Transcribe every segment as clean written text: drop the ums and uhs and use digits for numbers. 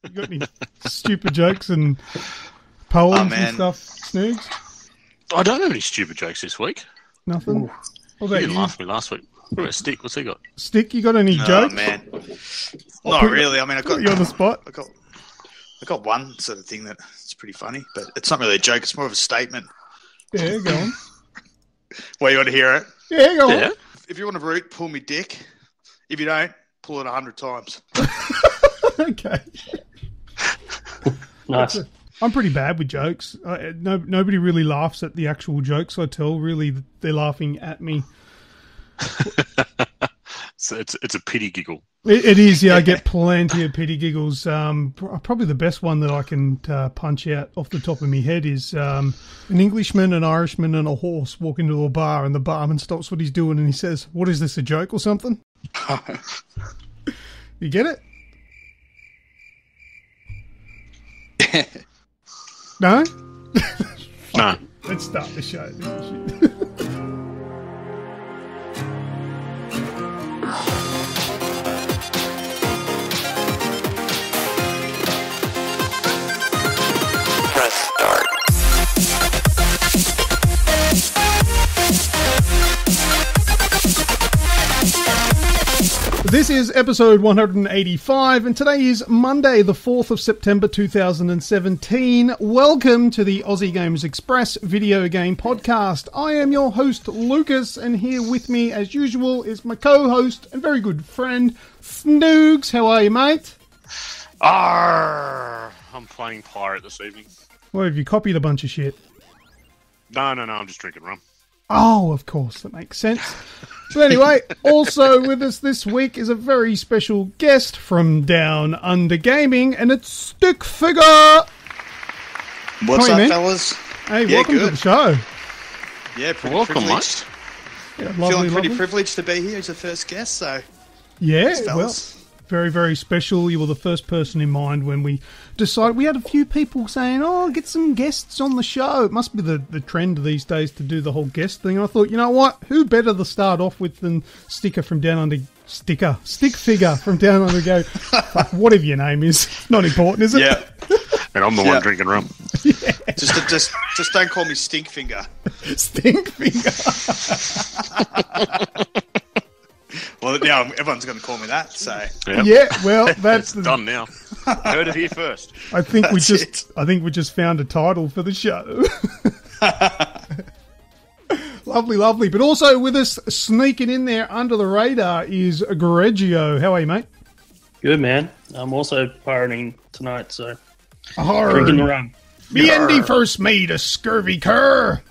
You got any stupid jokes and poems and stuff, Snoogs? I don't have any stupid jokes this week. Nothing? Ooh. What about you? Didn't laugh at me last week. What about Stick? What's he got? Stick, you got any jokes? Oh, man. Not really. I mean, I got you on the spot. I got one sort of thing that's pretty funny, but it's not really a joke. It's more of a statement. Yeah, go on. Well, you want to hear it? Yeah, go on. If you want to root, pull me dick. If you don't, pull it 100 times. Okay. Nice. I'm pretty bad with jokes. Nobody really laughs at the actual jokes I tell. Really, they're laughing at me. So it's a pity giggle. It is, yeah. I get plenty of pity giggles. Probably the best one that I can punch out off the top of my head is an Englishman, an Irishman, and a horse walk into a bar, and the barman stops what he's doing and he says, "What is this, a joke or something?" You get it? No? No. Let's start the show. Press start. This is episode 185, and today is Monday, the 4th of September 2017. Welcome to the Aussie Games Express video game podcast. I am your host, Lucas, and here with me, as usual, is my co-host and very good friend, Snoogs. How are you, mate? I'm playing Pirate this evening. Well, have you copied a bunch of shit? No, I'm just drinking rum. Oh, of course, that makes sense. So anyway, also with us this week is a very special guest from Down Under Gaming, and it's Stinkfinga. What's Hi, up, man. fellas? Hey, welcome to the show. Yeah, pretty Welcome, privileged. Yeah, Feeling pretty privileged to be here as the first guest, so Yeah, thanks, well, fellas. very, very special. You were the first person in mind when we decided. We had a few people saying, "Oh, get some guests on the show." It must be the trend these days to do the whole guest thing. I thought, you know what? Who better to start off with than Stickfiga from Down Under Go. Fuck, whatever your name is, not important, is it? Yeah. And I'm the one drinking rum. Yeah. Just don't call me Stinkfinger. Stinkfinger. Well, now everyone's going to call me that, so... Yep. Yeah, well, that's Done now. Heard it here first. I think we That's just found a title for the show. Lovely. But also with us, sneaking in there under the radar, is Grejio. How are you, mate? Good, man. I'm also pirating tonight, so Arr. drinking the rum. Me Andy first made a scurvy cur.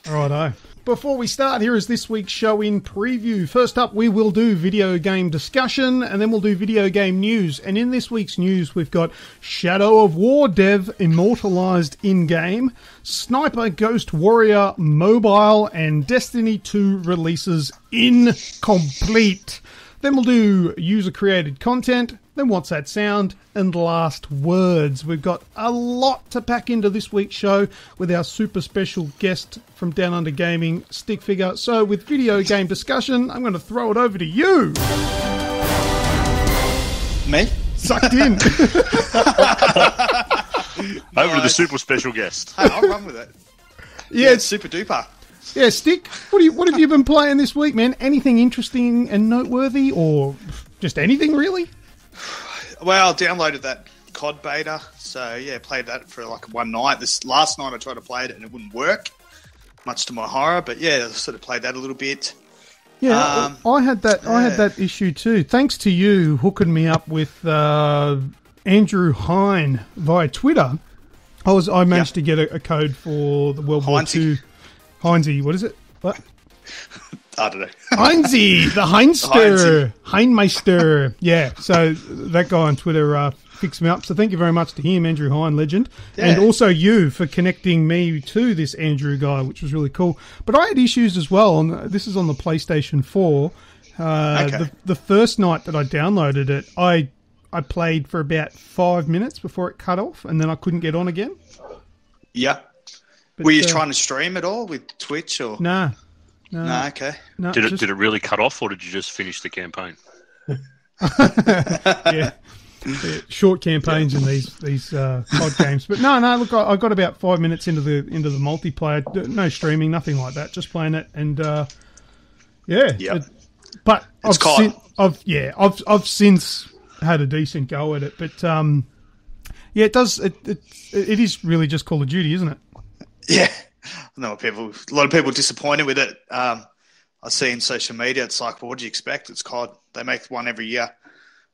Righto. Before we start, here is this week's show in preview. First up, we will do video game discussion, and then we'll do video game news. And in this week's news, we've got Shadow of War dev immortalised in-game, Sniper Ghost Warrior mobile, and Destiny 2 releases incomplete. Then we'll do user-created content, then What's That Sound, and last words. We've got a lot to pack into this week's show with our super special guest from Down Under Gaming, Stinkfinga. So with video game discussion, I'm going to throw it over to you. Me? Sucked in. Over to the super special guest. Hey, I'll run with it. Yeah, It's super duper. yeah, Stick, what have you been playing this week, man? Anything interesting and noteworthy, or just anything, really? Well, I downloaded that COD beta, so yeah, played that for like one night. This last night I tried to play it and it wouldn't work, much to my horror. But yeah, I sort of played that a little bit. Yeah, I had that issue too. Thanks to you hooking me up with Andrew Hine via Twitter. I managed to get a code for the World War II. Heinze, what is it? What? I don't know. Heinze, the Heinster, Heinmeister. Yeah, so that guy on Twitter fixed me up. So thank you very much to him, Andrew Hine, legend. Yeah. And also you for connecting me to this Andrew guy, which was really cool. But I had issues as well. This is on the PlayStation 4. Okay. The first night that I downloaded it, I played for about 5 minutes before it cut off, and then I couldn't get on again. Yeah. But, Were you trying to stream at all with Twitch or? Nah. No, okay. No, Did it really cut off, or did you just finish the campaign? Yeah. Yeah, short campaigns in these COD games. But no, look, I got about 5 minutes into the multiplayer. No streaming, nothing like that. Just playing it, and but It's COD. I've since had a decent go at it. But it does. It is really just Call of Duty, isn't it? Yeah, I know a lot of people disappointed with it. I see in social media, it's like, well, what do you expect? It's COD. They make one every year.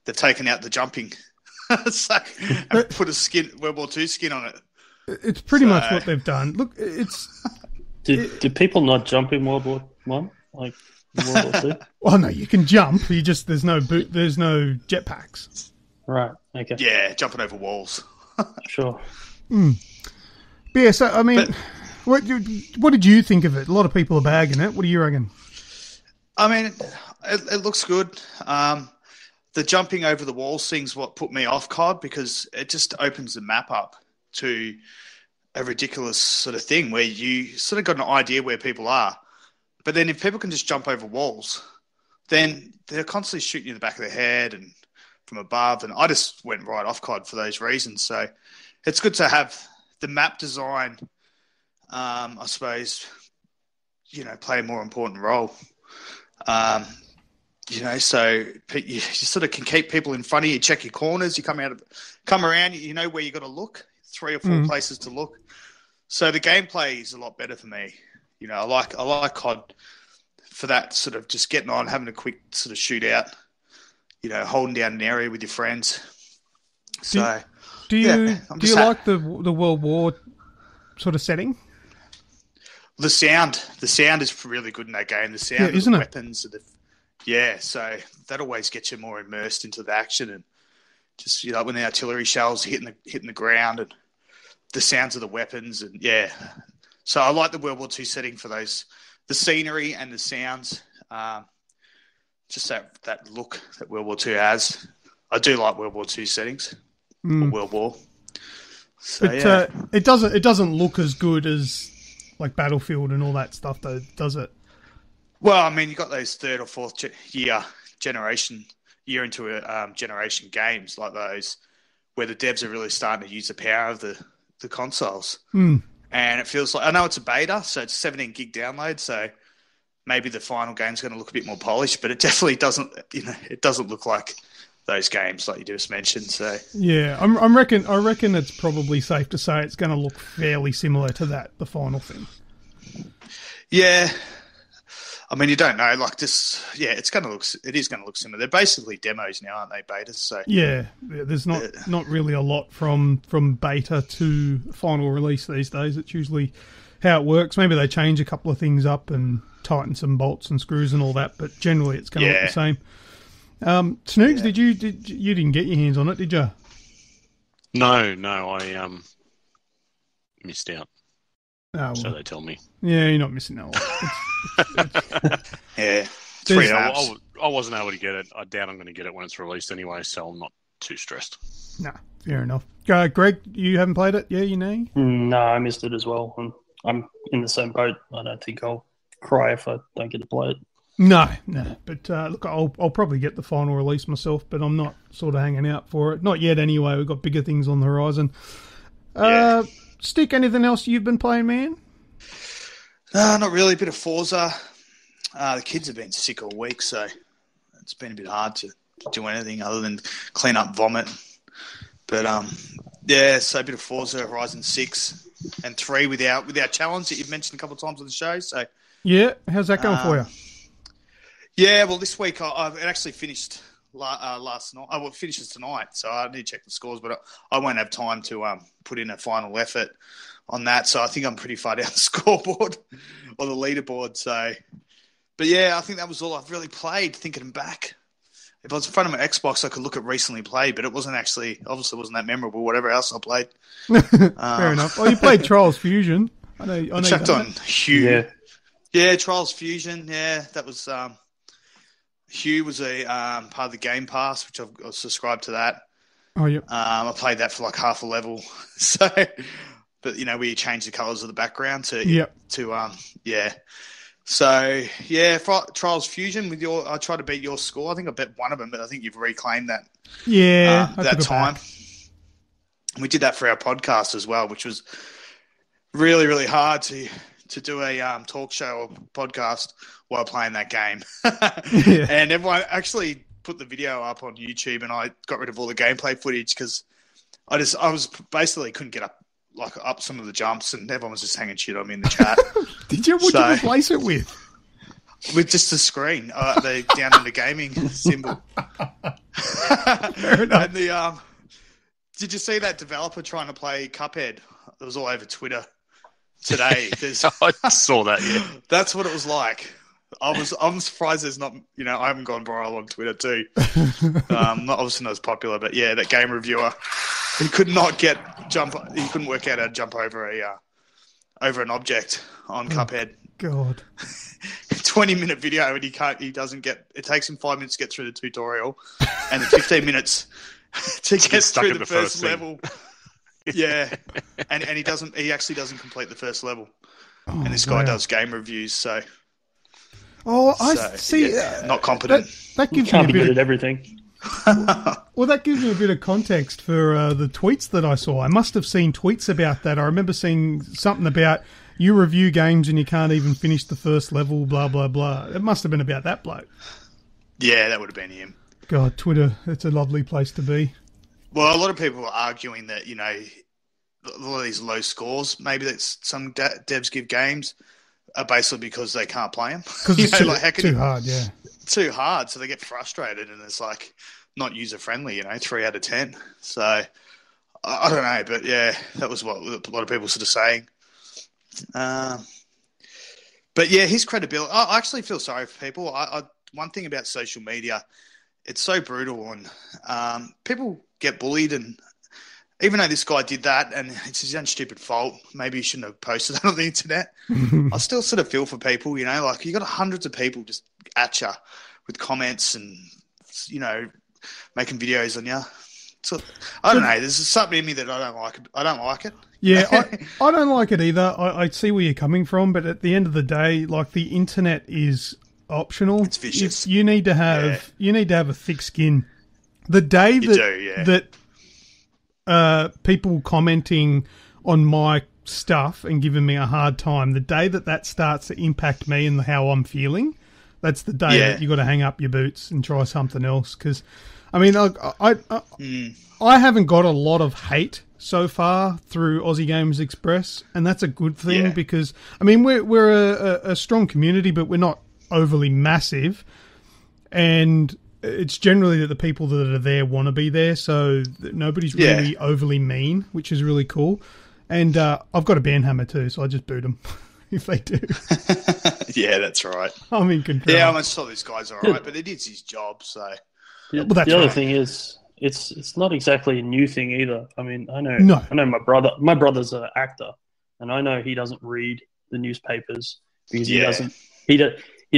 They've taken out the jumping, and put a World War II skin on it. It's pretty much what they've done. Look, it's. Did people not jump in World War One? Like World War Two? Well, no, you can jump. There's no jetpacks. Right. Okay. Yeah, jumping over walls. Sure. But yeah, so I mean, what did you think of it? A lot of people are bagging it. What do you reckon? I mean, it looks good. The jumping over the walls thing's what put me off COD, because it just opens the map up to a ridiculous sort of thing where you sort of got an idea where people are. But then if people can just jump over walls, then they're constantly shooting you in the back of the head and from above. And I just went right off COD for those reasons. So it's good to have the map design, I suppose, play a more important role. So you sort of can keep people in front of you, check your corners, you come around, you know where you got to look, 3 or 4 places to look. So the gameplay is a lot better for me. I like COD for that sort of just getting on, having a quick sort of shootout, holding down an area with your friends. So do you like the World War sort of setting? The sound is really good in that game. The sound of the weapons, so that always gets you more immersed into the action, and just when the artillery shells are hitting the ground, and the sounds of the weapons, and so I like the World War II setting for those, the scenery and the sounds, just that look that World War II has. I do like World War II settings, or World War. So, but it doesn't look as good as like Battlefield and all that stuff, though, does it? Well, I mean, you got those 3rd or 4th year into a generation games like those, where the devs are really starting to use the power of the consoles. And it feels like, I know it's a beta, so it's 17 gig download, so maybe the final game's going to look a bit more polished, but it definitely doesn't, it doesn't look like those games like you just mentioned. So yeah, I reckon it's probably safe to say it's going to look fairly similar to the final thing. Yeah. I mean, you don't know, like this. Yeah, it is going to look similar. They're basically demos now, aren't they? Betas. So yeah, there's not really a lot from beta to final release these days. It's usually how it works. Maybe they change a couple of things up and tighten some bolts and screws and all that, but generally it's going to look the same. Snoogs, you didn't get your hands on it, did you? No, I missed out. Oh, well. So they tell me. Yeah, you're not missing out. Yeah. I wasn't able to get it. I doubt I'm going to get it when it's released anyway, so I'm not too stressed. Nah, fair enough. Greg, you haven't played it? Yeah, you know? No, I missed it as well. And I'm in the same boat. I don't think I'll cry if I don't get to play it. No. But look, I'll probably get the final release myself, but I'm not sort of hanging out for it. Not yet anyway. We've got bigger things on the horizon. Stick, anything else you've been playing, man? Not really. A bit of Forza. The kids have been sick all week, so it's been a bit hard to do anything other than clean up vomit. But so a bit of Forza Horizon 6 and 3 with our challenge that you've mentioned a couple of times on the show. So yeah, how's that going for you? Yeah, well, this week I've actually finished last night. It finishes tonight, so I need to check the scores, but I won't have time to put in a final effort on that. So I think I'm pretty far down the scoreboard or the leaderboard. So, but yeah, I think that was all I've really played. Thinking back, if I was in front of my Xbox, I could look at recently played, but it wasn't obviously wasn't that memorable. Whatever else I played. Fair of. Oh, you played Trials Fusion. I know. I checked on Hugh. Yeah, Trials Fusion. Yeah, that was. Hugh was a part of the Game Pass, which I've subscribed to that. Oh, yep. I played that for like half a level. So, but where you change the colours of the background to. So yeah, Trials Fusion with I tried to beat your score. I think I bet one of them, but I think you've reclaimed that. Yeah, I that took it time. back. We did that for our podcast as well, which was really, really hard to do a talk show or podcast while playing that game. Yeah. And everyone actually put the video up on YouTube, and I got rid of all the gameplay footage because I was basically couldn't get up some of the jumps, and everyone was just hanging shit on me in the chat. Did you? What did you replace it with? With just the screen, the down under gaming symbol. Fair enough. And did you see that developer trying to play Cuphead? It was all over Twitter today. I saw that. Yeah, that's what it was like. I'm surprised there's not. I haven't gone viral on Twitter too. Not obviously not as popular, but yeah, that game reviewer, he could not jump. He couldn't work out how to jump over an object on Cuphead. God. 20-minute video, and he doesn't get. It takes him 5 minutes to get through the tutorial, and 15 minutes to get through the first level. Yeah, and he doesn't. He actually doesn't complete the first level. Oh, and this guy does game reviews, so. I see. Yeah, not competent. That gives Can't me be a good bit. at everything. Well, that gives me a bit of context for the tweets that I saw. I must have seen tweets about that. I remember seeing something about you review games and you can't even finish the first level, blah, blah, blah. It must have been about that bloke. Yeah, that would have been him. God, Twitter, it's a lovely place to be. Well, a lot of people are arguing that, a lot of these low scores, maybe that some devs give games, are basically because they can't play them. Because it's too hard, yeah. Too hard, so they get frustrated, and it's like not user-friendly, 3 out of 10. So, I don't know, but yeah, that was what a lot of people sort of saying. But yeah, his credibility, I actually feel sorry for people. One thing about social media, it's so brutal, and people get bullied, and even though this guy did that, and it's his own stupid fault, maybe he shouldn't have posted that on the internet. I still sort of feel for people, like you got hundreds of people just at you with comments and, making videos on you. So, I don't know. There's something in me that I don't like. I don't like it. Yeah, I don't like it either. I see where you're coming from, but at the end of the day, like the internet is optional. It's vicious. You need to have a thick skin. The day that people commenting on my stuff and giving me a hard time, the day that starts to impact me and how I'm feeling, that's the day that you got to hang up your boots and try something else. Because, I mean, I haven't got a lot of hate so far through Aussie Games Express, and that's a good thing because, I mean, we're a strong community, but we're not overly massive, and it's generally that the people that are there want to be there, so nobody's really overly mean, which is really cool. And I've got a banhammer too, so I just boot them if they do. Yeah, that's right. I'm in control. Yeah, I saw this guy's all right, but it is his job, so. Well, that's the other right. thing is, it's not exactly a new thing either. I mean, I know my brother. My brother's an actor, and I know he doesn't read the newspapers because he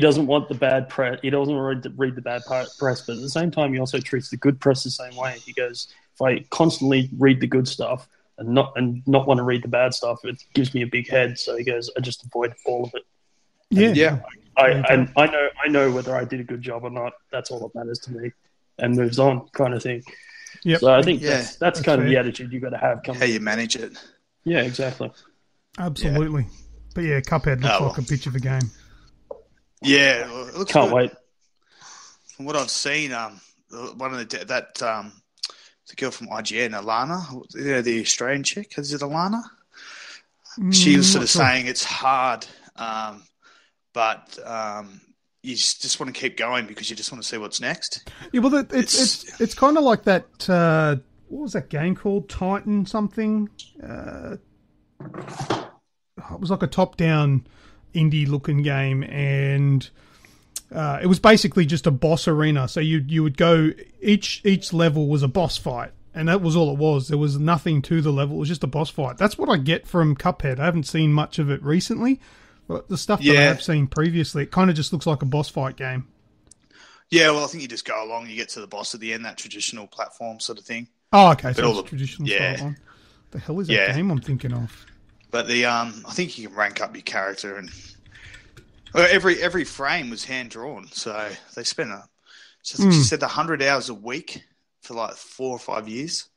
doesn't want the bad press. He doesn't read the bad press, but at the same time, he also treats the good press the same way. He goes, if I constantly read the good stuff and not want to read the bad stuff, it gives me a big head. So he goes, I just avoid all of it. Yeah. I know whether I did a good job or not. That's all that matters to me, and moves on, kind of thing. Yep. So I think that's kind fair. of the attitude you got to have. How you manage it. Yeah, exactly. Absolutely. But yeah, Cuphead looks like a bitch of a game. Yeah, well, it looks Can't good. wait. From what I've seen, one of the girl from IGN, Alana, the Australian chick, is it Alana? She was sort of saying it's hard, but you just want to keep going because you just want to see what's next. Yeah, well, it's kind of like that. What was that game called? Titan something. It was like a top-down indie-looking game, and it was basically just a boss arena. So you would go each level was a boss fight, and that was all it was. There was nothing to the level; it was just a boss fight. That's what I get from Cuphead. I haven't seen much of it recently. But the stuff that I have seen previously, it kind of just looks like a boss fight game. Yeah, well, I think you just go along, you get to the boss at the end, that traditional platform sort of thing. Oh, okay, so it's traditional style one. The hell is that game I'm thinking of? But I think you can rank up your character, and Every frame was hand drawn, so they spent she said 100 hours a week for like 4 or 5 years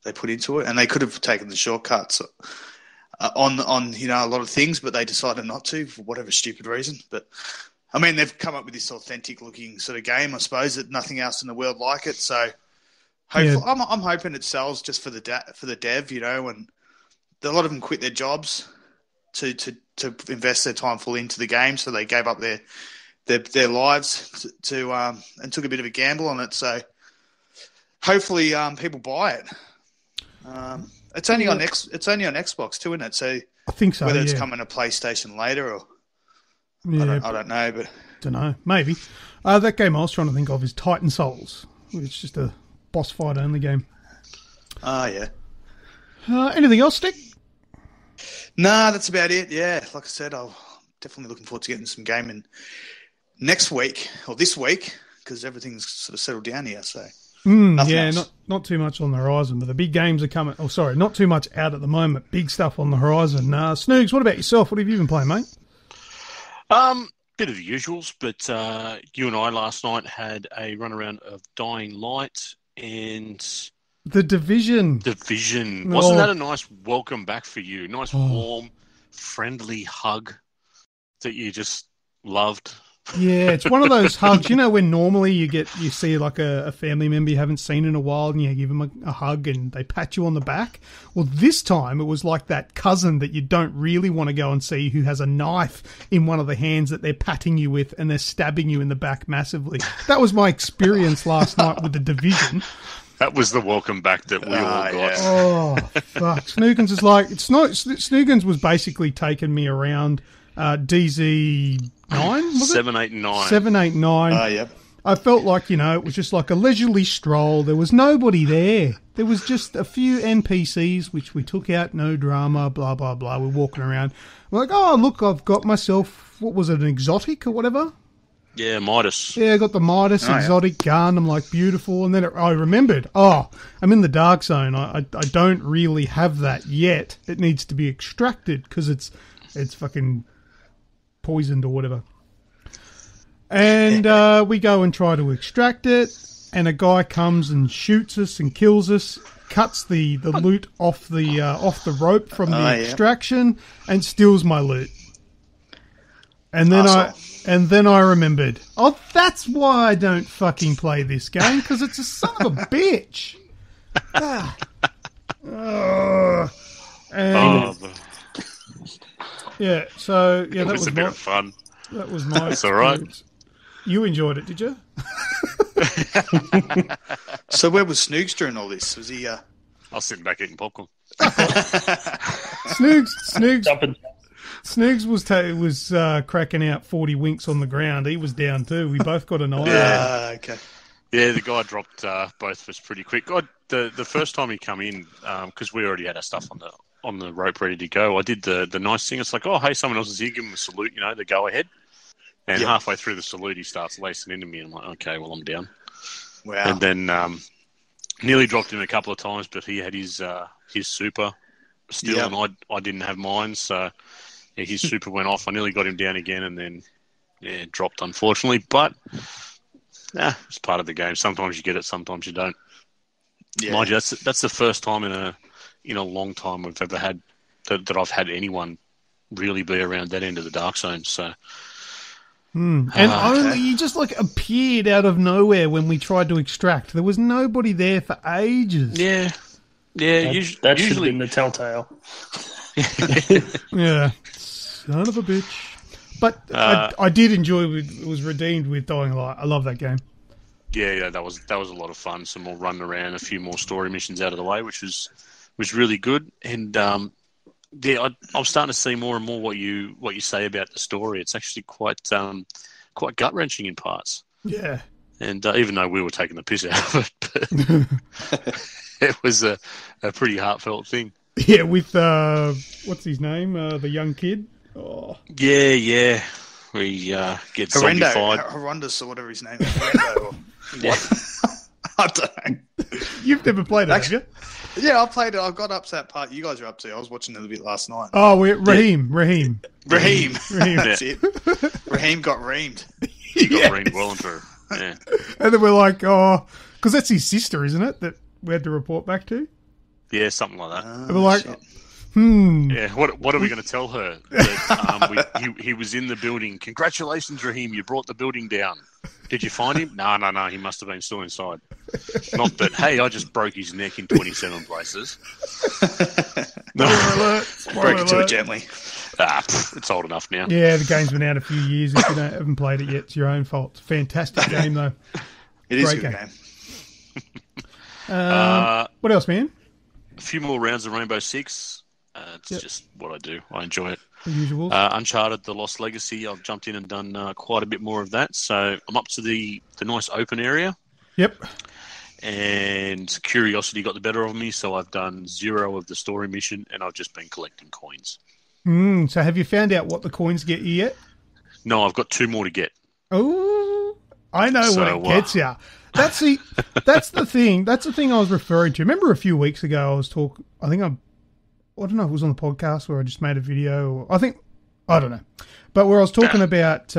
they put into it, and they could have taken the shortcuts on a lot of things, but they decided not to for whatever stupid reason. But I mean, they've come up with this authentic looking sort of game, I suppose, that nothing else in the world like it. So hopefully, I'm hoping it sells just for the dev, and a lot of them quit their jobs to invest their time fully into the game, so they gave up their lives to and took a bit of a gamble on it. So hopefully people buy it. It's only on Xbox too, isn't it? So I think so. Whether it's coming to PlayStation later or I don't know, but don't know. Maybe that game I was trying to think of is Titan Souls. It's just a boss fight only game. Yeah. Anything else, Stick? Nah, that's about it. Yeah, like I said, I'm definitely looking forward to getting some gaming next week or this week because everything's sort of settled down here. So not too much on the horizon, but the big games are coming. Oh, sorry, not too much out at the moment. Big stuff on the horizon. Snoogs, what about yourself? What have you been playing, mate? Bit of the usuals, but you and I last night had a run around of Dying Light and The Division. Wasn't that a nice welcome back for you? Nice, warm, friendly hug that you just loved. Yeah, it's one of those hugs, when normally you see like a family member you haven't seen in a while and you give them a hug and they pat you on the back. Well, this time it was like that cousin that you don't really want to go and see who has a knife in one of the hands that they're patting you with and they're stabbing you in the back massively. That was my experience last night with The Division. That was the welcome back that we all got. Yeah. Oh, fuck. Snoogans is like... Snoogans was basically taking me around DZ9, was it? 7, 8, and 9. 7, 8, 9. Yep. I felt like, it was just like a leisurely stroll. There was nobody there. There was just a few NPCs, which we took out, no drama, blah, blah, blah. We're walking around. We're like, oh, look, I've got myself, what was it, an exotic or whatever? Yeah, Midas. Yeah, I got the Midas exotic gun. I'm like, beautiful. And then I remembered, I'm in the dark zone. I don't really have that yet. It needs to be extracted because it's fucking poisoned or whatever. And we go and try to extract it, and a guy comes and shoots us and kills us, cuts the loot off the rope from the extraction, and steals my loot. And then I remembered, that's why I don't fucking play this game, because it's a son of a bitch. That was a bit of fun. That was my That's all right. You enjoyed it, did you? So where was Snoogs during all this? Was he... I was sitting back eating popcorn. Snoogs was cracking out 40 winks on the ground. He was down too. We both got an eye. Okay. Yeah, the guy dropped both of us pretty quick. The first time he come in, because we already had our stuff on the rope ready to go, I did the nice thing. It's like, oh, hey, someone else is here. Give him a salute, the go ahead. And halfway through the salute, he starts lacing into me. And I'm like, okay, well, I'm down. Wow. And then nearly dropped him a couple of times, but he had his super still, and I didn't have mine. So his super went off. I nearly got him down again, and then dropped, unfortunately. But it's part of the game. Sometimes you get it, sometimes you don't. Yeah. Mind you, that's the first time in a long time we've ever had that I've had anyone really be around that end of the dark zone. So. Only he just appeared out of nowhere when we tried to extract. There was nobody there for ages. Yeah. That should have been the telltale. Yeah, son of a bitch. But I did enjoy it. Was redeemed with Dying Light. I love that game. Yeah, that was a lot of fun. Some more running around, a few more story missions out of the way, which was really good. And I'm starting to see more and more what you say about the story. It's actually quite gut wrenching in parts. Yeah. And even though we were taking the piss out of it, but it was a pretty heartfelt thing. Yeah, with what's his name? The young kid. Oh. Yeah. We get zombified. Horrendous or whatever his name is. I don't know. You've never played it, have you? Yeah, I played it. I got up to that part you guys are up to. I was watching it a bit last night. Oh, Raheem. That's it. Raheem got reamed. He got reamed well and true. Yeah. And then we're like, oh, because that's his sister, isn't it, that we had to report back to? Yeah, something like that. And we're like, shit. Yeah, what are we going to tell her? That, he was in the building. Congratulations, Raheem, you brought the building down. Did you find him? No, he must have been still inside. Not that, hey, I just broke his neck in 27 places. Broke it to it gently. It's old enough now. Yeah, the game's been out a few years. If you haven't played it yet, it's your own fault. It's a fantastic game, though. It is a good game. What else, man? A few more rounds of Rainbow Six. It's just what I do. I enjoy it. The usual. Uncharted: The Lost Legacy. I've jumped in and done quite a bit more of that. So I'm up to the nice open area. Yep. And curiosity got the better of me, so I've done 0 of the story mission, and I've just been collecting coins. So have you found out what the coins get you yet? No, I've got 2 more to get. Oh, I know what it gets you. That's the thing. That's the thing I was referring to. Remember a few weeks ago I was talking. I don't know if it was on the podcast where I just made a video. Or I don't know, but where I was talking about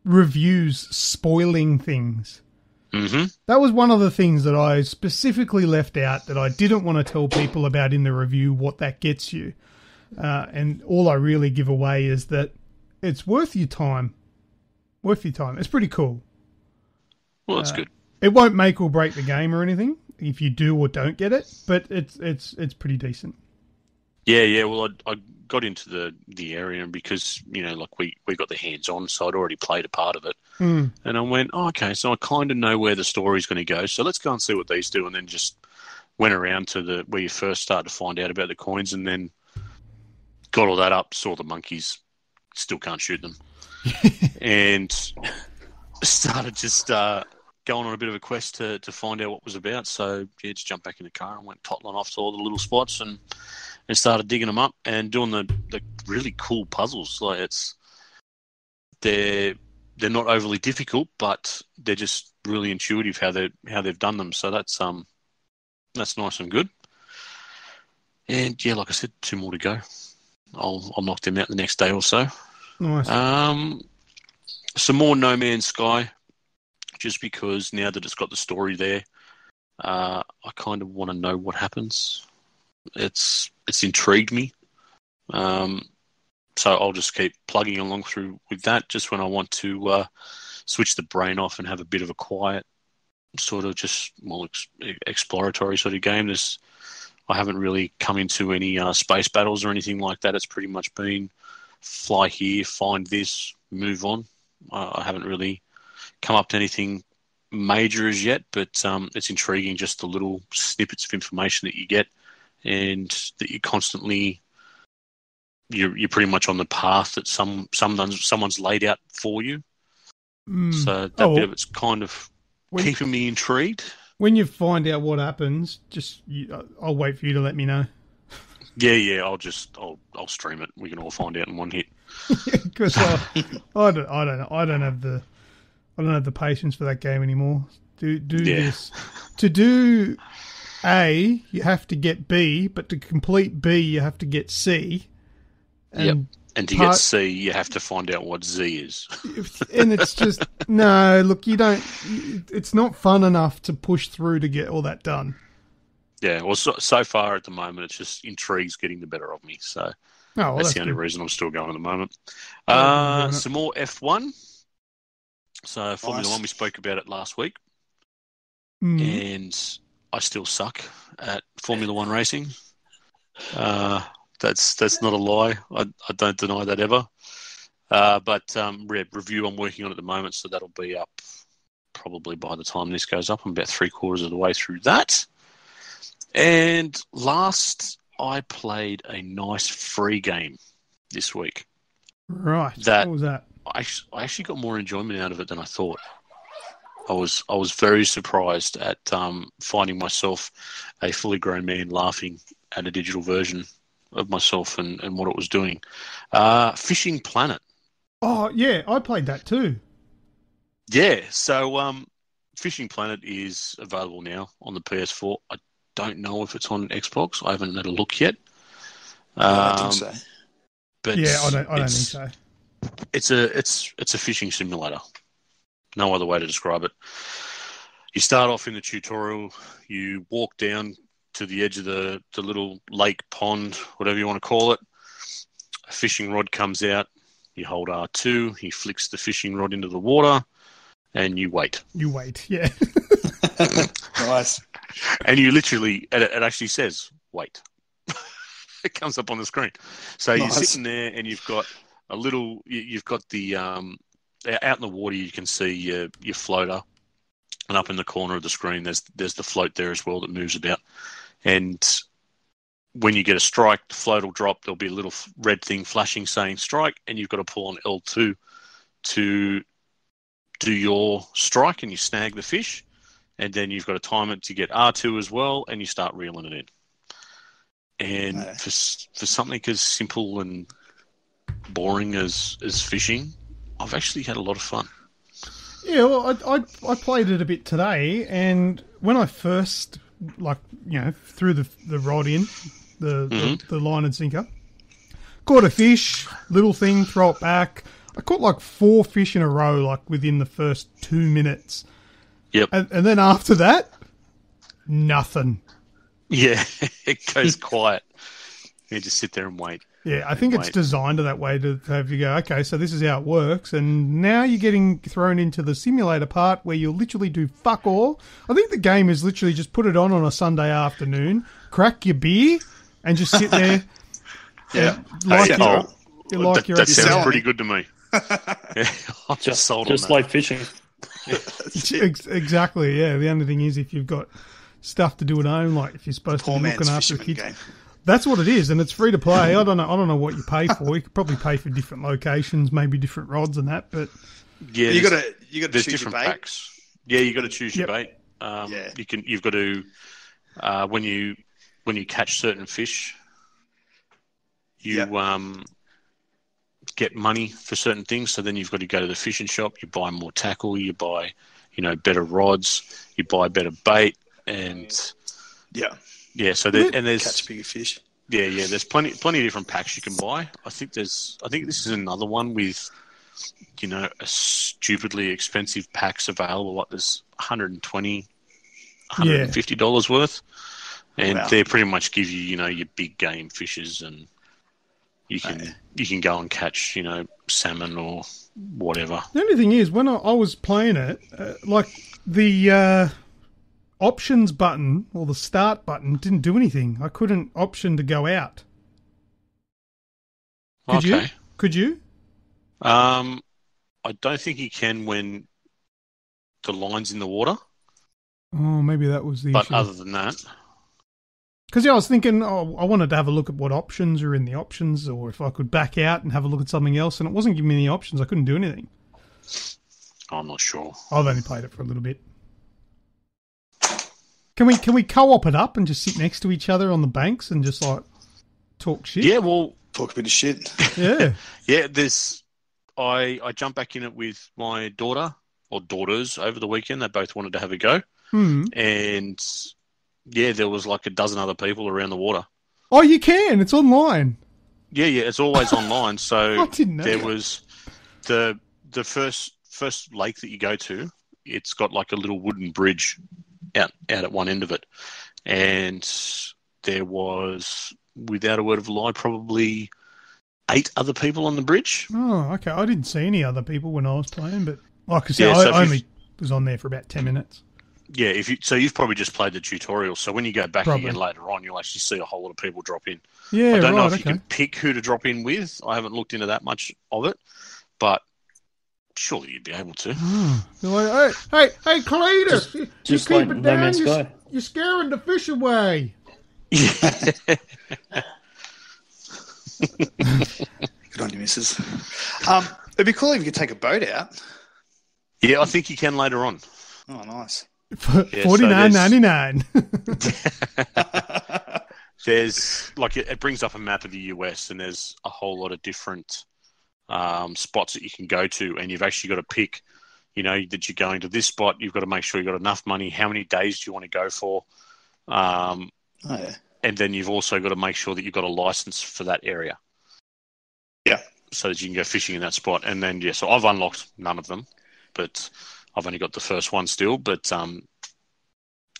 reviews spoiling things. Mm-hmm. That was one of the things that I specifically left out that I didn't want to tell people about in the review what that gets you. And all I really give away is that it's worth your time. It's pretty cool. Well, that's good. It won't make or break the game or anything if you do or don't get it, but it's pretty decent. Yeah. Well, I got into the area, and because like we got the hands on, so I'd already played a part of it, and I went, okay, so I kind of know where the story's going to go, so let's go and see what these do, and then just went around to where you first start to find out about the coins, and then got all that up, saw the monkeys, still can't shoot them, and started just going on a bit of a quest to find out what was about. So yeah, just jumped back in the car and went toddling off to all the little spots and started digging them up and doing the really cool puzzles. Like they're not overly difficult, but they're just really intuitive how they've done them. So that's nice and good. And yeah, like I said, 2 more to go. I'll knock them out the next day or so. Nice. Some more No Man's Sky, just because now that it's got the story there, I kind of want to know what happens. It's intrigued me. So I'll just keep plugging along through with that just when I want to switch the brain off and have a bit of a quiet sort of just more exploratory sort of game. I haven't really come into any space battles or anything like that. It's pretty much been fly here, find this, move on. I haven't really come up to anything major as yet, but it's intriguing just the little snippets of information that you get and that you constantly you're pretty much on the path that someone's laid out for you. So that bit of it's kind of keeping me intrigued. When you find out what happens, I'll wait for you to let me know. Yeah. I'll stream it. We can all find out in one hit. Because I don't have the patience for that game anymore. Do this. To do A, you have to get B, but to complete B, you have to get C. And to get C, you have to find out what Z is. And it's just, no, look, it's not fun enough to push through to get all that done. Yeah, well, so far at the moment, it's just intrigue's getting the better of me. So that's the only reason I'm still going at the moment. Some more F1. So Formula 1, we spoke about it last week. And I still suck at Formula 1 racing. That's not a lie. I don't deny that ever. But review I'm working on at the moment, so that'll be up probably by the time this goes up. I'm about 3/4 of the way through that. And last, I played a nice free game this week. Right. What was that? I actually got more enjoyment out of it than I thought. I was very surprised at finding myself a fully grown man laughing at a digital version of myself and what it was doing. Fishing Planet. Oh, yeah, I played that too. Yeah, so Fishing Planet is available now on the PS4. I don't know if it's on Xbox. I haven't had a look yet. I don't think so. But yeah, I don't think so. It's a fishing simulator. No other way to describe it. You start off in the tutorial. You walk down to the edge of the little lake, pond, whatever you want to call it. A fishing rod comes out. You hold R2. He flicks the fishing rod into the water, and you wait. You wait, yeah. Nice. And you literally, it actually says, wait. It comes up on the screen. So Nice. You're sitting there, and you've got you've got the, out in the water, you can see your floater. And up in the corner of the screen, there's the float there as well that moves about. And when you get a strike, the float will drop. There'll be a little red thing flashing saying strike, and you've got to pull on L2 to do your strike, and you snag the fish. And then you've got to time it to get R2 as well, and you start reeling it in. And for something as simple and boring as fishing, I've actually had a lot of fun. Yeah, well, I played it a bit today, and when I first, threw the rod in, the line and sinker, caught a fish, little thing, throw it back. I caught 4 fish in a row, within the first 2 minutes. Yep. And then after that, nothing. Yeah, it goes quiet. You just sit there and wait. Yeah, I think it's designed that way to have you go, okay, so this is how it works, and now you're getting thrown into the simulator part where you'll literally do fuck all. I think the game is literally just put it on a Sunday afternoon, crack your beer, and just sit there. Yeah. That sounds pretty good to me. Yeah, I'm just sold on that. Just like fishing. Exactly, yeah. The only thing is if you've got stuff to do at home, like if you're supposed to be looking after the kids. Game. That's what it is, and it's free to play. I don't know what you pay for. You could probably pay for different locations, maybe different rods and that. But yeah, you got to choose different your bait. Packs. Yeah, you got to choose your bait. You've got to when you catch certain fish, you get money for certain things. So then you've got to go to the fishing shop. You buy more tackle. You buy better rods. You buy better bait, and yeah, so there's catch bigger fish. Yeah, there's plenty of different packs you can buy. I think this is another one with, a stupidly expensive packs available. Like there's $120, $150 worth, and they pretty much give you, your big game fishes, and you can go and catch, salmon or whatever. The only thing is, when I was playing it, the options button or the start button didn't do anything. I couldn't option to go out. Could you? I don't think you can when the line's in the water. Oh, maybe that was the issue. But other than that... Because I was thinking, I wanted to have a look at what options are in the options, or if I could back out and have a look at something else, and it wasn't giving me any options. I couldn't do anything. I'm not sure. I've only played it for a little bit. Can we co-op it up and just sit next to each other on the banks and just talk shit? Yeah, well, talk a bit of shit. Yeah, yeah. I jumped back in it with my daughter or daughters over the weekend. They both wanted to have a go, and there was a dozen other people around the water. Oh, you can. It's online. Yeah, it's always online. So I didn't know that. Was the first lake that you go to. It's got a little wooden bridge out at one end of it, and there was, without a word of a lie, probably 8 other people on the bridge. Oh, okay. I didn't see any other people when I was playing, but like I said, I only was on there for about 10 minutes. Yeah, you've probably just played the tutorial, so when you go back again later on, you'll actually see a whole lot of people drop in. Yeah, I don't know if you can pick who to drop in with. I haven't looked into that much of it, but surely you'd be able to. You're hey, Cletus, just you like keep it No down. Man's Sky. You're scaring the fish away. Good on you, missus. It'd be cool if you could take a boat out. Yeah, I think you can later on. Oh, nice. $49.99. There's it brings up a map of the US, and there's a whole lot of different spots that you can go to, and you've actually got to pick you know, that you're going to this spot. You've got to make sure you've got enough money. How many days do you want to go for? And then you've also got to make sure that you've got a license for that area. Yeah. So that you can go fishing in that spot. And then, so I've unlocked none of them, but I've only got the first one still. But,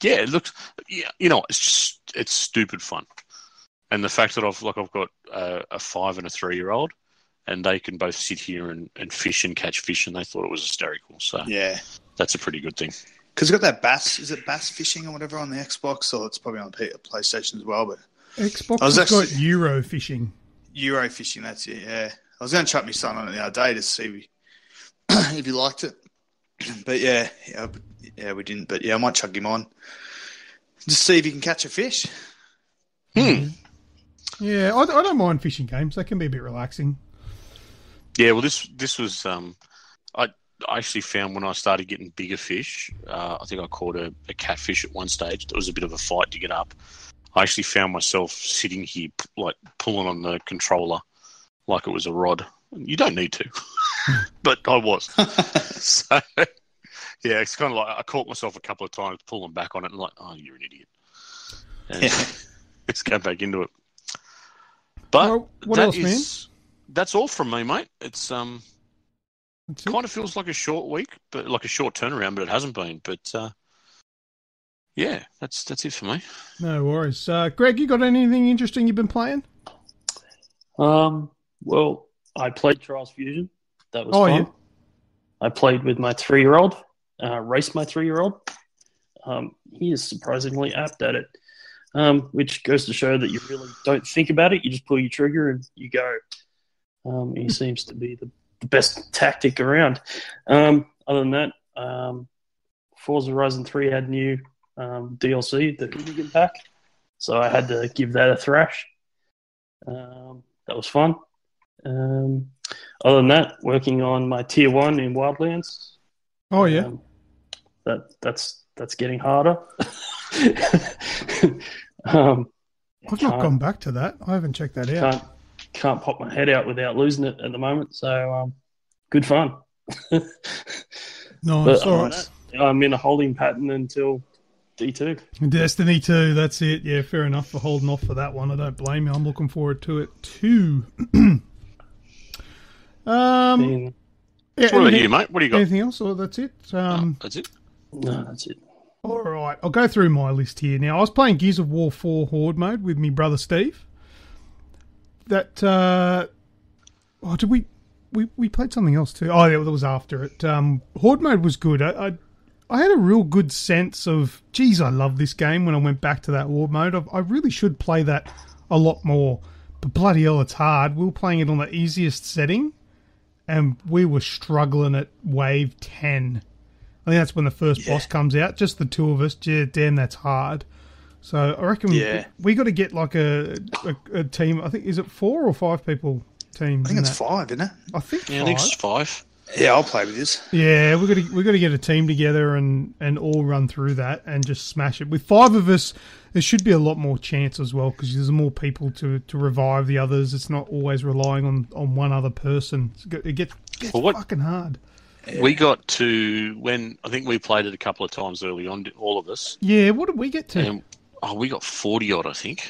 it looks, you know, it's stupid fun. And the fact that I've got a 5 and a 3-year-old, and they can both sit here and fish and catch fish, and they thought it was hysterical. So yeah, that's a pretty good thing. Because you've got that bass, is it bass fishing or whatever on the Xbox, or it's probably on PlayStation as well. But Xbox has got Euro fishing. Euro fishing, that's it, yeah. I was going to chuck my son on it the other day to see if he liked it. But yeah, we didn't. But yeah, I might chuck him on. Just see if he can catch a fish. Yeah, I don't mind fishing games. They can be a bit relaxing. Yeah, well, this was... I actually found when I started getting bigger fish, I think I caught a catfish at one stage. There was a bit of a fight to get up. I actually found myself sitting here, like, pulling on the controller like it was a rod. You don't need to, but I was. So, yeah, it's kind of like I caught myself a couple of times pulling back on it and like, oh, you're an idiot. And let's go back into it. But well, what else, man? That's all from me, mate. It's kind of feels like a short week, but like a short turnaround, but it hasn't been. But yeah, that's it for me. No worries. Greg, you got anything interesting you've been playing? Well, I played Trials Fusion. That was fun. Yeah. I played with my 3-year-old, raced my 3-year-old. He is surprisingly apt at it, which goes to show that you really don't think about it. You just pull your trigger and you go. He seems to be the best tactic around. Other than that, Forza Horizon 3 had new DLC, the Hoonigan Pack, so I had to give that a thrash. That was fun. Other than that, working on my Tier 1 in Wildlands. Oh, yeah. That's getting harder. I've not gone back to that. I haven't checked that out. Can't pop my head out without losing it at the moment, so good fun. Nice, all right. I'm in a holding pattern until D2. Destiny 2, that's it. Yeah, fair enough for holding off for that one. I don't blame you. I'm looking forward to it too. What about you, mate? What do you got? Anything else, or that's it? That's it. No, that's it. All right, I'll go through my list here. Now, I was playing Gears of War 4 Horde mode with me brother Steve. That, did we played something else too? Oh, yeah, that was after it. Horde mode was good. I had a real good sense of, geez, I love this game when I went back to that Horde mode. I really should play that a lot more. But bloody hell, it's hard. We were playing it on the easiest setting, and we were struggling at wave 10. I think that's when the first boss comes out. Just the two of us. Yeah, damn, that's hard. So I reckon we got to get like a team. I think, is it 4 or 5 people team? I think it's 5, isn't it? I think 5. I think it's 5. Yeah, I'll play with this. Yeah, we got to get a team together and all run through that and just smash it. With 5 of us, there should be a lot more chance as well because there's more people to revive the others. It's not always relying on one other person. It gets fucking hard. We got to, when I think we played it a couple of times early on, all of us. Yeah, what did we get to? And, we got 40 odd, I think.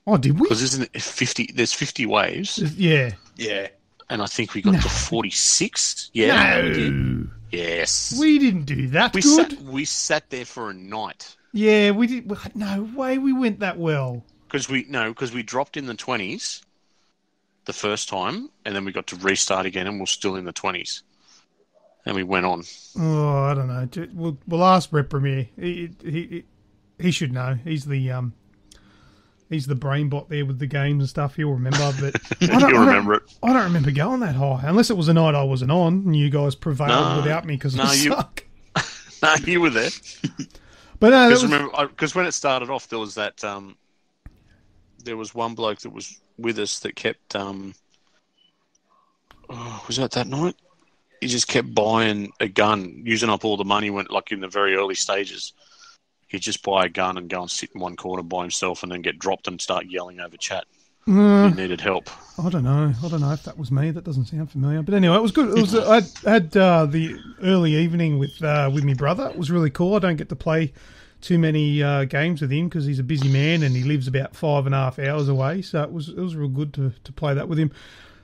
Oh, did we? Because isn't it 50? There's 50 waves. Yeah. Yeah. And I think we got to 46. Yeah, no. We did. Yes. We didn't do that We sat there for a night. Yeah, we did. No way we went that well. Because we dropped in the 20s the first time, and then we got to restart again, and we're still in the 20s. And we went on. Oh, I don't know. We'll ask Rep Premier. He should know. He's the brain bot there with the games and stuff. He'll remember. But He'll remember it. I don't remember going that high, unless it was a night I wasn't on and you guys prevailed without me because I suck. No, you were there. But no, because when it started off, there was that. There was one bloke that was with us that kept. Was that night? He just kept buying a gun, using up all the money. Went like in the very early stages. He'd just buy a gun and go and sit in one corner by himself, and then get dropped and start yelling over chat. You needed help. I don't know if that was me. That doesn't sound familiar. But anyway, it was good. It was. I had the early evening with my brother. It was really cool. I don't get to play too many games with him because he's a busy man and he lives about 5.5 hours away. So it was real good to play that with him.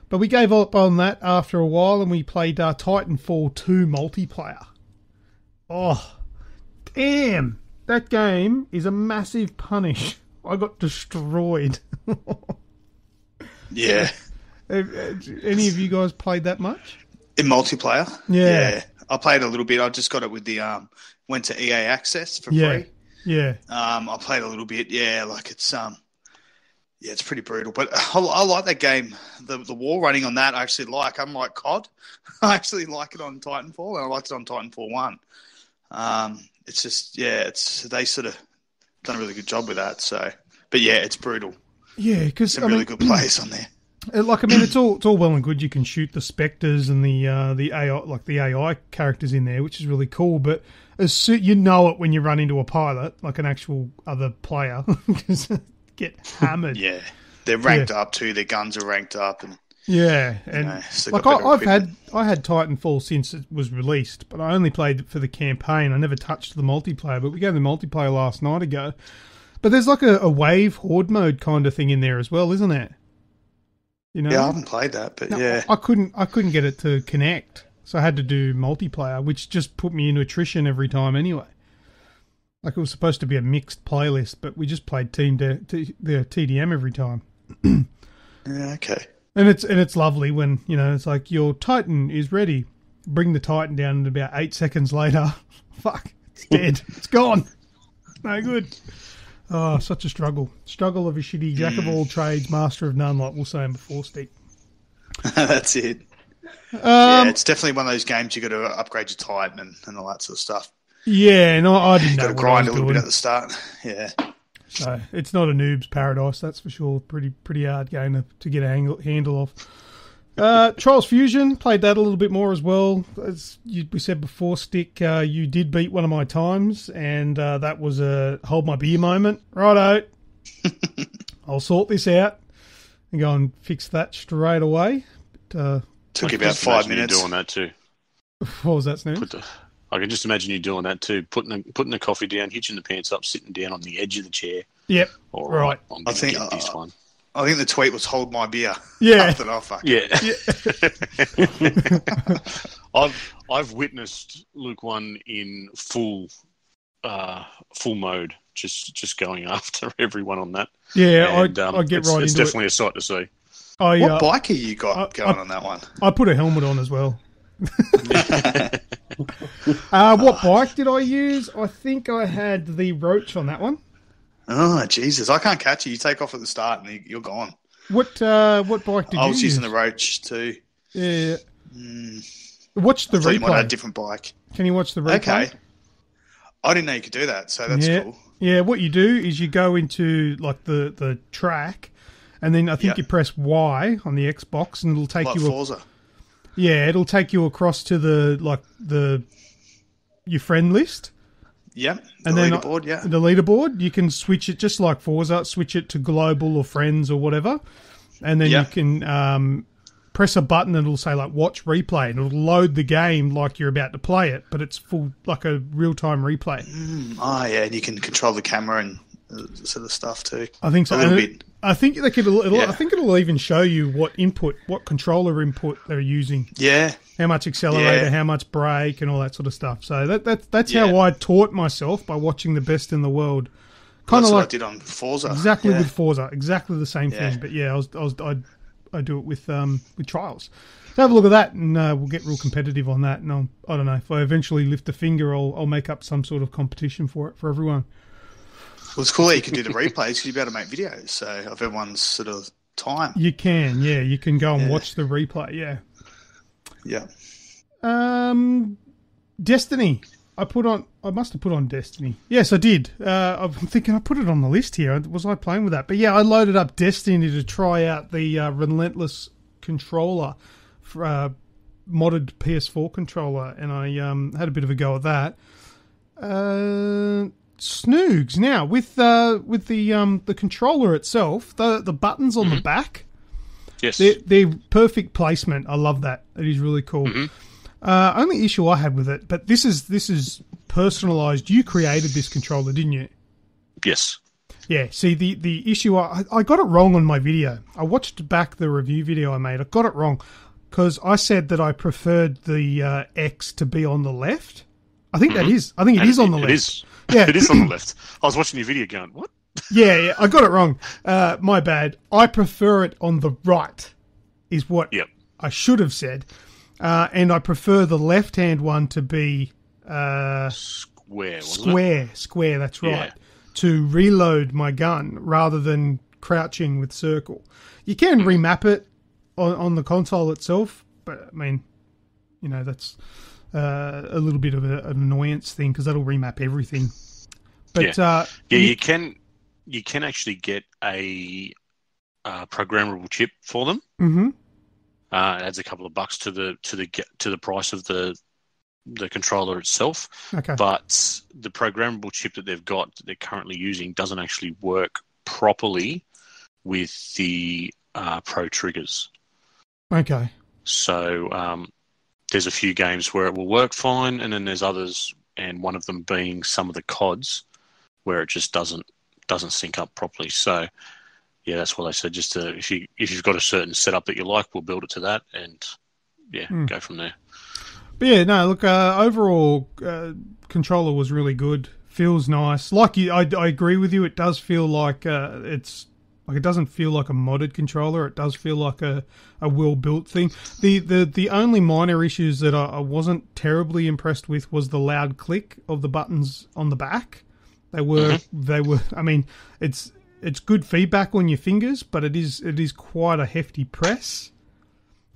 But we gave up on that after a while and we played Titanfall 2 multiplayer. Oh, damn! That game is a massive punish. I got destroyed. Yeah. Any of you guys played that much? In multiplayer? Yeah. I played a little bit. I just got it with the went to EA Access for free. Yeah. I played a little bit. Yeah, like it's it's pretty brutal. But I like that game. The wall running on that I actually like. Unlike COD, I actually like it on Titanfall, and I liked it on Titanfall 1. It's just they sort of done a really good job with that. So, but yeah, it's brutal. Yeah, because some really good players on there. It's all well and good. You can shoot the specters and the AI, like the AI characters in there, which is really cool. But you know it when you run into a pilot, like an actual other player, because get hammered. Yeah, they're ranked up too. Their guns are ranked up, and so like I had Titanfall since it was released, but I only played it for the campaign. I never touched the multiplayer. But we gave the multiplayer last night ago. But there's like a wave horde mode kind of thing in there as well, isn't it? You know? Yeah, I haven't played that, but yeah. I couldn't get it to connect, so I had to do multiplayer, which just put me into attrition every time anyway. Like it was supposed to be a mixed playlist, but we just played the TDM every time. Yeah, okay. And it's lovely when, it's like your Titan is ready. Bring the Titan down and about 8 seconds later, fuck, it's dead. It's gone. No good. Oh, such a struggle. Struggle of a shitty jack of all trades, master of none, like we'll say before, Stick. That's it. It's definitely one of those games you got to upgrade your Titan and all that sort of stuff. Yeah, and I didn't know what I was doing. Got to grind a little bit at the start. Yeah. So it's not a noob's paradise, that's for sure. Pretty hard game to get a handle of. Trials Fusion, played that a little bit more as well. As we said before, Stick, you did beat one of my times, and that was a hold my beer moment. Righto. I'll sort this out and go and fix that straight away. But, took you about 5 minutes. You doing that too. What was that, Snooze? I can just imagine you doing that too. Putting the coffee down, hitching the pants up, sitting down on the edge of the chair. Yep. All right. I'm I think get this one. I think the tweet was "Hold my beer." Yeah. I've witnessed Luke 1 in full mode, just going after everyone on that. Yeah, and, I get right into it. It's definitely a sight to see. What bike have you got going on that one? I put a helmet on as well. What bike did I use? I think I had the Roach on that one. Oh, Jesus. I can't catch you. You take off at the start and you're gone. What bike did you use? I was using the Roach too. Yeah. Watch the replay. You might have a different bike. Can you watch the replay? Okay. I didn't know you could do that, so that's cool. Yeah, what you do is you go into like the track, and then I think you press Y on the Xbox, and it'll take like you... Forza. It'll take you across to your friend list. Yep, and then the leaderboard, you can switch it just like Forza, switch it to global or friends or whatever, and then you can press a button and it'll say like watch replay, and it'll load the game like you're about to play it, but it's full like a real-time replay. And you can control the camera and sort of stuff too. I think so. A little bit. I think I think it'll even show you what controller input they're using. Yeah. How much accelerator, how much brake, and all that sort of stuff. So that's how I taught myself, by watching the best in the world. Kind of like I did on Forza. Exactly with Forza, exactly the same thing. But I do it with Trials. So have a look at that, and we'll get real competitive on that. And I don't know, if I eventually lift a finger, I'll make up some sort of competition for it for everyone. Well, it's cool that you can do the replays because you'll be able to make videos of everyone's sort of time. You can, you can go and watch the replay, Yeah. Destiny. I must have put on Destiny. Yes, I did. I'm thinking I put it on the list here. Was I playing with that? But yeah, I loaded up Destiny to try out the Relentless controller, for, modded PS4 controller, and I had a bit of a go at that. Snoogs, now with the controller itself, the buttons on the back, Yes. they're perfect placement. I love that. It is really cool. Only issue I had with it, but this is personalised. You created this controller, didn't you? Yes. Yeah. See, the issue, I got it wrong on my video. I watched back the review video I made. I got it wrong because I said that I preferred the X to be on the left. I think that is. I think it is on the left. It is. Yeah. It is on the left. I was watching your video going, what? Yeah, I got it wrong. My bad. I prefer it on the right, is what I should have said. And I prefer the left-hand one to be Square, Square, that's right. Yeah. To reload my gun rather than crouching with circle. You can remap it on the console itself, but, I mean, you know, that's a little bit of an annoyance thing because that'll remap everything. But you can actually get a programmable chip for them. Mm-hmm. It adds a couple of bucks to the price of the controller itself. Okay. But the programmable chip that they're currently using doesn't actually work properly with the Pro triggers. Okay. So there's a few games where it will work fine, and then there's others, and one of them being some of the CODs where it just doesn't sync up properly. So yeah, that's what I said. Just if you've got a certain setup that you like, we'll build it to that, and go from there. But yeah, no, look, overall controller was really good. Feels nice. Like I agree with you. It does feel like it doesn't feel like a modded controller. It does feel like a well-built thing. The only minor issues that I wasn't terribly impressed with was the loud click of the buttons on the back. They were. I mean, it's good feedback on your fingers, but it is quite a hefty press.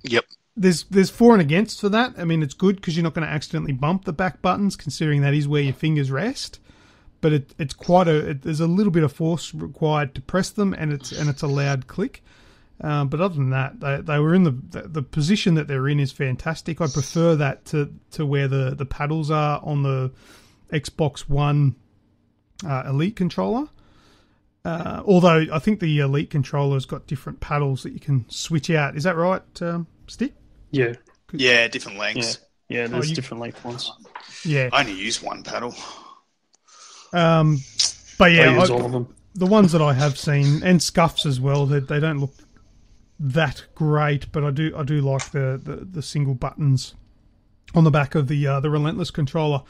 Yep. There's for and against for that. I mean, it's good because you're not going to accidentally bump the back buttons, considering that is where your fingers rest. But there's a little bit of force required to press them, and it's a loud click. But other than that, they were in the position that they're in is fantastic. I prefer that to where the paddles are on the Xbox One Elite controller. Although I think the Elite controller's got different paddles that you can switch out. Is that right, Stick? Yeah. Yeah, different lengths. Yeah, there's different length ones. Yeah. I only use one paddle. But yeah, I use all of them. The ones that I have seen, and Scuffs as well, they don't look that great, but I do like the single buttons on the back of the Relentless controller.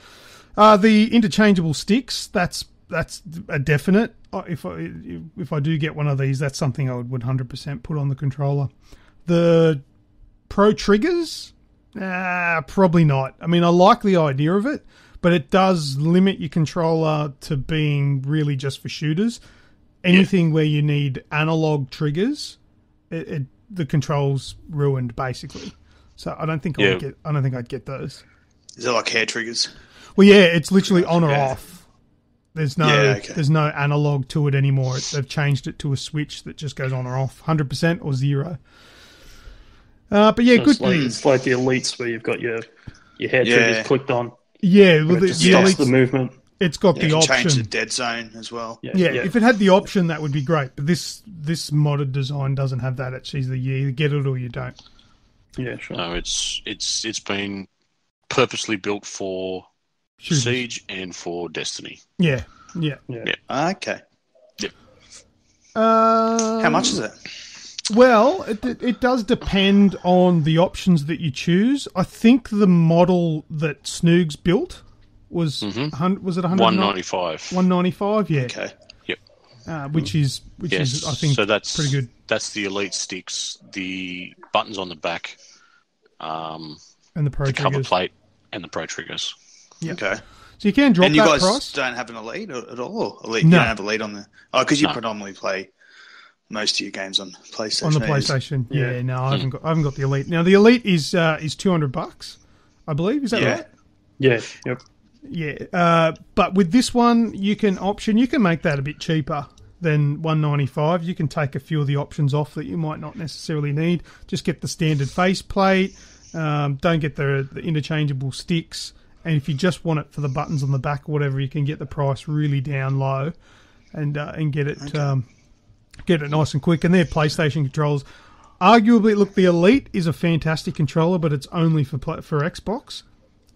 The interchangeable sticks, that's a definite. If I do get one of these, that's something I would 100% put on the controller. The Pro triggers, probably not. I mean, I like the idea of it, but it does limit your controller to being really just for shooters. Anything where you need analog triggers, the control's ruined basically. So I don't think I'd get those. Is it like hair triggers? Well, yeah, it's literally on or off. There's no analog to it anymore. They've changed it to a switch that just goes on or off, 100% or 0. But yeah, so good. It's like the Elites where you've got your hair triggers clicked on. Yeah, well, it stops the movement. It's got the option. Change the dead zone as well. Yeah, if it had the option, that would be great. But this modded design doesn't have that. It's either you either get it or you don't. Yeah, sure. No, it's been purposely built for Siege and for Destiny. Yeah. Okay. Yep. How much is it? Well, it does depend on the options that you choose. I think the model that Snoogs built was was it 195? 195, yeah. Okay. Yep. Which is I think so that's pretty good. That's the Elite sticks, the buttons on the back, and the Pro triggers. Cover plate, and the Pro triggers. Yep. Okay. So you can drop that price. And you guys don't have an Elite at all? Elite? No. You don't have Elite on the... Oh, because you predominantly play most of your games on PlayStation. On the PlayStation, yeah. No, I haven't got the Elite. Now the Elite is $200, I believe. Is that right? Yeah. Yep. Yeah. But with this one, you can make that a bit cheaper than $195. You can take a few of the options off that you might not necessarily need. Just get the standard faceplate. Don't get the interchangeable sticks, And if you just want it for the buttons on the back or whatever, you can get the price really down low and get it get it nice and quick. And they're PlayStation controllers. Arguably, look, the Elite is a fantastic controller, but it's only for Xbox.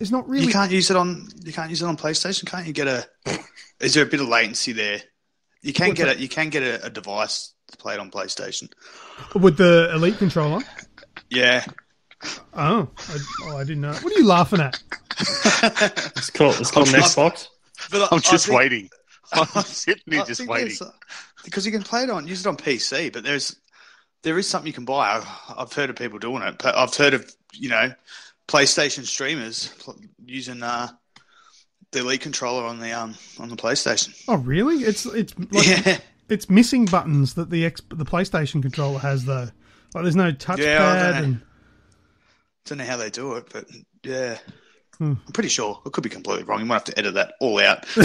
It's not really. You can't use it on PlayStation. Can't you get a? Is there a bit of latency there? You can get it. You can get a device to play it on PlayStation with the Elite controller. Yeah. Oh, I didn't know. What are you laughing at? It's called an Xbox. But I'm just waiting. I'm sitting here just waiting. Because you can use it on PC, but there is something you can buy. I've heard of people doing it. But I've heard of PlayStation streamers using the Elite controller on the PlayStation. Oh, really? It's missing buttons that the PlayStation controller has, though. Like, there's no touchpad. Yeah, I don't know how they do it, but yeah. I'm pretty sure. I could be completely wrong. You might have to edit that all out. We'll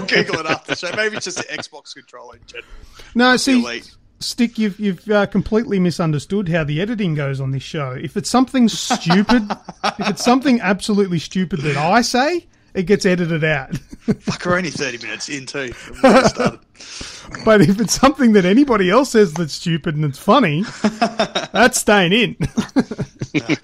Google it after the show. Maybe it's just the Xbox controller in general. No, see, Stick, you've completely misunderstood how the editing goes on this show. If it's something stupid, if it's something absolutely stupid that I say, it gets edited out. Fuck, we're only 30 minutes in too. Started. But if it's something that anybody else says that's stupid and it's funny, that's staying in.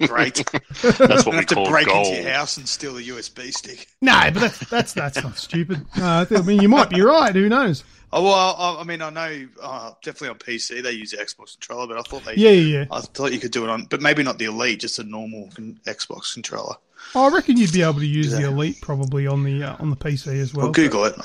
Great. That's what we call to break gold. into your house and steal a USB stick. No, but that's not stupid. I mean, you might be right. Who knows? Oh well, I mean, I know definitely on PC they use the Xbox controller, but I thought I thought you could do it on, but maybe not the Elite, just a normal Xbox controller. I reckon you'd be able to use the Elite probably on the PC as well. I'll Google it.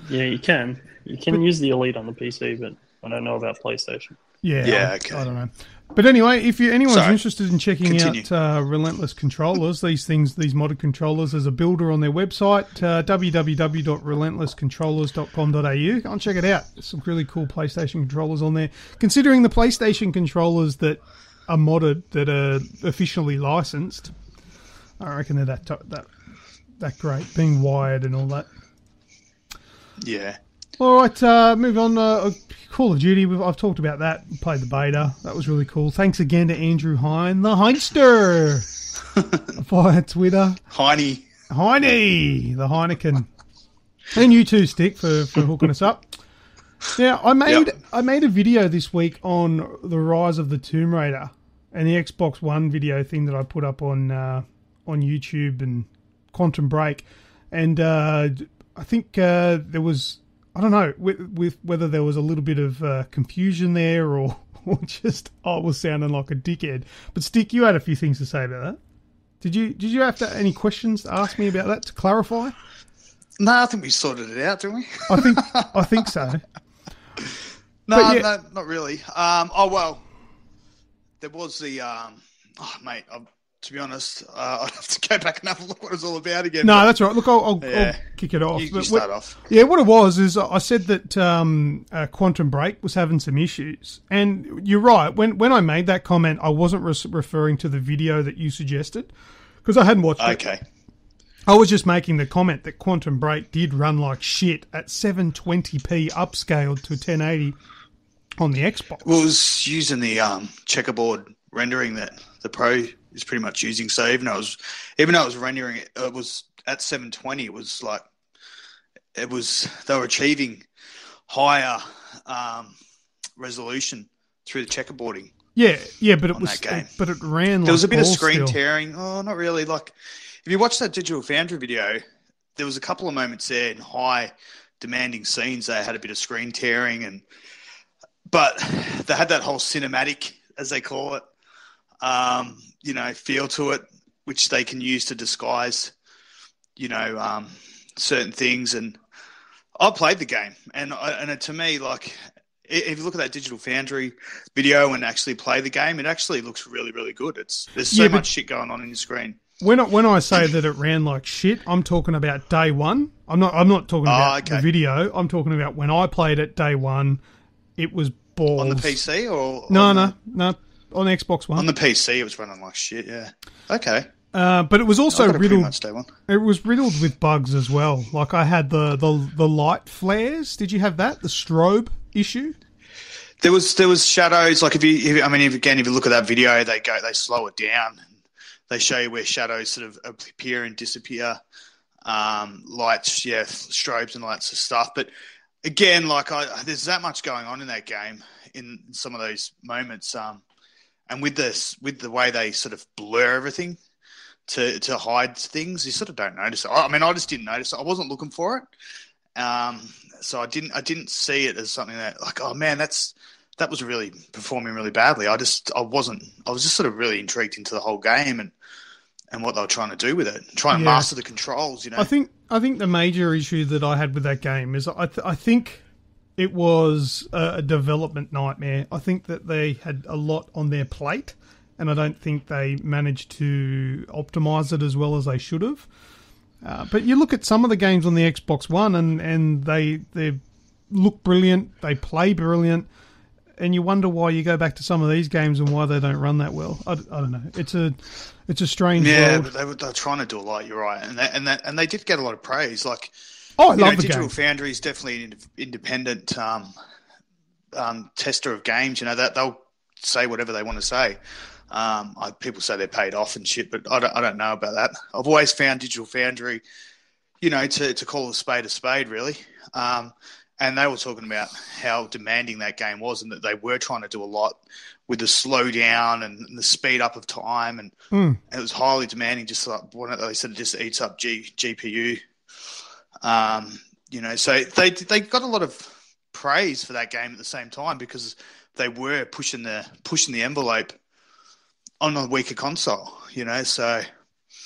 Yeah, you can. You can use the Elite on the PC, but I don't know about PlayStation. Yeah, okay. I don't know. But anyway, if anyone's interested in checking out Relentless controllers, these modded controllers, there's a builder on their website, www.relentlesscontrollers.com.au. Go and check it out. There's some really cool PlayStation controllers on there. Considering the PlayStation controllers that are modded, that are officially licensed, I reckon they're that great, being wired and all that. Yeah. All right, move on. Call of Duty, I've talked about that. Played the beta. That was really cool. Thanks again to Andrew Hine, the Heinster, via Twitter. Heine, the Heineken. And you too, Stick, for hooking us up. Now, I made a video this week on the rise of the Tomb Raider and the Xbox One video thing that I put up on YouTube and Quantum Break. And I think there was... I don't know with whether there was a little bit of confusion there or just I was sounding like a dickhead. But Stick, you had a few things to say about that. Did you have any questions to ask me about that to clarify? No, I think we sorted it out, didn't we? I think so. No, not really. There was the mate. To be honest, I'd have to go back and have a look what it was all about again. No, that's right. Look, I'll kick it off. You start off. Yeah, what it was is I said that Quantum Break was having some issues. And you're right. When I made that comment, I wasn't referring to the video that you suggested because I hadn't watched it. Okay. I was just making the comment that Quantum Break did run like shit at 720p upscaled to 1080 on the Xbox. Well, it was using the checkerboard rendering that the Pro is pretty much using. So even though it was rendering it was at 720, it was like they were achieving higher resolution through the checkerboarding. Yeah, but it was but it ran. There was a bit of screen tearing. Oh, not really. Like if you watch that Digital Foundry video, there was a couple of moments there in high demanding scenes they had a bit of screen tearing but they had that whole cinematic, as they call it, feel to it, which they can use to disguise, certain things. And I played the game, and to me, like, if you look at that Digital Foundry video and actually play the game, it actually looks really, really good. There's so much shit going on your screen. When I say that it ran like shit, I'm talking about day one. I'm not talking about the video. I'm talking about when I played it day one. It was balls. On the PC or no, on Xbox One. On the PC, it was running like shit. Yeah. Okay. But it was also riddled. Much day one. It was riddled with bugs as well. Like I had the light flares. Did you have that? The strobe issue. There was shadows. Like if you look at that video, they slow it down. they show you where shadows sort of appear and disappear. Lights, strobes and lights and stuff. But again, there's that much going on in that game in some of those moments. And with the way they sort of blur everything to hide things, you sort of don't notice it. I mean, I just didn't notice it. I wasn't looking for it. So I didn't see it as something that oh man, that was really performing really badly. I was just sort of really intrigued into the whole game and what they were trying to do with it, trying to master the controls. I think the major issue that I had with that game is I think it was a development nightmare. I think that they had a lot on their plate, and I don't think they managed to optimize it as well as they should have. But you look at some of the games on the Xbox One, and they look brilliant, they play brilliant, and you wonder why you go back to some of these games and why they don't run that well. I don't know. It's a strange world. But they were trying to do a lot. You're right, and they did get a lot of praise. I love the Digital game. Foundry is definitely an independent tester of games. That they'll say whatever they want to say. People say they're paid off and shit, but I don't know about that. I've always found Digital Foundry, to call a spade, really. And they were talking about how demanding that game was, and that they were trying to do a lot with the slowdown and the speed up of time, and it was highly demanding. Just like what they said, it just eats up GPU. So they got a lot of praise for that game at the same time because they were pushing the envelope on a weaker console. So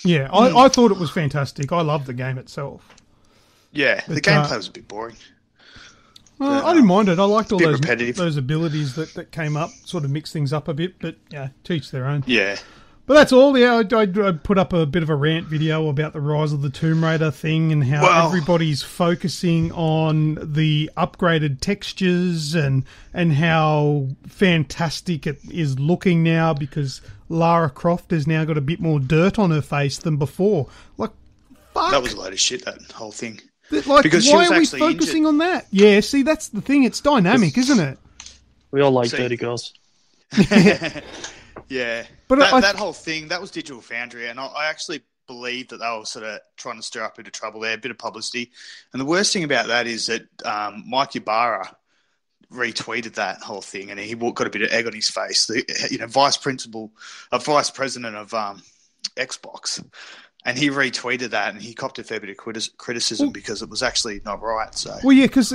yeah, I thought it was fantastic. I loved the game itself. Yeah, the gameplay was a bit boring. I didn't mind it. I liked all those abilities that came up, sort of mix things up a bit, but teach their own. Yeah. But that's all. Yeah, I put up a bit of a rant video about the Rise of the Tomb Raider thing and how everybody's focusing on the upgraded textures and how fantastic it is looking now because Lara Croft has now got a bit more dirt on her face than before. Fuck. That was a load of shit, that whole thing. Because why are we focusing on that? Yeah, see, that's the thing. It's dynamic, isn't it? We all like dirty girls. Yeah. But that whole thing, that was Digital Foundry, and I actually believe that they were sort of trying to stir up a bit of trouble there, a bit of publicity. And the worst thing about that is that Mike Ybarra retweeted that whole thing, and he got a bit of egg on his face. The vice president of Xbox. And he retweeted that, and he copped a fair bit of criticism because it was actually not right. So, well, yeah, because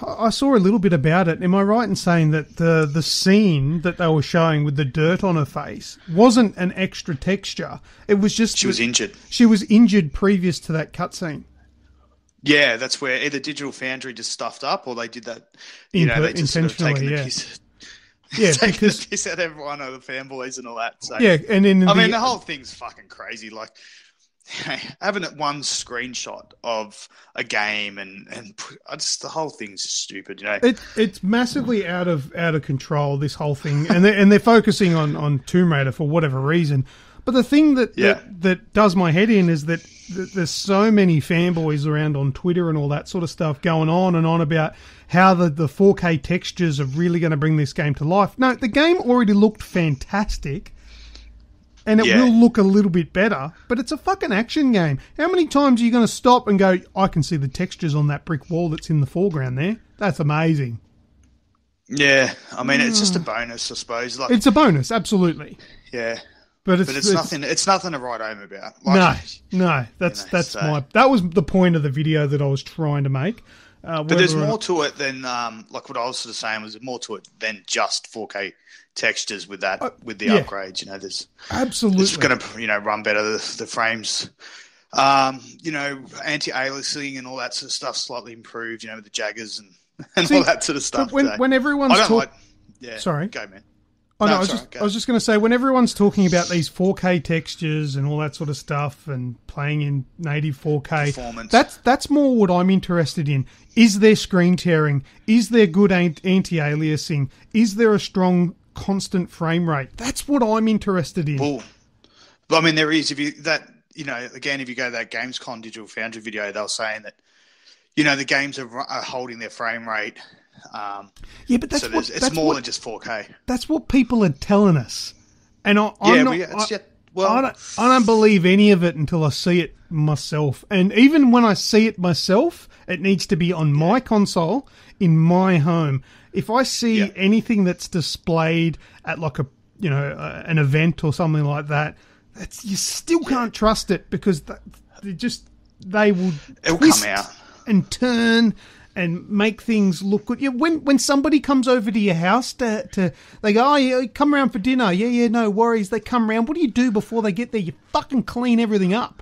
I saw a little bit about it. Am I right in saying that the scene that they were showing with the dirt on her face wasn't an extra texture? It was just she was injured. She was injured previous to that cutscene. Yeah, that's where either Digital Foundry just stuffed up, or they did that. They just sort of taken the piss. Yeah, because the piss out everyone, the fanboys and all that. So, yeah, and the whole thing's fucking crazy. Having one screenshot of a game and the whole thing's stupid. It's massively out of control. This whole thing, and they're focusing on Tomb Raider for whatever reason. But the thing that does my head in is that there's so many fanboys around on Twitter and all that sort of stuff going on and on about how the 4K textures are really going to bring this game to life. No, the game already looked fantastic. And it will look a little bit better, but it's a fucking action game. How many times are you going to stop and go, I can see the textures on that brick wall that's in the foreground there? That's amazing. Yeah, I mean, it's just a bonus, I suppose. It's a bonus, absolutely. Yeah. But it's nothing. It's nothing to write home about. No. That was the point of the video that I was trying to make. But there's more to it than what I was sort of saying was more to it than just 4K textures with that with the upgrades. There's absolutely it's going to run better. The frames, anti-aliasing and all that sort of stuff slightly improved. With the jaggers and all that sort of stuff. When everyone's sorry, go man. Oh, no, I was just going to say, when everyone's talking about these 4K textures and all that sort of stuff and playing in native 4K, that's more what I'm interested in. Is there screen tearing? Is there good anti-aliasing? Is there a strong constant frame rate? That's what I'm interested in. Well, I mean, there is. If you go to that Gamescom Digital Foundry video, they were saying that, the games are holding their frame rate. But it's more than just 4K. That's what people are telling us, and Well, I don't believe any of it until I see it myself. And even when I see it myself, it needs to be on my console in my home. If I see anything that's displayed at like a, you know, an event or something like that, you still can't trust it because they will twist come out and turn and make things look good. Yeah, when somebody comes over to your house they go, oh, yeah, come around for dinner. Yeah, no worries. They come around. What do you do before they get there? You fucking clean everything up.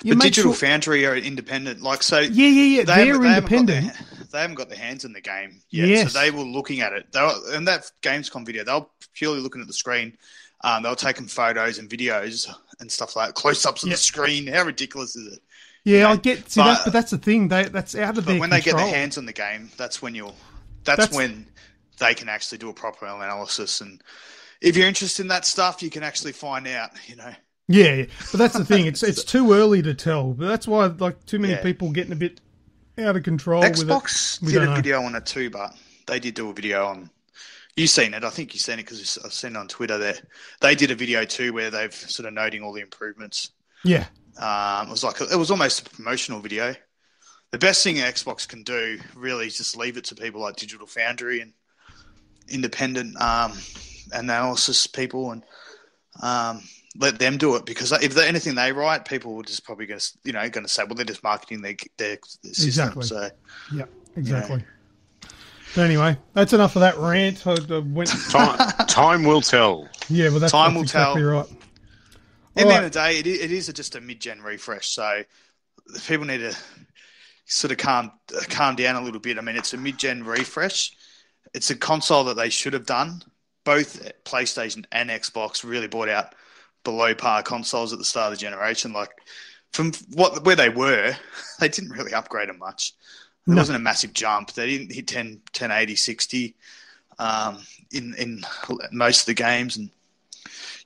But Digital Foundry are independent. Like, so yeah. They're independent. They haven't got their hands in the game yet. Yes. So they were looking at it. In that Gamescom video, they were purely looking at the screen. They were taking photos and videos and stuff like that, close-ups of the screen. How ridiculous is it? Yeah, you know? I get. See, but that's the thing. That's out of their when control. They get their hands on the game, that's when when they can actually do a proper analysis. And if you're interested in that stuff, you can actually find out. You know. Yeah, but that's the thing. It's too early to tell. But that's why like too many people getting a bit out of control. Xbox with it. did a video on it too, but they did do a video on. You've seen it. I think you've seen it because I've seen it on Twitter. They did a video too where they've sort of noting all the improvements. Yeah. It was almost a promotional video. The best thing Xbox can do really is just leave it to people like Digital Foundry and independent analysis people and let them do it, because if anything they write, people will just probably going to say, well, they're just marketing their system. Exactly. So, yeah, exactly. You know. But anyway, that's enough of that rant. Time will tell. Yeah, well, that's exactly right. At the end of the day, it is just a mid-gen refresh, so people need to sort of calm down a little bit. I mean, it's a mid-gen refresh. It's a console that they should have done. Both PlayStation and Xbox really brought out below par consoles at the start of the generation. Like, from where they were, they didn't really upgrade them much. There wasn't a massive jump. They didn't hit 1080, 60 in most of the games, and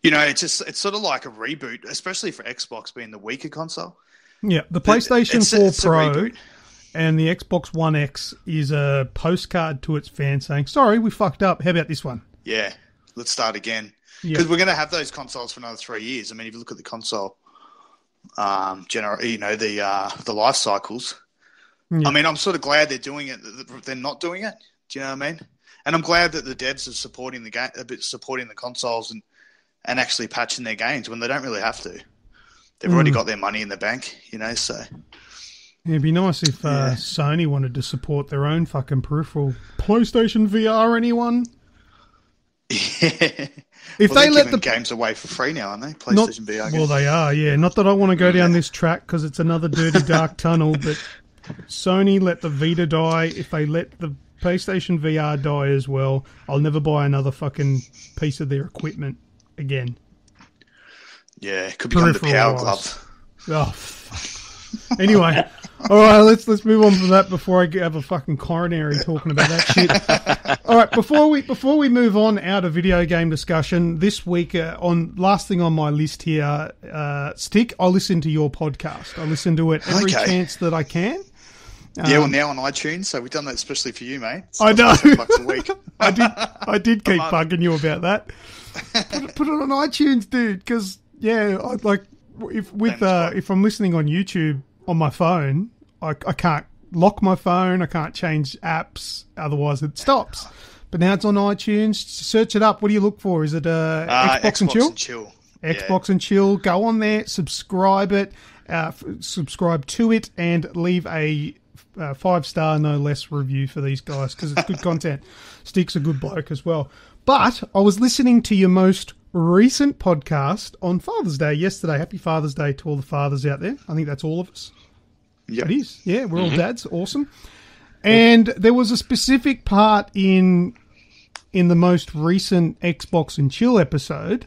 you know, it's sort of like a reboot, especially for Xbox being the weaker console. Yeah, the PlayStation 4 Pro and the Xbox One X is a postcard to its fans saying, sorry, we fucked up. How about this one? Yeah, let's start again. Because we're going to have those consoles for another 3 years. I mean, if you look at the console, the life cycles. Yeah. I mean, I'm sort of glad they're doing it. They're not doing it. Do you know what I mean? And I'm glad that the devs are supporting the consoles and actually patching their games when they don't really have to. They've already got their money in the bank, you know, so. Yeah, it'd be nice if Sony wanted to support their own fucking peripheral. PlayStation VR, anyone? Yeah. If they let the games away for free now, aren't they? PlayStation VR games. Well, they are, yeah. Not that I want to go down this track because it's another dirty, dark tunnel, but Sony let the Vita die. If they let the PlayStation VR die as well, I'll never buy another fucking piece of their equipment again. Yeah, it could become the Power Glove. Oh, fuck. Anyway, all right, let's move on from that before I have a fucking coronary talking about that shit. All right, before we move on out of video game discussion, this week on last thing on my list here, Stick, I listen to your podcast. I listen to it every chance that I can. Well, now on iTunes, so we've done that especially for you, mate. I know. $7 a week. I did keep bugging you about that. Put it on iTunes, dude, because I like if I'm listening on YouTube on my phone, I can't lock my phone, I can't change apps, otherwise it stops. But now it's on iTunes. Search it up. What do you look for? Is it Xbox and Chill? Xbox and Chill. Go on there, subscribe to it, and leave a 5-star, no less review for these guys because it's good content. Stick's a good bloke as well. But I was listening to your most recent podcast on Father's Day yesterday. Happy Father's Day to all the fathers out there. I think that's all of us. Yeah, it is. Yeah, we're all dads. Awesome. And there was a specific part in the most recent Xbox and Chill episode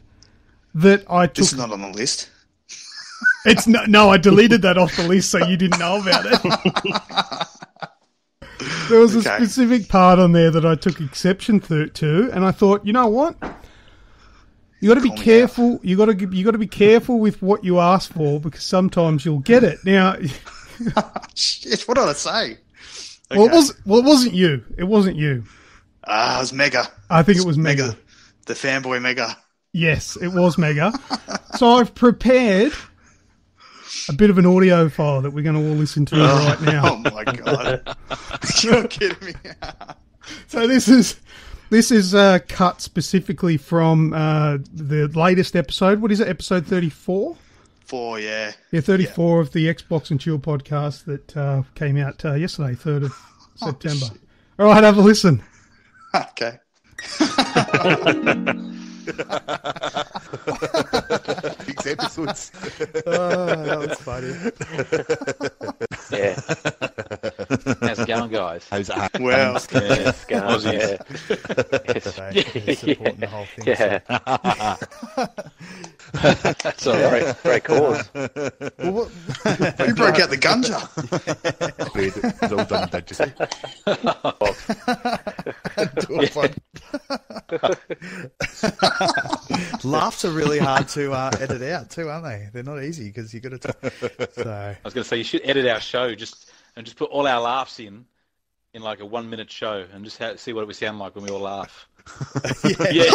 that I took. This is not on the list. It's no, I deleted that off the list so you didn't know about it. There was a specific part on there that I took exception to, and I thought, you know what? You got to be careful. You got to be careful with what you ask for because sometimes you'll get it. Now, shit, what did I say? Okay. Well, it wasn't you. It wasn't you. It was Mega. I think it was Mega. The fanboy Mega. Yes, it was mega. So I've prepared a bit of an audio file that we're going to all listen to right now. Oh my god! You're kidding me. So this is cut specifically from the latest episode. What is it? Episode 34? 4, yeah. Yeah, 34 of the Xbox and Chill podcast that came out yesterday, 3rd of September. Shit. All right, have a listen. Okay. Six episodes. That was funny. Yeah. How's it going, guys? How's it? Well, Yeah, it's going, yeah. He's supporting the whole thing. Yeah. That's all right. Great cause. Well, who broke out the ganja? Great. It's all done digitally. laughs are really hard to edit out too, aren't they? They're not easy because you got to. So I was going to say you should edit our show just put all our laughs in like a 1 minute show and just see what it would sound like when we all laugh. Yeah.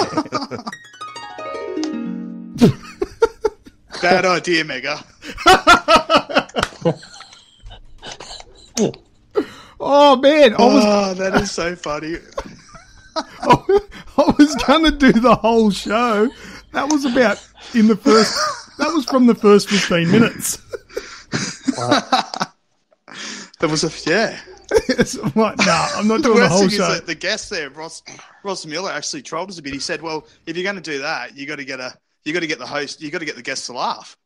Bad idea, Mega. Oh, man. That is so funny. I was going to do the whole show. That was from the first 15 minutes. That was yeah. I'm like, nah, I'm not doing the whole worst thing show. is that the guest there, Ross Miller, actually trolled us a bit. He said, "Well, if you're going to do that, you got to get the host, you got to get the guests to laugh."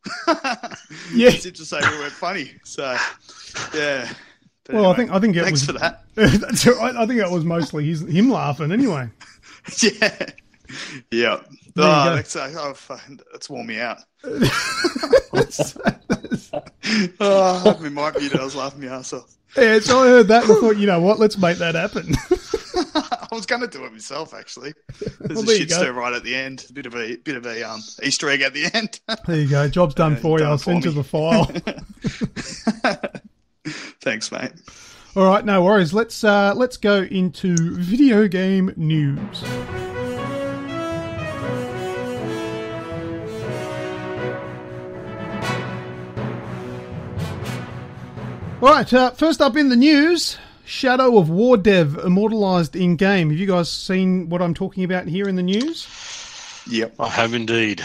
Yeah. As if to say we weren't funny. So, yeah. But Well, anyway, I think it thanks was for that. That's right. I think that was mostly him laughing anyway. Yeah. Yeah. There you That's worn me out. I've been mic muted. I was laughing my ass off. Yeah, so I heard that and I thought, you know what, let's make that happen. I was going to do it myself, actually. There's Well, a there you shit go. stir right at the end. A bit of a Easter egg at the end. There you go. Job's done for you. done I'll for send you me. the file. Thanks, mate. All right, no worries. Let's go into video game news. All right, first up in the news, Shadow of War dev immortalised in game. Have you guys seen what I'm talking about here in the news? Yep. I have indeed.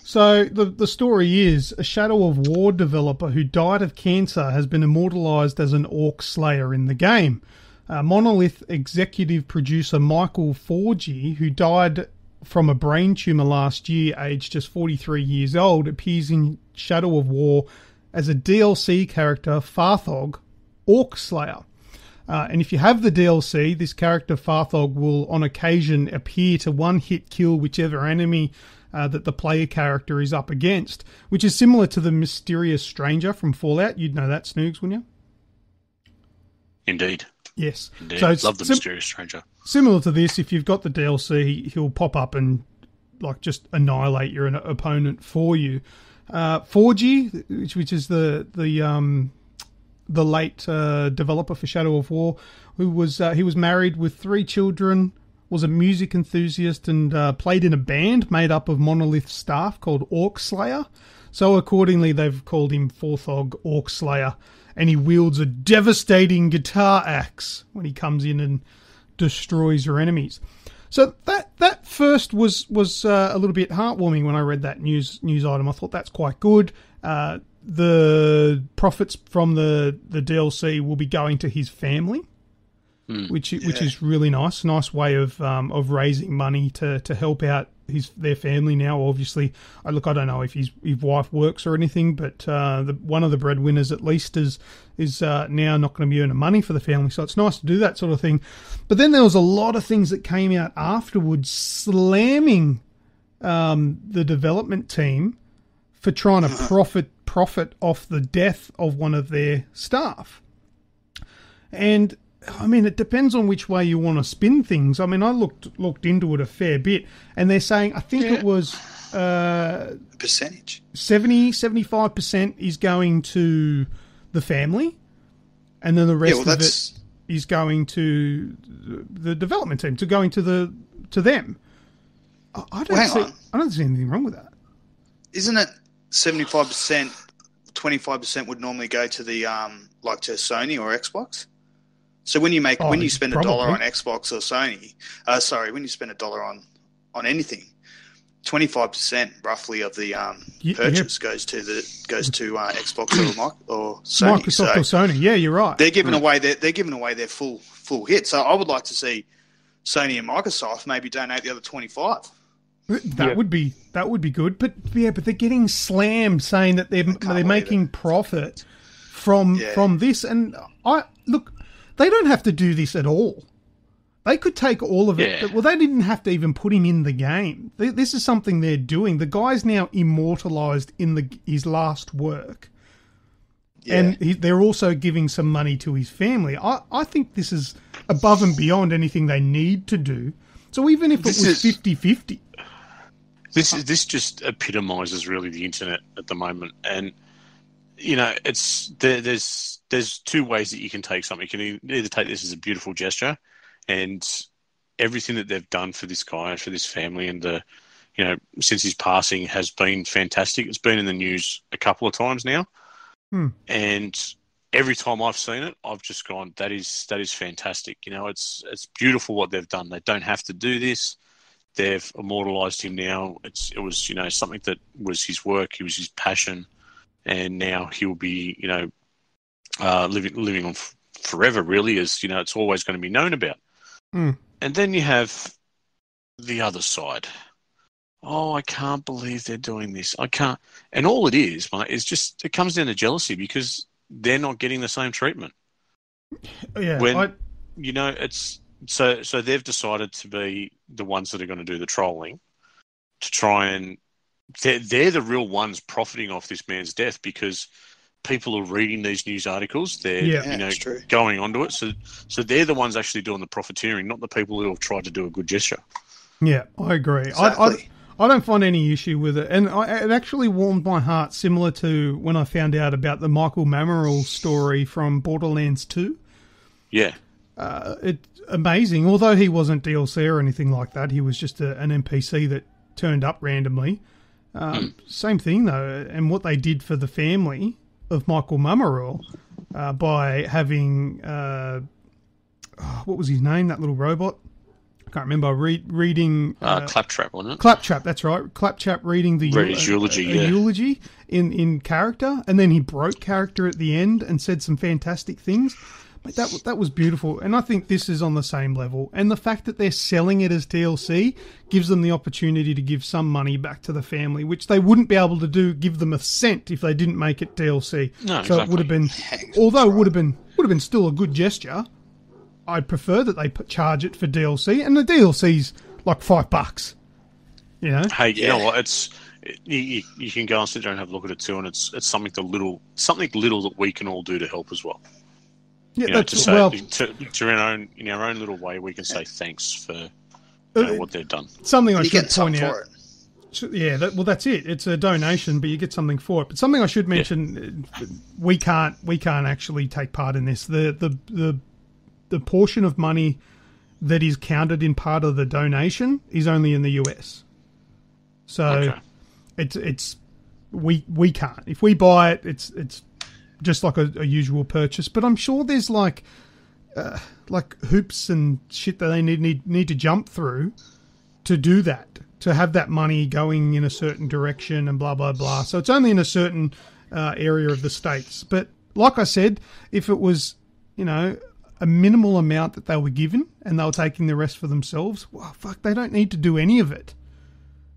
So the story is a Shadow of War developer who died of cancer has been immortalised as an orc slayer in the game. Monolith executive producer Michael Forgy, who died from a brain tumour last year, aged just 43 years old, appears in Shadow of War as a DLC character, Farthog, Orc Slayer. And if you have the DLC, this character, Farthog, will on occasion appear to one-hit kill whichever enemy that the player character is up against, which is similar to the mysterious stranger from Fallout. You'd know that, Snoogs, wouldn't you? Indeed. Yes. Indeed. So it's Love the mysterious stranger. similar to this. If you've got the DLC, he'll pop up and like just annihilate your opponent for you. Forgy, which is the late developer for Shadow of War, who was he was married with 3 children, was a music enthusiast, and played in a band made up of Monolith staff called Orc Slayer. So accordingly, they've called him Farthog Orc Slayer, and he wields a devastating guitar axe when he comes in and destroys your enemies. So that first was a little bit heartwarming when I read that news item. I thought that's quite good. The profits from the DLC will be going to his family, which is really nice. Nice way of raising money to help out their family now. Obviously, I don't know if his wife works or anything, but one of the breadwinners at least is now not going to be earning money for the family. So it's nice to do that sort of thing. But then there was a lot of things that came out afterwards slamming the development team for trying to profit off the death of one of their staff. And I mean, it depends on which way you want to spin things. I mean, I looked into it a fair bit, and they're saying, I think it was percentage 75% is going to the family, and then the rest of it is going to the development team, going to them. I don't see anything wrong with that. Isn't it 75%, 25% would normally go to the like to Sony or Xbox? So when you spend $1 on Xbox or Sony, when you spend $1 on anything, 25% roughly of the purchase goes to Xbox or Sony. Microsoft or Sony. Yeah, you're right. They're giving away their full hit. So I would like to see Sony and Microsoft maybe donate the other 25. That would be good. But they're getting slammed saying that they're making profit from this. And they don't have to do this at all. They could take all of it. Well, they didn't have to even put him in the game. This is something they're doing. The guy's now immortalised in his last work. Yeah. And they're also giving some money to his family. I think this is above and beyond anything they need to do. So even if it was 50-50. This just epitomises really the internet at the moment. And, there's two ways that you can take something. You can either take this as a beautiful gesture, and everything that they've done for this guy, for this family, and since his passing has been fantastic. It's been in the news a couple of times now, and every time I've seen it, I've just gone, "That is fantastic." It's beautiful what they've done. They don't have to do this. They've immortalised him now. It was something that was his work. It was his passion, and now he'll be living on forever. Really, as it's always going to be known about. And then you have the other side. Oh, I can't believe they're doing this. I can't. And all it is, mate, is just, it comes down to jealousy because they're not getting the same treatment. Yeah. It's so they've decided to be the ones that are going to do the trolling to try and they're the real ones profiting off this man's death because people are reading these news articles. They're going onto it. So they're the ones actually doing the profiteering, not the people who have tried to do a good gesture. Yeah, I agree. Exactly. I don't find any issue with it. And it actually warmed my heart, similar to when I found out about the Michael Mamoral story from Borderlands 2. Yeah. It's amazing. Although he wasn't DLC or anything like that, he was just an NPC that turned up randomly. Same thing, though. And what they did for the family of Michael Mamoral by having what was his name, that little robot? I can't remember. Reading Claptrap, wasn't it? Claptrap, that's right. Claptrap reading his eulogy, eulogy in character, and then he broke character at the end and said some fantastic things. But that was beautiful, and I think this is on the same level. And the fact that they're selling it as DLC gives them the opportunity to give some money back to the family, which they wouldn't be able to give them a cent if they didn't make it DLC. No, so it would have been, although it would have been still a good gesture. I'd prefer that they charge it for DLC, and the DLC's like $5. Hey, you know what? It's you can go and sit there and have a look at it too, and it's something little that we can all do to help as well. Yeah, to in our own little way, we can say thanks for what they've done. Something I should point out. Yeah, that's it. It's a donation, but you get something for it. But something I should mention, we can't actually take part in this. The portion of money that is counted in part of the donation is only in the US. So it's we can't. If we buy it, it's just like a usual purchase. But I'm sure there's like hoops and shit that they need to jump through to do that, to have that money going in a certain direction and blah blah blah. So it's only in a certain area of the States. But like I said, if it was a minimal amount that they were given and they were taking the rest for themselves, well, fuck, they don't need to do any of it.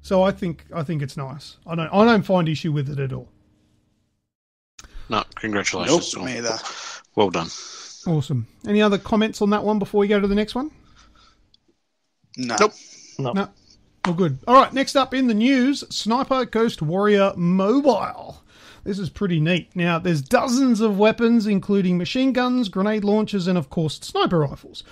So I think it's nice. I don't find issue with it at all. No, congratulations. Nope, me either. Well done. Awesome. Any other comments on that one before we go to the next one? No. Nope. No. Well, good. All right, next up in the news, Sniper Ghost Warrior Mobile. This is pretty neat. Now, there's dozens of weapons, including machine guns, grenade launchers, and, of course, sniper rifles.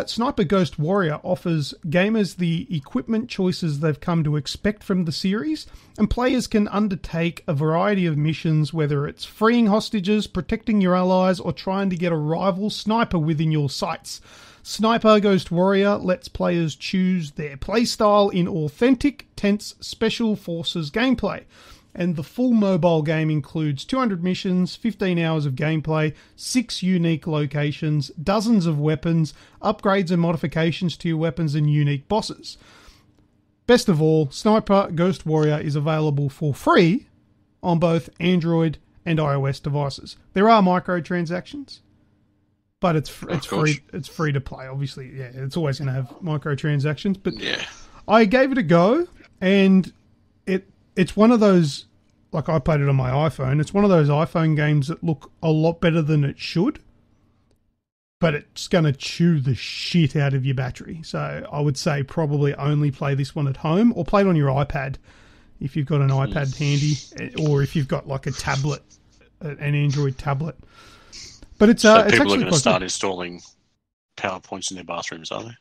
Sniper Ghost Warrior offers gamers the equipment choices they've come to expect from the series, and players can undertake a variety of missions, whether it's freeing hostages, protecting your allies, or trying to get a rival sniper within your sights. Sniper Ghost Warrior lets players choose their playstyle in authentic, tense Special Forces gameplay. And the full mobile game includes 200 missions, 15 hours of gameplay, 6 unique locations, dozens of weapons, upgrades and modifications to your weapons, and unique bosses. Best of all, Sniper Ghost Warrior is available for free on both Android and iOS devices. There are microtransactions, but it's free. It's free to play. Obviously, yeah, it's always going to have microtransactions. But yeah, I gave it a go, and it's one of those, like I played it on my iPhone. It's one of those iPhone games that look a lot better than it should, but it's going to chew the shit out of your battery. So I would say probably only play this one at home, or play it on your iPad if you've got an iPad handy, or if you've got like a tablet, an Android tablet. But it's so it's people actually are going to start good. installing PowerPoints in their bathrooms, are they?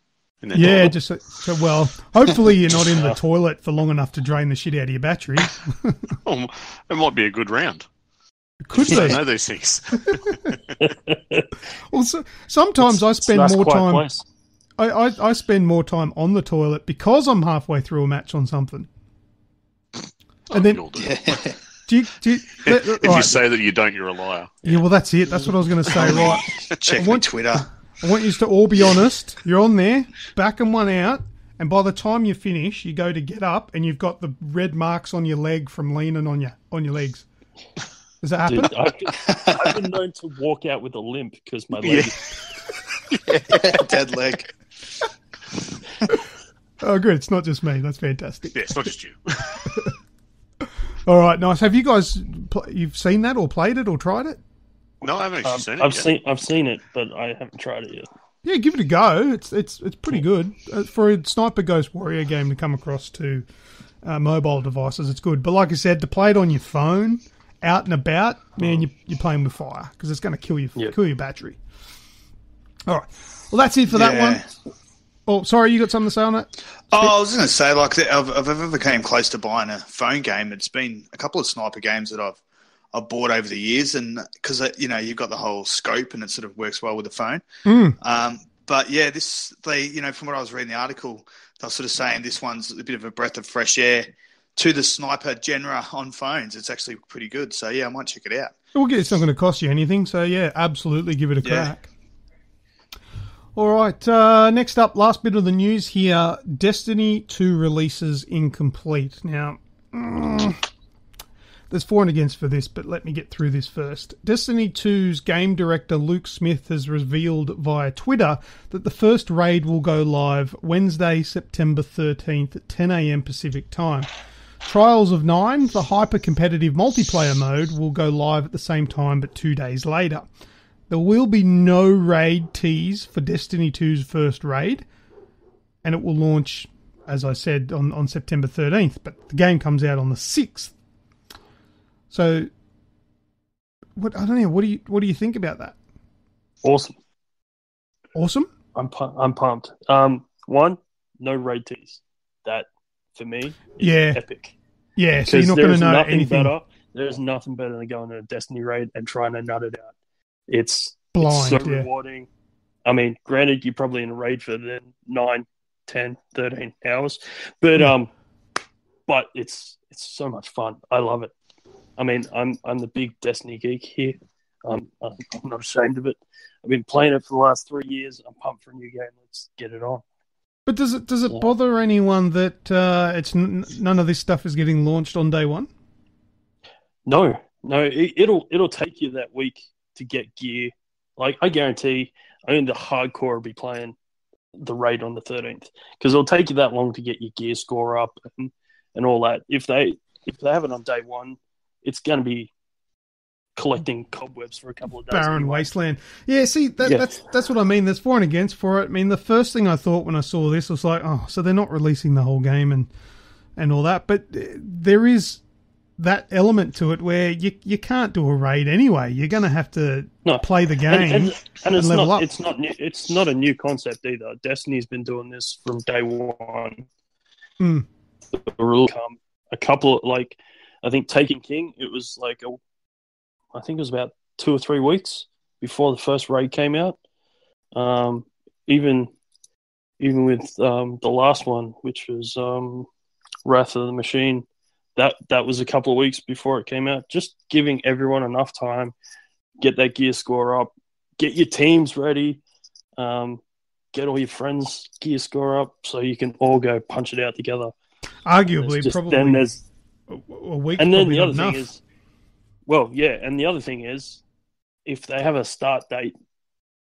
Yeah, toilet? Just so well. Hopefully, you're not in the toilet for long enough to drain the shit out of your battery. Oh, it might be a good round. It could be. I know these things. Well, sometimes I spend more time. I spend more time on the toilet because I'm halfway through a match on something. And then, if you say that you don't, you're a liar. Yeah, well, that's it. That's what I was going to say. Right. Check my Twitter. I want you to all be honest. You're on there, backing one out, and by the time you finish, you go to get up, and you've got the red marks on your leg from leaning on your legs. Does that happen? Dude, I've been known to walk out with a limp because my leg. Dead leg. Oh, good. It's not just me. That's fantastic. Yeah, it's not just you. All right, nice. Have you guys you've seen that or played it or tried it? No, I haven't actually seen it. I've seen it, but I haven't tried it yet. Yeah, give it a go. It's pretty good for a Sniper Ghost Warrior game to come across to mobile devices. It's good, but like I said, to play it on your phone, out and about, man, you're playing with fire because it's going to kill your battery. All right, well that's it for that one. Oh, sorry, you got something to say on that? Oh, I was going to say, like, if I've ever came close to buying a phone game, it's been a couple of Sniper games that I've bought over the years, and because you've got the whole scope and it sort of works well with the phone. But yeah, from what I was reading the article, they were sort of saying this one's a bit of a breath of fresh air to the Sniper genre on phones. It's actually pretty good, so yeah, I might check it out. It's not going to cost you anything, so yeah, absolutely give it a crack. All right, next up, last bit of the news here. Destiny 2 releases incomplete. Now, there's for and against for this, but let me get through this first. Destiny 2's game director Luke Smith has revealed via Twitter that the first raid will go live Wednesday, September 13th at 10 a.m. Pacific time. Trials of 9, the hyper-competitive multiplayer mode, will go live at the same time but 2 days later. There will be no raid tease for Destiny 2's first raid, and it will launch, as I said, on September 13th, but the game comes out on the 6th. So, I don't know, what do you think about that? Awesome. Awesome? I'm pumped. One, no raid tease. That, for me, is epic. Yeah, so you're not going to know anything. There's nothing better than going to a Destiny raid and trying to nut it out. It's so rewarding. I mean, granted, you're probably in a raid for 9, 10, 13 hours, but it's so much fun. I love it. I mean, I'm the big Destiny geek here. I'm not ashamed of it. I've been playing it for the last 3 years. I'm pumped for a new game. Let's get it on. But does it bother anyone that it's none of this stuff is getting launched on day one? No, it'll take you that week to get gear. Like, I guarantee only the hardcore will be playing the raid on the 13th because it'll take you that long to get your gear score up and all that. If they have it on day one, it's going to be collecting cobwebs for a couple of days. Barren wasteland. Yeah, see, that's what I mean. There's for and against for it. I mean, the first thing I thought when I saw this was like, oh, so they're not releasing the whole game and all that. But there is that element to it where you can't do a raid anyway. You're going to have to play the game and it's level not, up. It's not new, it's not a new concept either. Destiny's been doing this from day one. A couple, like, I think Taken King, it was like, I think it was about 2 or 3 weeks before the first raid came out. even with the last one, which was Wrath of the Machine, that was a couple of weeks before it came out. Just giving everyone enough time, get that gear score up, get your teams ready, get all your friends' gear score up, so you can all go punch it out together. Arguably, probably. Then there's a week. And then the other thing is, well, yeah, and the other thing is, if they have a start date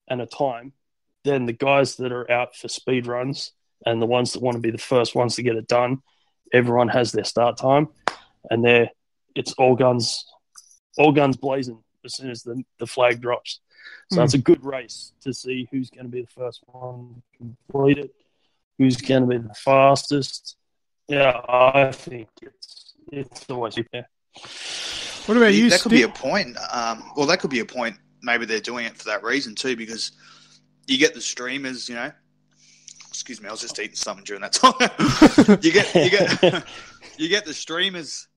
and a time, then the guys that are out for speed runs and the ones that want to be the first ones to get it done, everyone has their start time, and it's all guns blazing as soon as the flag drops. So it's a good race to see who's going to be the first one to complete it, who's going to be the fastest. Yeah, I think it's always there. What about you? That could be a point. Well, that could be a point. Maybe they're doing it for that reason too, because you get the streamers, you know. Excuse me, I was just eating something during that time. you get the streamers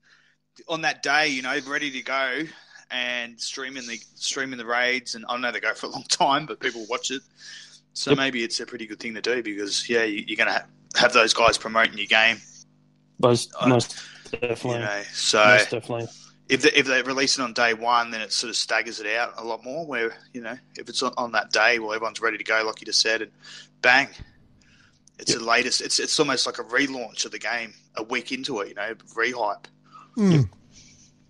on that day, you know, ready to go and streaming the raids, and I know they go for a long time, but people watch it. So maybe it's a pretty good thing to do, because you're going to have those guys promoting your game. Most definitely. You know, so most definitely. If they release it on day one, then it sort of staggers it out a lot more. Where, you know, if it's on that day, well, everyone's ready to go, like you just said, and bang, it's the latest. It's almost like a relaunch of the game a week into it. You know, rehype.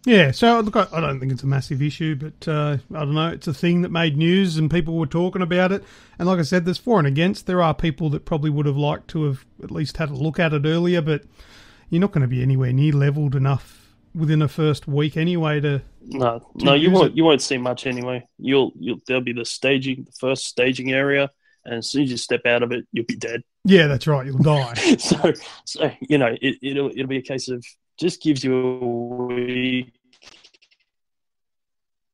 Yeah. So look, I don't think it's a massive issue, but I don't know. It's a thing that made news, and people were talking about it. And like I said, there's for and against. There are people that probably would have liked to have at least had a look at it earlier, but you're not going to be anywhere near leveled enough within a first week anyway to you won't see much anyway. There'll be the first staging area, and as soon as you step out of it, you'll be dead. Yeah, that's right, you'll die. so you know, it'll be a case of just gives you a week.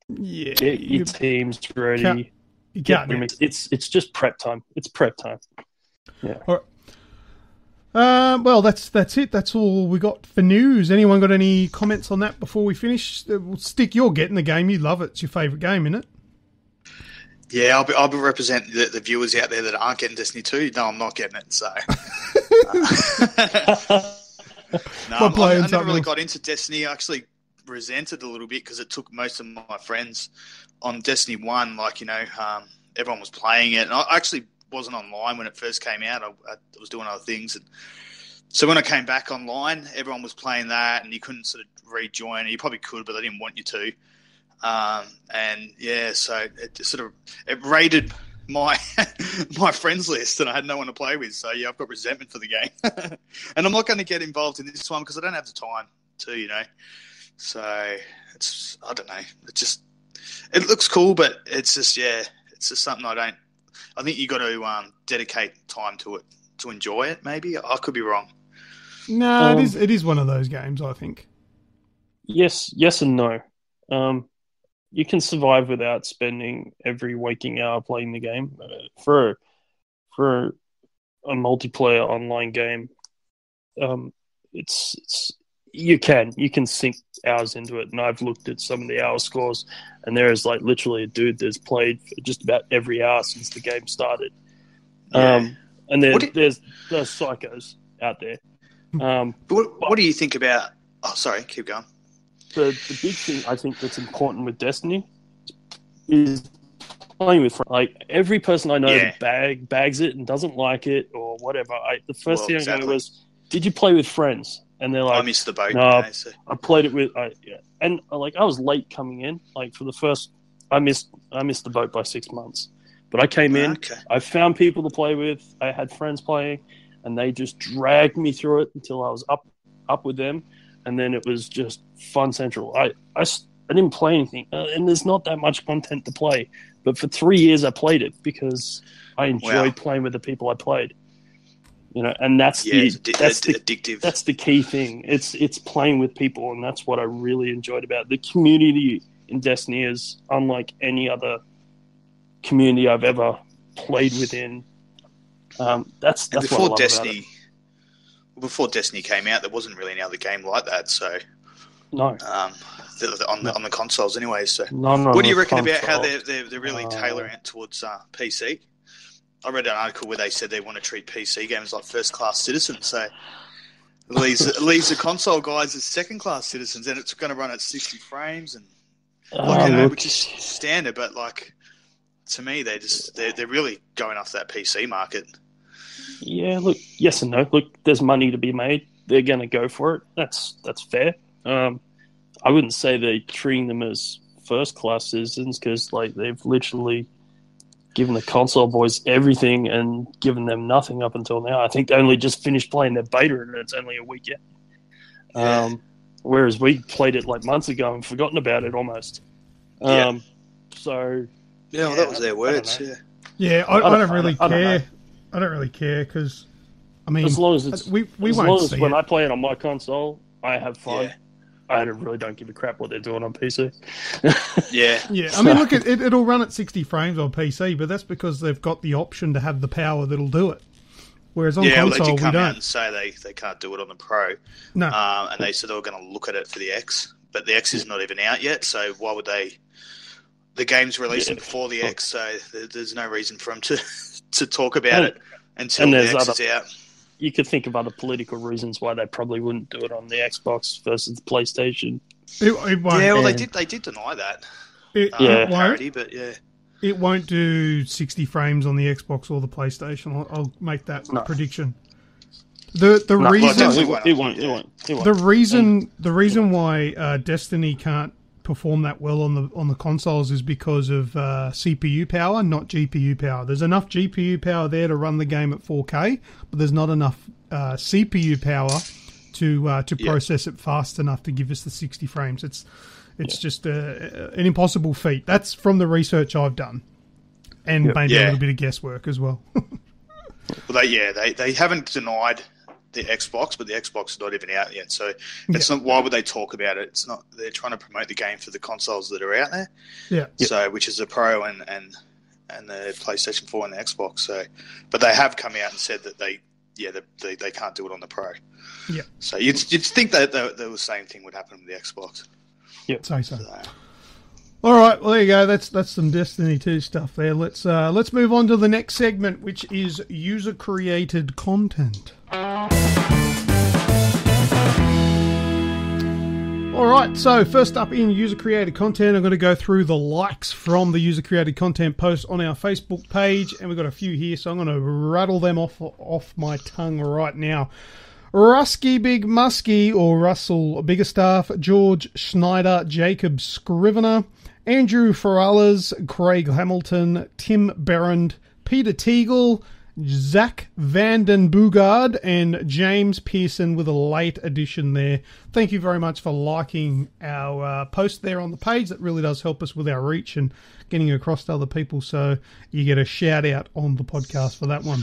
Yeah, get your teams ready. It's just prep time. It's prep time. Yeah. All right. Well, that's it. That's all we got for news. Anyone got any comments on that before we finish? Stick, you're getting the game. You love it. It's your favourite game, isn't it? Yeah, I'll be representing the viewers out there that aren't getting Destiny 2. No, I'm not getting it. So, I never really got into Destiny. I actually resented a little bit because it took most of my friends on Destiny 1. Like, you know, everyone was playing it, and I actually wasn't online when it first came out. I was doing other things, and so when I came back online, everyone was playing that, and you couldn't sort of rejoin. You probably could, but they didn't want you to. And yeah, so it raided my friends list, and I had no one to play with. So yeah, I've got resentment for the game, and I'm not going to get involved in this one because I don't have the time to, you know. So I don't know. It looks cool, but it's just something I think you got to dedicate time to it to enjoy it. Maybe I could be wrong. No, it is one of those games, I think. Yes and no. You can survive without spending every waking hour playing the game. For a multiplayer online game, you can sink hours into it, and I've looked at some of the hour scores, and there is like literally a dude that's played for just about every hour since the game started. Yeah. And there's psychos out there. What do you think about? Oh, sorry, keep going. The big thing I think that's important with Destiny is playing with friends. Like every person I know that bags it and doesn't like it or whatever. The first thing I go was, "Did you play with friends?" And they're like, "I missed the boat." No, I played it with. And like I was late coming in. Like for the first, I missed the boat by 6 months. But I came in. Okay. I found people to play with. I had friends playing, and they just dragged me through it until I was up with them. And then it was just fun central. I didn't play anything, and there's not that much content to play. But for 3 years, I played it because I enjoyed playing with the people I played. You know, and that's addictive. That's the key thing. It's playing with people, and that's what I really enjoyed about it. The community in Destiny is unlike any other community I've ever played within. That's before what I love Destiny. about it. Before Destiny came out, there wasn't really any other game like that. So no, on the consoles anyway. So no, what do you reckon about how they're really tailoring it towards PC? I read an article where they said they want to treat PC games like first-class citizens. So it leaves the console guys as second-class citizens, and it's going to run at 60 frames, and which is standard. But like to me, they're really going after that PC market. Yeah, look, yes and no. Look, there's money to be made. They're going to go for it. That's fair. I wouldn't say they're treating them as first-class citizens because like they've literally given the console boys everything and given them nothing up until now. I think they only just finished playing their beta and it's only a week yet. Yeah. Whereas we played it like months ago and forgotten about it almost. So yeah, well, that was their words. Yeah, I don't really care. I don't really care because I mean, as long as it's, we as won't long as see when it. I play it on my console, I have fun. Yeah. I really don't give a crap what they're doing on PC. Yeah. Yeah, I mean, look, it'll run at 60 frames on PC, but that's because they've got the option to have the power that'll do it. Whereas on console, well, they did come we out don't. and say they can't do it on the Pro. No. And they said they were going to look at it for the X, but the X is not even out yet, so why would they... The game's releasing before the X, so there's no reason for them to talk about it until the X is out. You could think of other political reasons why they probably wouldn't do it on the Xbox versus the PlayStation. It won't. Yeah, well, they did deny that. Parody, but yeah. It won't do 60 frames on the Xbox or the PlayStation. I'll make that prediction. The reason why Destiny can't perform that well on the consoles is because of CPU power, not GPU power. There's enough GPU power there to run the game at 4K, but there's not enough CPU power to process it fast enough to give us the 60 frames. It's just an impossible feat. That's from the research I've done, and maybe a little bit of guesswork as well. Well, they haven't denied the Xbox, but the Xbox is not even out yet. So it's not. Why would they talk about it? It's not. They're trying to promote the game for the consoles that are out there. Yeah. So which is the Pro and the PlayStation 4 and the Xbox. So, but they have come out and said that they can't do it on the Pro. Yeah. So you'd think that the same thing would happen with the Xbox. Yeah. Say so. All right, well there you go. That's some Destiny 2 stuff there. Let's move on to the next segment, which is user created content. All right, so first up in user created content, I'm going to go through the likes from the user created content posts on our Facebook page, and we've got a few here, so I'm going to rattle them off my tongue right now. Rusky Big Muskie, or Russell Biggerstaff, George Schneider, Jacob Scrivener, Andrew Ferrallas, Craig Hamilton, Tim Berrand, Peter Teagle, Zach Vanden Boogard, and James Pearson with a late addition there. Thank you very much for liking our post there on the page. That really does help us with our reach and getting across to other people, so you get a shout out on the podcast for that one.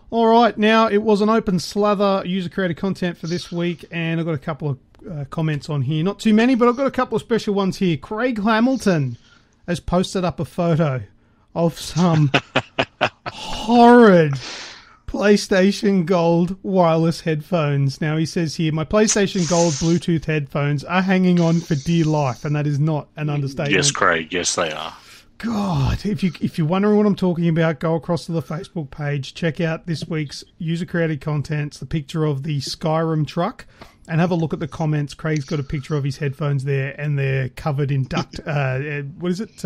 All right, now it was an open slather user-created content for this week, and I've got a couple of comments on here. Not too many, but I've got a couple of special ones here. Craig Hamilton has posted up a photo of some horrid PlayStation Gold wireless headphones. Now, he says here, my PlayStation Gold Bluetooth headphones are hanging on for dear life, and that is not an understatement. Yes, Craig, yes, they are. God, if you're wondering what I'm talking about, go across to the Facebook page, check out this week's user-created content, the picture of the Skyrim truck, and have a look at the comments. Craig's got a picture of his headphones there, and they're covered in duct... what is it?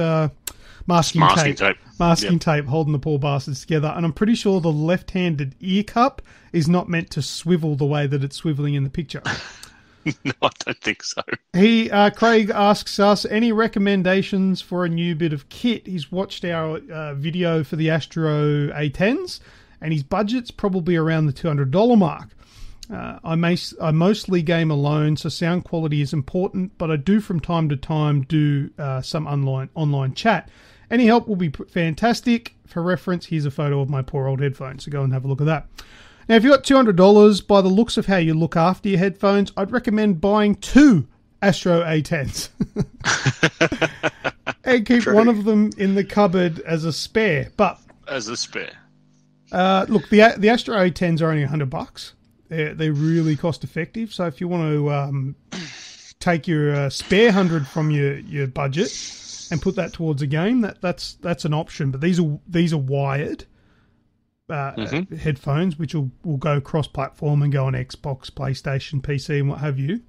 Masking tape. Masking tape, holding the poor bastards together. And I'm pretty sure the left-handed ear cup is not meant to swivel the way that it's swiveling in the picture. No, I don't think so. Craig asks us, any recommendations for a new bit of kit? He's watched our video for the Astro A10s, and his budget's probably around the $200 mark. I mostly game alone, so sound quality is important, but I do from time to time do some online chat. Any help will be fantastic. For reference, here's a photo of my poor old headphones, so go and have a look at that. Now, if you've got $200, by the looks of how you look after your headphones, I'd recommend buying 2 Astro A10s. And keep one of them in the cupboard as a spare. But as a spare. Look, the Astro A10s are only $100. They're really cost effective. So if you want to take your spare $100 from your budget and put that towards a game, that's an option. But these are wired headphones, which will go cross-platform and go on Xbox, PlayStation, PC, and what have you.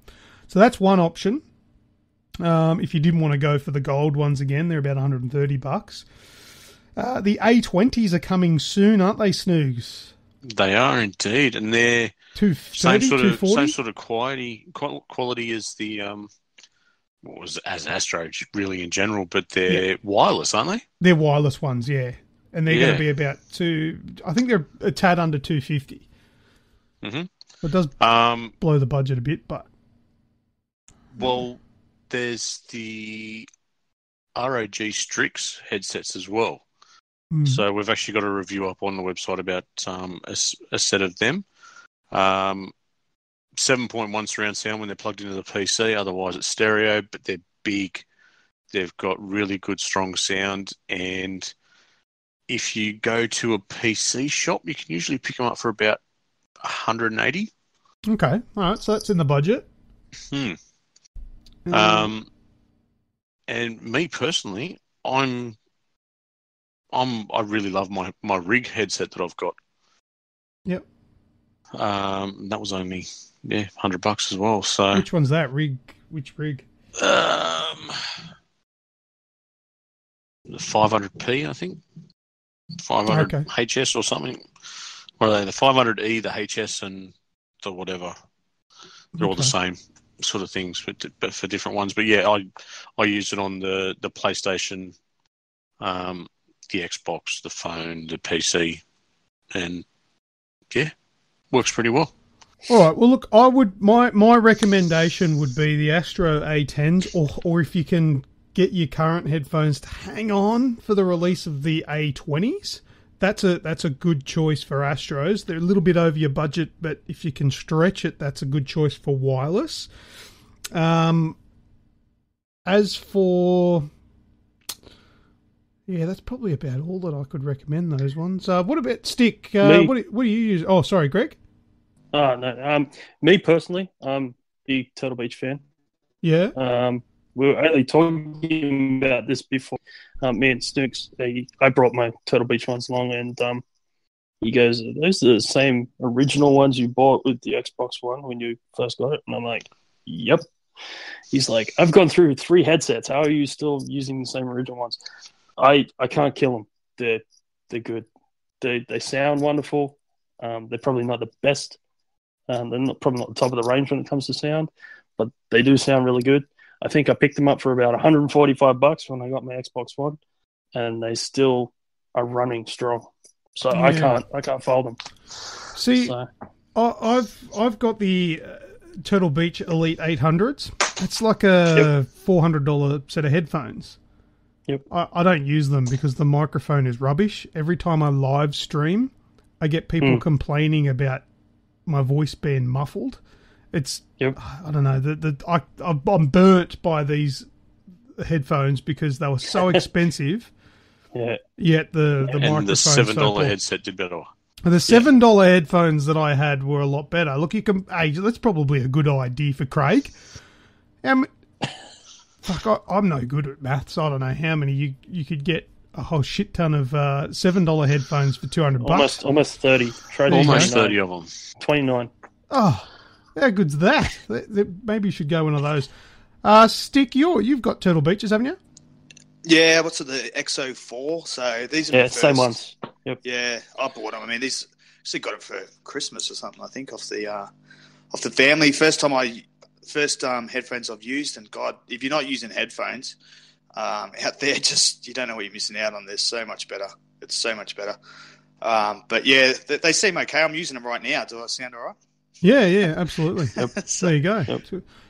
So that's one option. If you didn't want to go for the gold ones again, they're about $130. The A20s are coming soon, aren't they, Snoogs? They are indeed, and they're same sort of quality as the as Astro really in general, but they're wireless, aren't they? They're wireless ones, yeah, and they're going to be about I think they're a tad under $250. Mm-hmm. It does blow the budget a bit, but well, there's the ROG Strix headsets as well. So we've actually got a review up on the website about a set of them. 7.1 surround sound when they're plugged into the PC. Otherwise, it's stereo, but they're big. They've got really good, strong sound. And if you go to a PC shop, you can usually pick them up for about $180. Okay, all right. So that's in the budget. And me personally, I really love my Rig headset that I've got. Yep. That was only $100 as well. So which one's that Rig? Which Rig? The 500p, I think. 500 HS or something. What are they? The 500E, the HS, and the whatever. They're all the same sort of things, but for different ones. But yeah, I use it on the PlayStation, the Xbox, the phone, the PC, and yeah, works pretty well. All right. Well, look, my recommendation would be the Astro A10s, or if you can get your current headphones to hang on for the release of the A20s. That's a good choice for Astros. They're a little bit over your budget, but if you can stretch it, that's a good choice for wireless. As for that's probably about all that I could recommend. Those ones. What about Stick? What do you use? Oh, sorry, Greg. No. Me personally, I'm a big Turtle Beach fan. Yeah. We were only talking about this before. Me and Snooks, I brought my Turtle Beach ones along, and he goes, "Those are the same original ones you bought with the Xbox One when you first got it." And I'm like, "Yep." He's like, "I've gone through 3 headsets. How are you still using the same original ones?" I can't kill them. They're good. They sound wonderful. They're probably not the best. They're probably not the top of the range when it comes to sound, but they do sound really good. I think I picked them up for about $145 when I got my Xbox One, and they still are running strong. So I can't fault them. See, I've got the Turtle Beach Elite 800s. It's like a $400 set of headphones. Yep. I don't use them because the microphone is rubbish. Every time I live stream, I get people complaining about my voice being muffled. It's I don't know. I'm burnt by these headphones because they were so expensive. Yeah. Yet the microphone. And the $7 headset did better. The $7 headphones that I had were a lot better. Look, you can. Hey, that's probably a good idea for Craig. I'm no good at maths. I don't know how many you could get a whole shit ton of $7 headphones for $200. Almost 30. Almost 30 of them. 29. Oh, how good's that? Maybe you should go one of those. Stick, you've got Turtle Beaches, haven't you? Yeah, what's it, the XO4? So these are same ones. Yep. Yeah, I bought them. I mean, these actually got it for Christmas or something. I think off the family. First headphones I've used, and God, if you're not using headphones out there, just you don't know what you're missing out on. They're so much better. It's so much better. But yeah, they seem okay. I'm using them right now. Do I sound all right? Yeah, absolutely. Yep. There you go. Yep.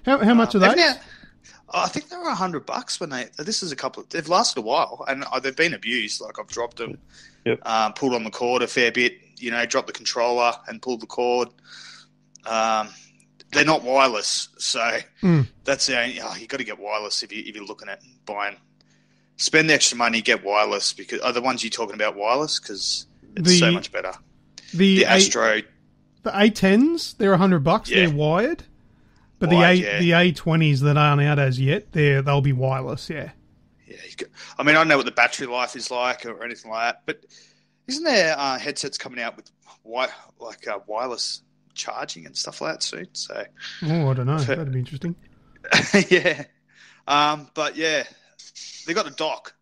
How much are they? I think they were $100 when they've lasted a while, and they've been abused. Like I've dropped them, pulled on the cord a fair bit, dropped the controller and pulled the cord. They're not wireless, so that's the only. You got to get wireless if you're looking at buying. Spend the extra money, get wireless because are the ones you're talking about wireless because it's so much better. The Astro, the A10s, they're $100. Yeah. They're wired. But the A20s that aren't out as yet, they'll be wireless. Yeah. I mean, I don't know what the battery life is like or anything like that, but isn't there headsets coming out with wireless charging and stuff like that soon? So, I don't know. That'd be interesting. Yeah. But yeah, they got a dock,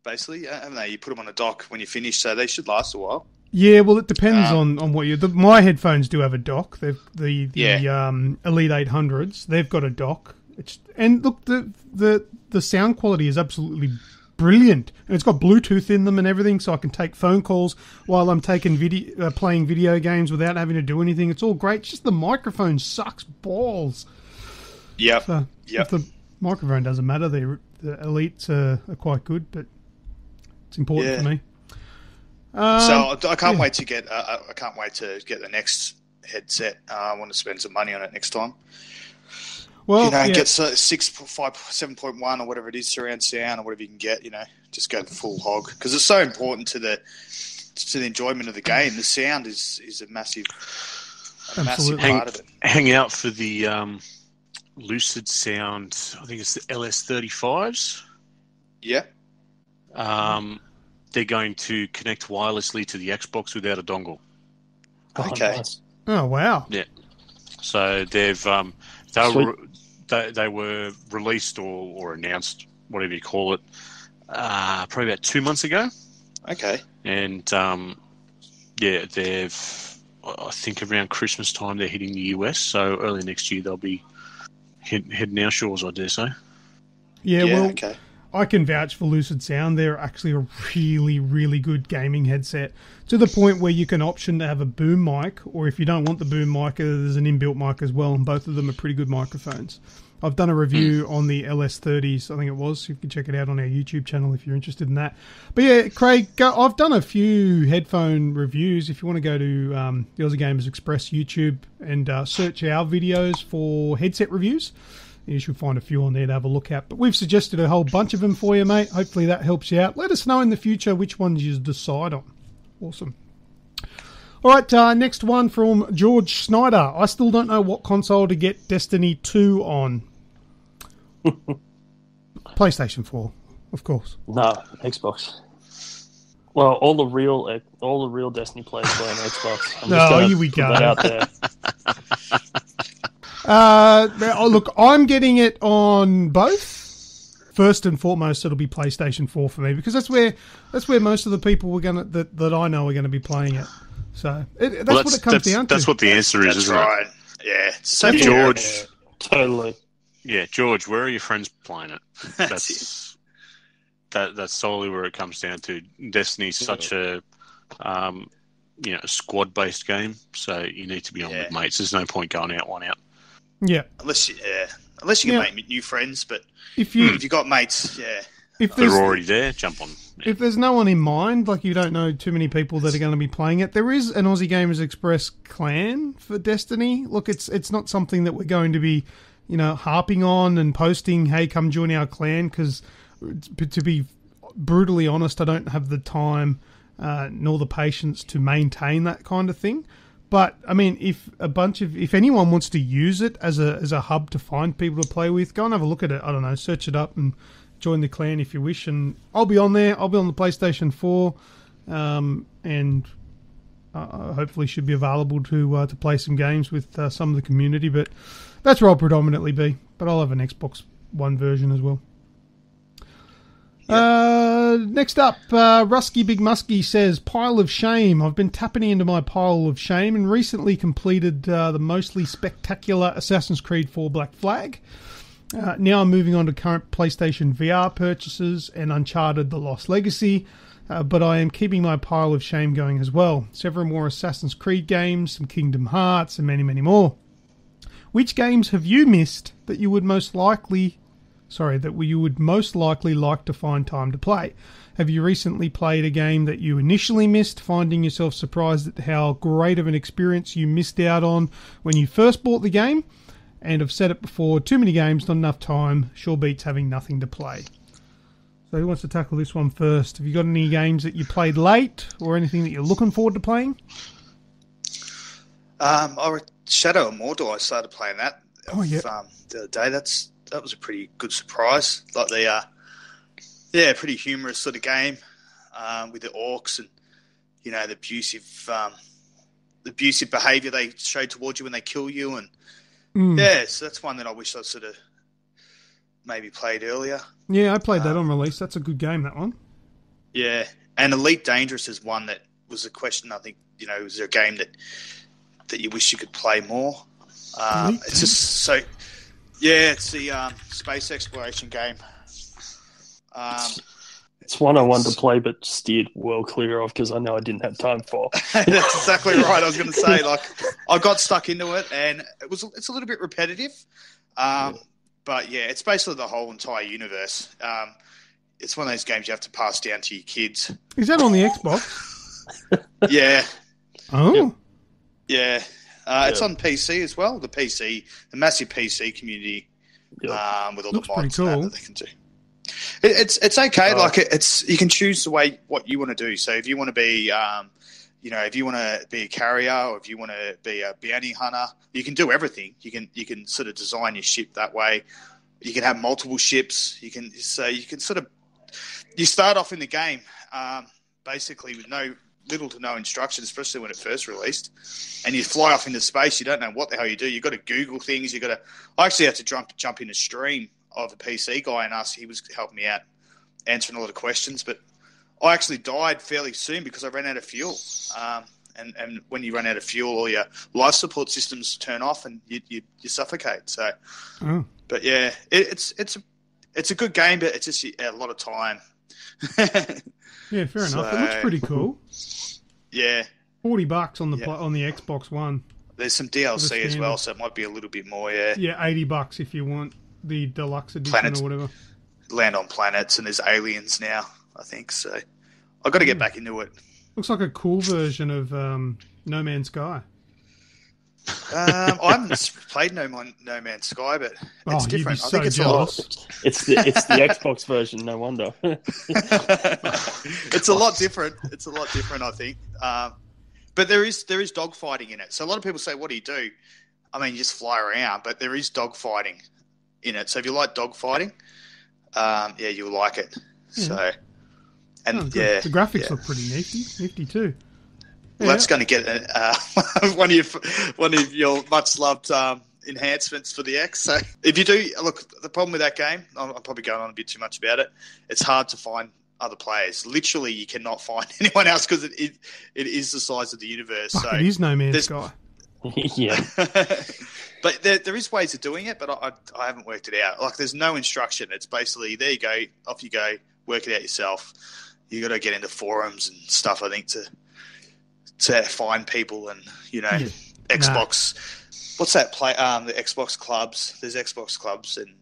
basically, haven't they? You put them on a dock when you finish, so they should last a while. Yeah, well, it depends on what my headphones do have a dock. They've the Elite 800s. They've got a dock. And look, the sound quality is absolutely brilliant, and it's got Bluetooth in them and everything, so I can take phone calls while I'm playing video games without having to do anything. It's all great. It's just the microphone sucks balls. Yep. So if the microphone doesn't matter, the Elites are quite good, but it's important for me. So I can't wait to get. I can't wait to get the next headset. I want to spend some money on it next time. Well, get 7.1 or whatever it is, surround sound or whatever you can get. Just go full hog because it's so important to the enjoyment of the game. The sound is a massive part of it. Hang out for the Lucid Sound. I think it's the LS35s. Yeah. They're going to connect wirelessly to the Xbox without a dongle. Okay. Nice. Oh wow. Yeah. So they were released or announced, whatever you call it, probably about 2 months ago. Okay. And they've, I think around Christmas time they're hitting the US. So early next year they'll be heading our shores, I dare say. Yeah. Well, okay. I can vouch for Lucid Sound. They're actually a really, really good gaming headset to the point where you can option to have a boom mic, or if you don't want the boom mic, there's an inbuilt mic as well, and both of them are pretty good microphones. I've done a review on the LS30s, I think it was. You can check it out on our YouTube channel if you're interested in that. But yeah, Craig, I've done a few headphone reviews. If you want to go to the Aussie Gamers Express YouTube and search our videos for headset reviews, you should find a few on there to have a look at. But we've suggested a whole bunch of them for you, mate. Hopefully that helps you out. Let us know in the future which ones you decide on. Awesome. All right, next one from George Snyder. I still don't know what console to get Destiny 2 on. PlayStation 4, of course. No, Xbox. Well, all the real Destiny players play on Xbox. I'm just here we go. Put that out there. Look, I'm getting it on both. First and foremost, it'll be PlayStation 4 for me because that's where most of the people that I know are going to be playing it. So that's what it comes down to. That's what the answer is, isn't right. it? Yeah. So George. Yeah, totally. Yeah, George, where are your friends playing it? That's solely where it comes down to. Destiny's such a squad-based game, so you need to be on with mates. There's no point going out one out. Yeah. Unless you can make new friends, but if you got mates, if they're already there, jump on. Yeah. If there's no one in mind, like you don't know too many people that are going to be playing it, there is an Aussie Gamers Express clan for Destiny. Look, it's not something that we're going to be, harping on and posting, hey, come join our clan, because to be brutally honest, I don't have the time nor the patience to maintain that kind of thing. But I mean, if anyone wants to use it as a hub to find people to play with, go and have a look at it. I don't know, search it up and join the clan if you wish. And I'll be on there. I'll be on the PlayStation 4, and hopefully should be available to play some games with some of the community. But that's where I'll predominantly be. But I'll have an Xbox One version as well. Next up, Rusky Big Muskie says, pile of shame. I've been tapping into my pile of shame and recently completed the mostly spectacular Assassin's Creed 4 Black Flag. Now I'm moving on to current PlayStation VR purchases and Uncharted The Lost Legacy, but I am keeping my pile of shame going as well. Several more Assassin's Creed games, some Kingdom Hearts, and many, many more. Which games have you missed that you would most likely like to find time to play? Have you recently played a game that you initially missed, finding yourself surprised at how great of an experience you missed out on when you first bought the game? And I've said it before, too many games, not enough time, sure beats having nothing to play. So who wants to tackle this one first? Have you got any games that you played late or anything that you're looking forward to playing? Shadow of Mordor, I started playing that the other day. That was a pretty good surprise. Like Yeah, pretty humorous sort of game with the orcs and, you know, the abusive behaviour they show towards you when they kill you. And yeah, so that's one that I wish I sort of maybe played earlier. Yeah, I played that on release. That's a good game, that one. Yeah, and Elite Dangerous is one that was a question, I think, you know, was there a game that you wish you could play more? It's just so... Yeah, it's the space exploration game. It's one I wanted to play but steered well clear of because I know I didn't have time for. That's exactly right. I was going to say, like, I got stuck into it, and it's a little bit repetitive. But yeah, it's basically the whole entire universe. It's one of those games you have to pass down to your kids. Is that on the Xbox? Yeah. Oh. Yeah. It's on PC as well. The massive PC community with all Looks the mods pretty cool. that they can do. It's okay. You can choose the way what you want to do. So if you want to be, if you want to be a carrier or if you want to be a bounty hunter, you can do everything. You can sort of design your ship that way. You can have multiple ships. You start off in the game basically with little to no instruction, especially when it first released, and you fly off into space. You don't know what the hell you do. You've got to Google things. I actually had to jump in a stream of a PC guy and he was helping me out answering a lot of questions, but I actually died fairly soon because I ran out of fuel. And when you run out of fuel, all your life support systems turn off and you suffocate. So, but yeah, it's a good game, but it's just a lot of time. Yeah, fair enough. It looks pretty cool. Yeah, $40 on the Xbox One. There's some DLC as well, so it might be a little bit more. Yeah, $80 if you want the deluxe edition or whatever. Land on planets, and there's aliens now, I think. So I've got to get back into it. Looks like a cool version of No Man's Sky. I haven't played No Man's Sky, but it's different. I think it's jealous. It's the Xbox version. No wonder. It's a lot different. I think. But there is dogfighting in it. So a lot of people say, "What do you do?" I mean, you just fly around. But there is dogfighting in it. So if you like dogfighting, you'll like it. Yeah. So, and the graphics look pretty nifty too. Well, that's going to get one of your much loved enhancements for the X. So if you do look, the problem with that game, I'm probably going on a bit too much about it. It's hard to find other players. Literally, you cannot find anyone else because it is the size of the universe. So it is No Man's Sky. Yeah. But there is ways of doing it, but I haven't worked it out. Like, there's no instruction. It's basically, there you go, off you go, work it out yourself. You got to get into forums and stuff, I think, to find people and, Xbox. What's that play? The Xbox clubs. There's Xbox clubs and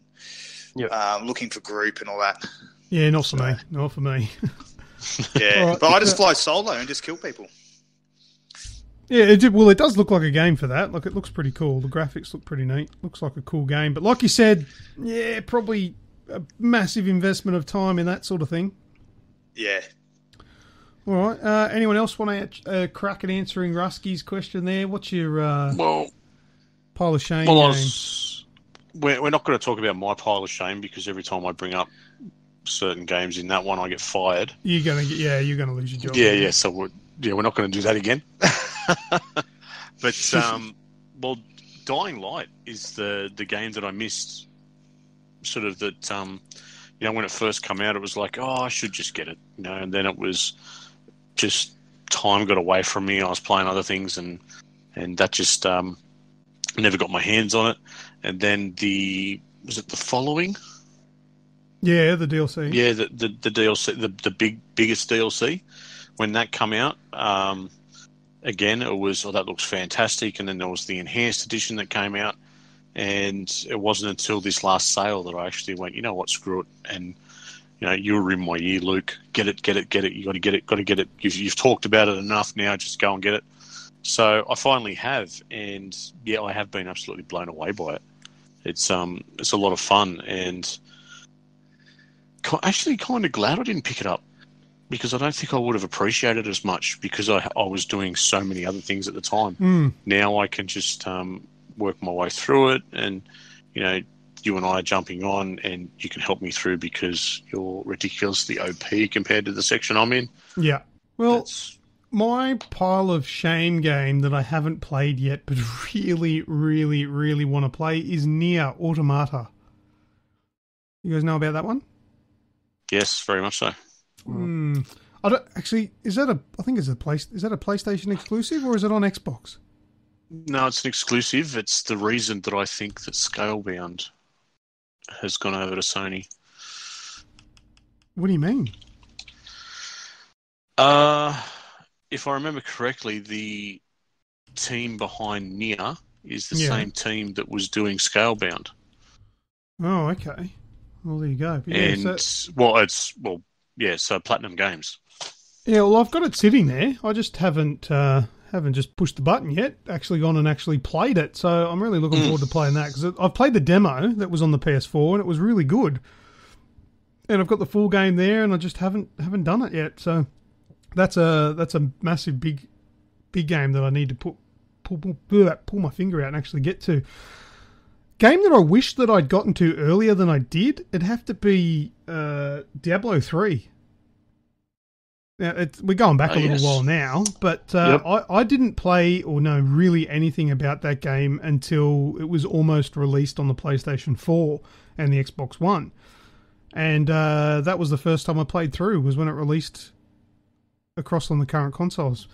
looking for group and all that. Yeah, not for me. Not for me. Yeah, right, but I just fly solo and just kill people. Yeah, it does look like a game for that. Like, it looks pretty cool. The graphics look pretty neat. Looks like a cool game. But like you said, yeah, probably a massive investment of time in that sort of thing. Yeah. All right. Anyone else want to crack at answering Rusky's question there? What's your pile of shame game? We're not going to talk about my pile of shame because every time I bring up certain games in that one, I get fired. You're going to lose your job. Yeah. So we're not going to do that again. But Dying Light is the game that I missed. Sort of that. When it first came out, it was like, oh, I should just get it, and then it was just time got away from me. I was playing other things, and that just never got my hands on it. And then was it the following? Yeah, the DLC. Yeah, the DLC, the biggest DLC. When that came out, again, it was, that looks fantastic. And then there was the enhanced edition that came out. And it wasn't until this last sale that I actually went, you know what, screw it. And, you were in my ear, Luke. Get it. You got to get it. You've talked about it enough now. Just go and get it. So I finally have. And, yeah, I have been absolutely blown away by it. It's a lot of fun. And actually kind of glad I didn't pick it up. Because I don't think I would have appreciated it as much because I was doing so many other things at the time. Now I can just... work my way through it and, you and I are jumping on, and you can help me through because you're ridiculously OP compared to the section I'm in. Yeah. Well, my pile of shame game that I haven't played yet, but really, really, really want to play is Nier Automata. You guys know about that one? Yes, very much so. I don't actually. Is that a? I think it's a place. Is that a PlayStation exclusive or is it on Xbox? No, it's an exclusive. It's the reason that I think that Scalebound has gone over to Sony. What do you mean? If I remember correctly, the team behind Nier is the same team that was doing Scalebound. Oh, okay. Well, there you go. But and so Platinum Games. Yeah, well, I've got it sitting there. I just haven't just pushed the button yet. Actually gone and actually played it. So I'm really looking forward to playing that because I've played the demo that was on the PS4 and it was really good. And I've got the full game there, and I just haven't done it yet. So that's a massive big game that I need to pull my finger out and actually get to. Game that I wish that I'd gotten to earlier than I did. It'd have to be Diablo 3. Now, we're going back a little while now, but I didn't play or know really anything about that game until it was almost released on the PlayStation 4 and the Xbox One. And that was the first time I played through, was when it released across on the current consoles.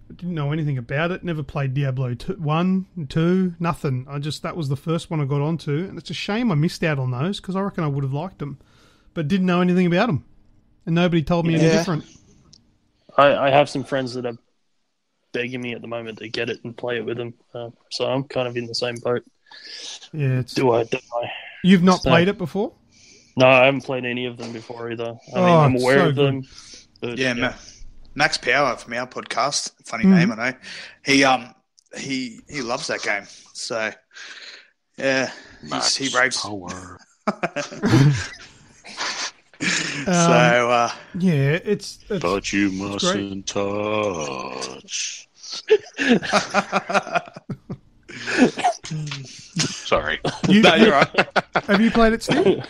I didn't know anything about it, never played Diablo 1, 2, nothing. That was the first one I got onto, and it's a shame I missed out on those, because I reckon I would have liked them, but didn't know anything about them. And nobody told me any different. I have some friends that are begging me at the moment to get it and play it with them, so I'm kind of in the same boat. Yeah, Do I? You've not played it before? No, I haven't played any of them before either. I'm aware of them. But, Max Power from our podcast, funny name, I know. He loves that game. So yeah, he raves. Power. It's but you mustn't touch. Sorry. No, you're right. Have you played it, Steve?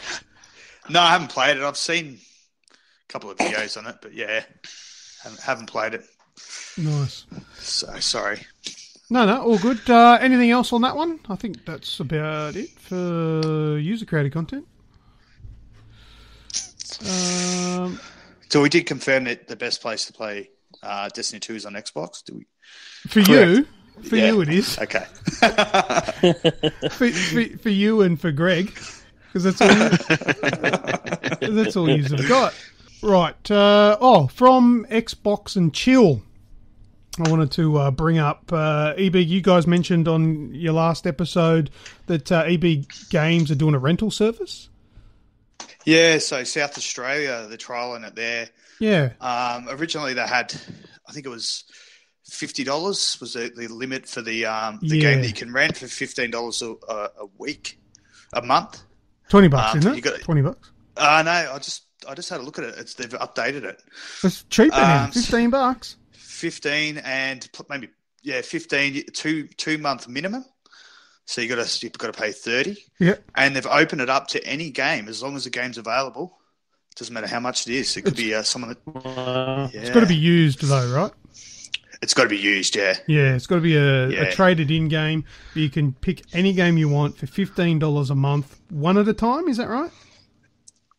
No, I haven't played it. I've seen a couple of videos on it, but haven't played it. Nice. So sorry. No, all good. Anything else on that one? I think that's about it for user-created content. So we did confirm that the best place to play Destiny 2 is on Xbox. Do we? For you it is. Okay. for you and for Greg, because that's all you've got. Right. From Xbox and Chill, I wanted to bring up EB. You guys mentioned on your last episode that EB Games are doing a rental service. Yeah, so South Australia, they're trialling it there. Yeah. Originally they had, I think it was $50 was the limit for the game that you can rent for $15 a week, a month. $20, isn't it? $20. No, I just had a look at it. They've updated it. It's cheaper now. $15. 15 and maybe 15 2-month minimum. So you've got to pay 30. Yeah. And they've opened it up to any game as long as the game's available. It doesn't matter how much it is. It could be someone that. It's got to be used though, right? It's got to be used, yeah. Yeah, it's got to be a traded-in game. You can pick any game you want for $15 a month, one at a time. Is that right?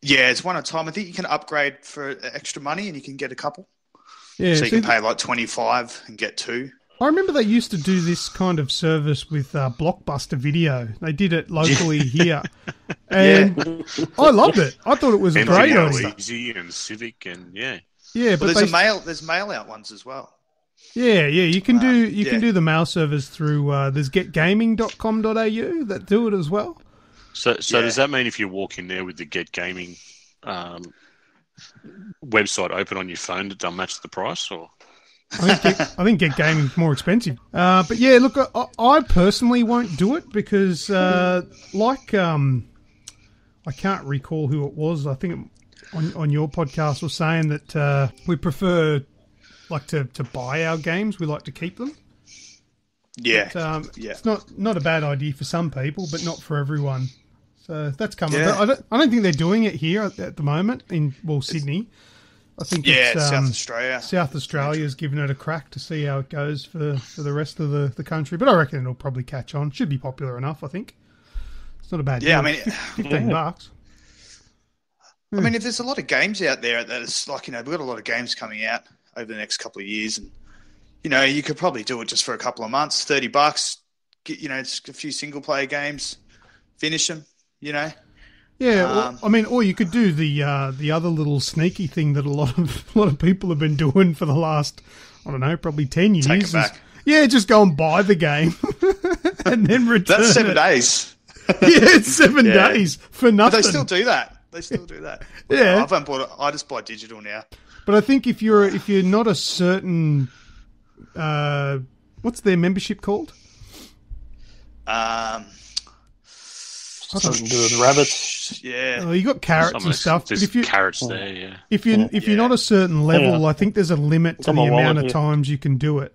Yeah, it's one at a time. I think you can upgrade for extra money and you can get a couple. Yeah, so you can pay like $25 and get 2. I remember they used to do this kind of service with Blockbuster Video. They did it locally here. And I loved it. I thought it was a great idea. Easy and Civic and Yeah, but there's mail out ones as well. Yeah. You can do the mail service through there's getgaming.com.au that do it as well. So does that mean if you walk in there with the Get Gaming website open on your phone, it doesn't match the price, or? I think Get Gaming is more expensive. But yeah, look, I personally won't do it because, I can't recall who it was. I think on your podcast was saying that we prefer to buy our games. We like to keep them. Yeah, but, it's not a bad idea for some people, but not for everyone. So that's coming. Yeah. But I don't think they're doing it here at the moment in Sydney. I think it's South Australia. South Australia's given it a crack to see how it goes for the rest of the country. But I reckon it'll probably catch on. Should be popular enough, I think. It's not a bad deal. Yeah, I mean, $15. I mean, if there's a lot of games out there that is like, we've got a lot of games coming out over the next couple of years, and you could probably do it just for a couple of months, $30. Get it's a few single player games, finish them. Yeah, or you could do the other little sneaky thing that a lot of people have been doing for the last, I don't know, probably 10 years. Take it back. Just go and buy the game and then return. That's 7 days. It's 7 days for nothing. But they still do that. Yeah, I haven't bought it. I just buy digital now. But I think if you're not a certain, what's their membership called? Something to do with rabbits. Yeah. Oh, you got carrots and stuff. There's But carrots there, yeah. If you're not a certain level, I think there's a limit to the amount of times you can do it.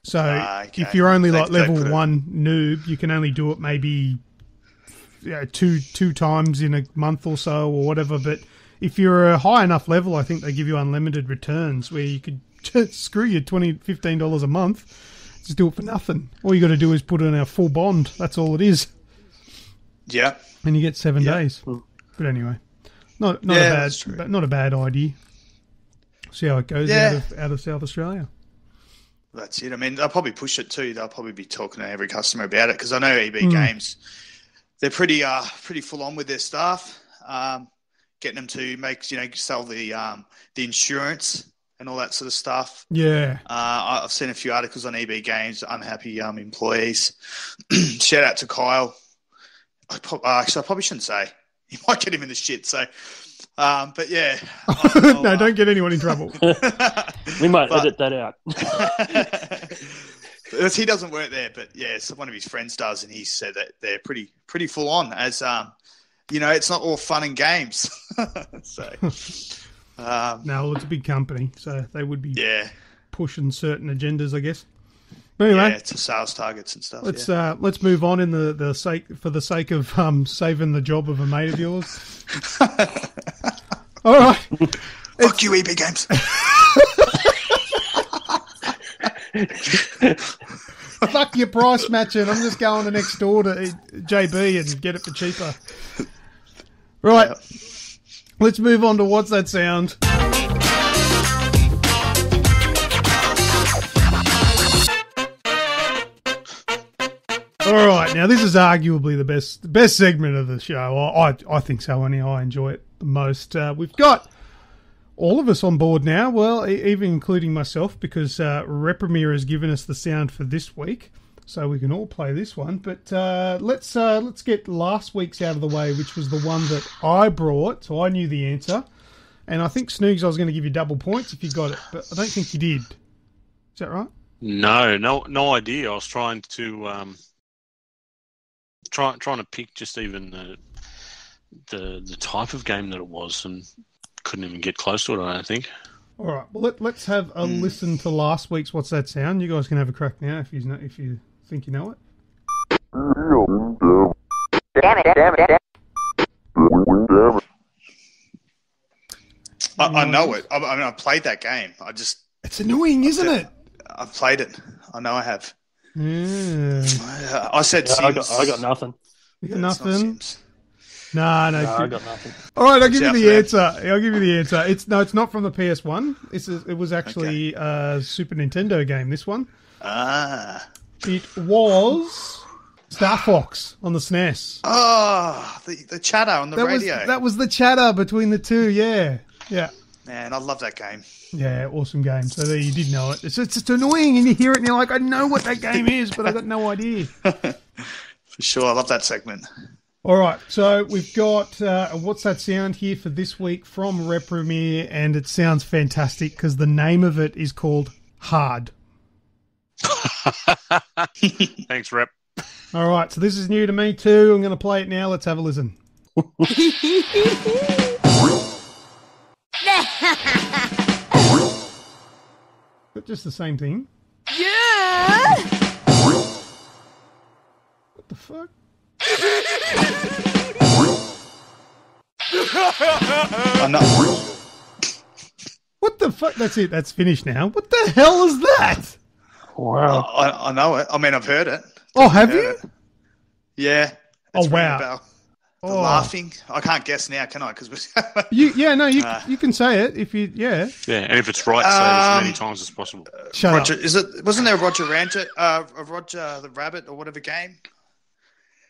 So if you're only like level 1 noob, you can only do it maybe two times in a month or so or whatever. But if you're a high enough level, I think they give you unlimited returns where you could just screw you $15 a month. Just do it for nothing. All you got to do is put in a full bond. That's all it is. Yeah. And you get 7 days. But anyway, not a bad idea. See how it goes out of South Australia. That's it. I mean, they'll probably push it too. They'll probably be talking to every customer about it because I know EB Games, they're pretty full on with their staff, getting them to sell the insurance and all that sort of stuff. Yeah. I've seen a few articles on EB Games, unhappy employees. Shout out to Kyle. Actually, I probably shouldn't say. You might get him in the shit. So, but yeah. No, don't get anyone in trouble. We might edit that out. He doesn't work there, but yeah, so one of his friends does, and he said that they're pretty full on. As it's not all fun and games. So, no, it's a big company, so they would be pushing certain agendas, I guess. But anyway, to sales targets and stuff. Let's move on in the sake of saving the job of a mate of yours. All right, fuck you, EB Games. Fuck your price matching. I'm just going to next door to JB and get it for cheaper. Right, let's move on to What's That Sound? All right, now this is arguably the best segment of the show. I think so. Anyhow, I enjoy it the most. We've got all of us on board now. Well, even including myself, because Repremier has given us the sound for this week, so we can all play this one. But let's get last week's out of the way, which was the one that I brought, so I knew the answer. And I think Snoogs, I was going to give you double points if you got it, but I don't think you did. Is that right? No idea. I was trying to. Trying to pick just even the type of game that it was, and couldn't even get close to it, I don't think. All right, well let's have a listen to last week's What's That Sound. You guys can have a crack now if you think you know it. I know it. I mean, I played that game. It's annoying, isn't it? I've played it. I know I have. Yeah. I said Sims. I got nothing. You got nothing? No, I got nothing. All right, I'll give you the answer. It's not from the PS1. It was actually a Super Nintendo game, this one. It was Star Fox on the SNES. Oh, the chatter on the radio. That was the chatter between the two, yeah. Man, I love that game. Yeah, awesome game. So there, you did know it. It's just annoying, and you hear it, and you're like, I know what that game is, but I got no idea. For sure, I love that segment. All right, so we've got What's That Sound here for this week from Repremier, and it sounds fantastic because the name of it is called Hard. Thanks, Rep. All right, so this is new to me too. I'm going to play it now. Let's have a listen. But just the same thing. Yeah. What the fuck? I know. What the fuck? That's it. That's finished now. What the hell is that? Wow. I know it. I mean, I've heard it. Oh, have you? Yeah. Oh, It's ringing a wow. bell. The Oh. laughing. I can't guess now, can I? Because You can say it if you, yeah. Yeah, and if it's right, say it as many times as possible. Shut Roger, up. wasn't there a Roger the Rabbit or whatever game?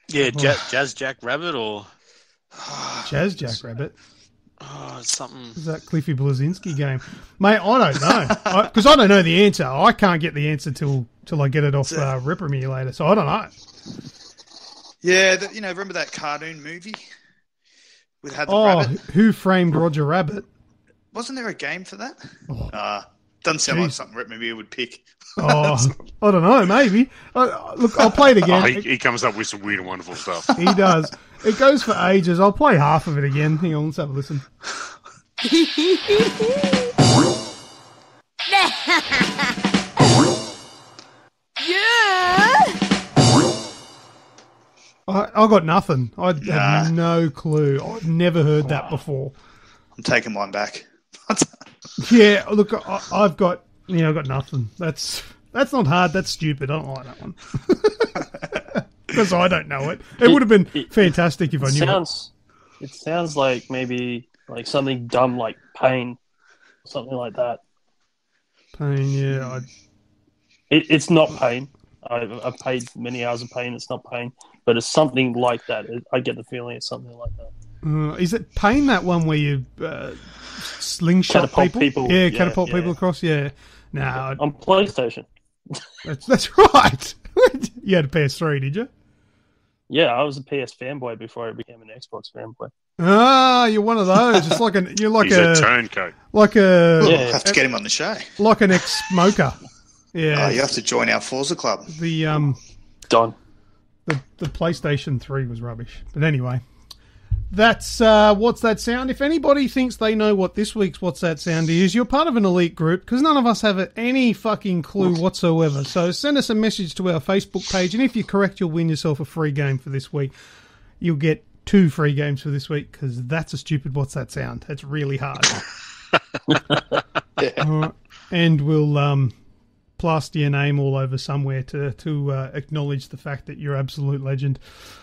Yeah, Jazz Jack Rabbit or Jazz Jackrabbit. it's something. Is that Cliffy Blazinski game? Mate, I don't know. Because I don't know the answer. I can't get the answer till I get it off Ripper Me later, so I don't know. Yeah, remember that cartoon movie? Had the Oh, rabbit? Who Framed Roger Rabbit? Wasn't there a game for that? Oh. Doesn't sound like Jeez. something Rip maybe would pick. Oh, I don't know, maybe. Look, I'll play it again. He comes up with some weird and wonderful stuff. He does. It goes for ages. I'll play half of it again. Hang on, let's have a listen. I got nothing. I had no clue. I've never heard that before. I'm taking mine back. Yeah, look, I've got nothing. That's not hard. That's stupid. I don't like that one because I don't know it. It would have been fantastic if I knew it. It sounds like maybe like something dumb like Pain, something like that. Pain, yeah. It's not Pain. I've played many hours of Pain. It's not Pain, but it's something like that. I get the feeling it's something like that. Is it Pain, that one where you slingshot Catapult people? Yeah, catapult people across. Yeah. No, on PlayStation. That's right. You had a PS3, did you? Yeah, I was a PS fanboy before I became an Xbox fanboy. Ah, you're one of those. It's like He's a turncoat. Like a We'll have to get him on the show. like an ex-smoker. Yeah. You have to join our Forza Club. The Done. the PlayStation 3 was rubbish. But anyway, that's What's That Sound. If anybody thinks they know what this week's What's That Sound is, you're part of an elite group because none of us have any fucking clue whatsoever. So send us a message to our Facebook page, and if you're correct, you'll win yourself a free game for this week. You'll get 2 free games for this week because that's a stupid What's That Sound. That's really hard. And we'll plaster your name all over somewhere to acknowledge the fact that you're absolute legend.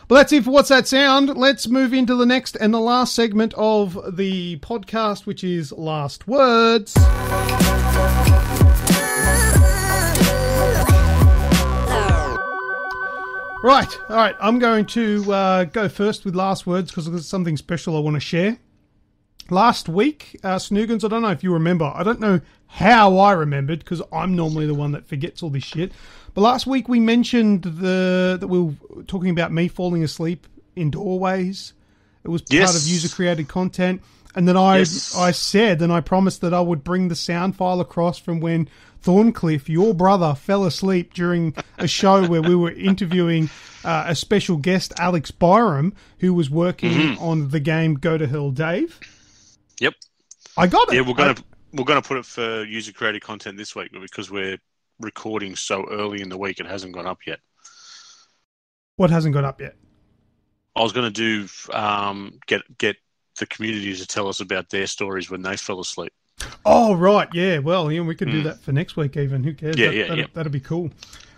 But that's it for What's That Sound. Let's move into the next and the last segment of the podcast, which is Last Words. Right, all right. I'm going to go first with Last Words because there's something special I want to share. Last week, Snoogans, I don't know if you remember. I don't know how I remembered because I'm normally the one that forgets all this shit. But last week we mentioned that we were talking about me falling asleep in doorways. It was part of user-created content. And then I said, and I promised that I would bring the sound file across from when Thorncliffe, your brother, fell asleep during a show where we were interviewing a special guest, Alex Byram, who was working on the game Go to Hell Dave. Yep. I got it. Yeah, we're gonna put it for user created content this week, but because we're recording so early in the week, it hasn't gone up yet. What hasn't gone up yet? I was going to do get the community to tell us about their stories when they fell asleep. Oh right, yeah. Well, yeah, we could do that for next week even. Who cares? Yeah, that'd be cool.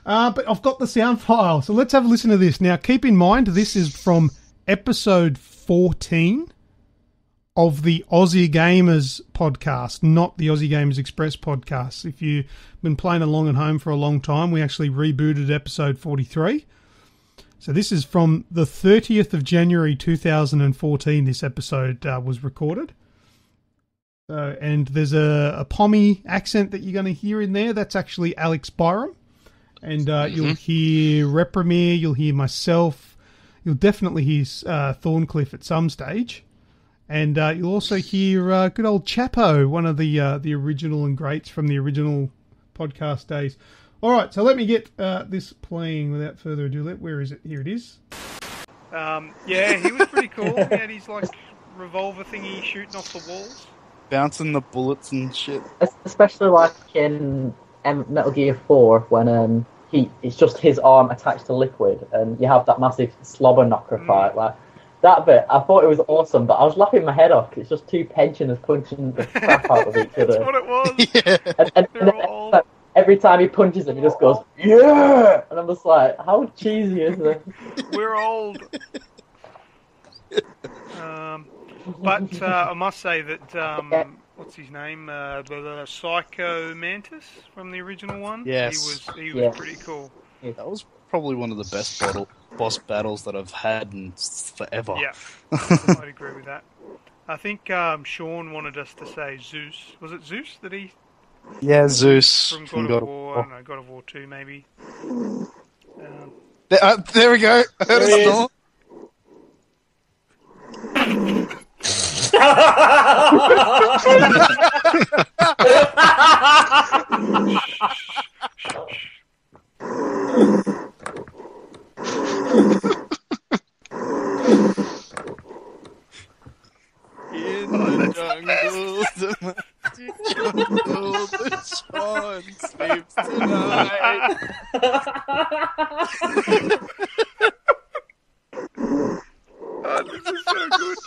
But I've got the sound file, so let's have a listen to this. Now, keep in mind this is from episode 14. Of the Aussie Gamers podcast, not the Aussie Gamers Express podcast. If you've been playing along at home for a long time, we actually rebooted episode 43. So this is from the 30th of January 2014, this episode was recorded. And there's a Pommy accent that you're going to hear in there. That's actually Alex Byram. And you'll hear Reprimere, you'll hear myself, you'll definitely hear Thorncliffe at some stage. And you'll also hear good old Chapo, one of the original and greats from the original podcast days. All right, so let me get this playing without further ado. Where is it? Here it is. Yeah, he was pretty cool. He had his revolver thingy shooting off the walls, bouncing the bullets and shit. Especially like in Metal Gear 4 when heap. It's just his arm attached to liquid, and you have that massive slobber knocker fight. Like that bit, I thought it was awesome, but I was laughing my head off because it's just two pensioners punching the crap out of each other. That's what it was. And every time he punches him, he just goes, "Yeah!" And I'm just like, how cheesy is this? We're old. But I must say that what's his name? The Psycho Mantis from the original one. Yes. He was pretty cool. That was probably one of the best boss battles that I've had in forever. Yeah, I'd agree with that. I think Sean wanted us to say Zeus. Was it Zeus that he? Yeah, Zeus From God of War. I don't know, God of War 2 maybe. There we go. I heard a snore. In the jungle, the sun sleeps tonight. Oh, this is so good.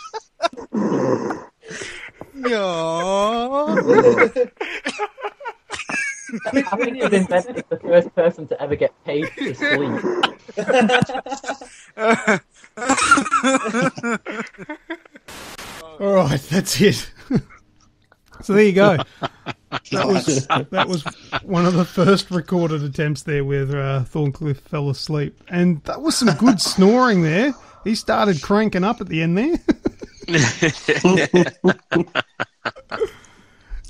I think you've invented the first person to ever get paid to sleep. All right, that's it. So there you go. That was one of the first recorded attempts there where Thorncliffe fell asleep, and that was some good snoring there. He started cranking up at the end there.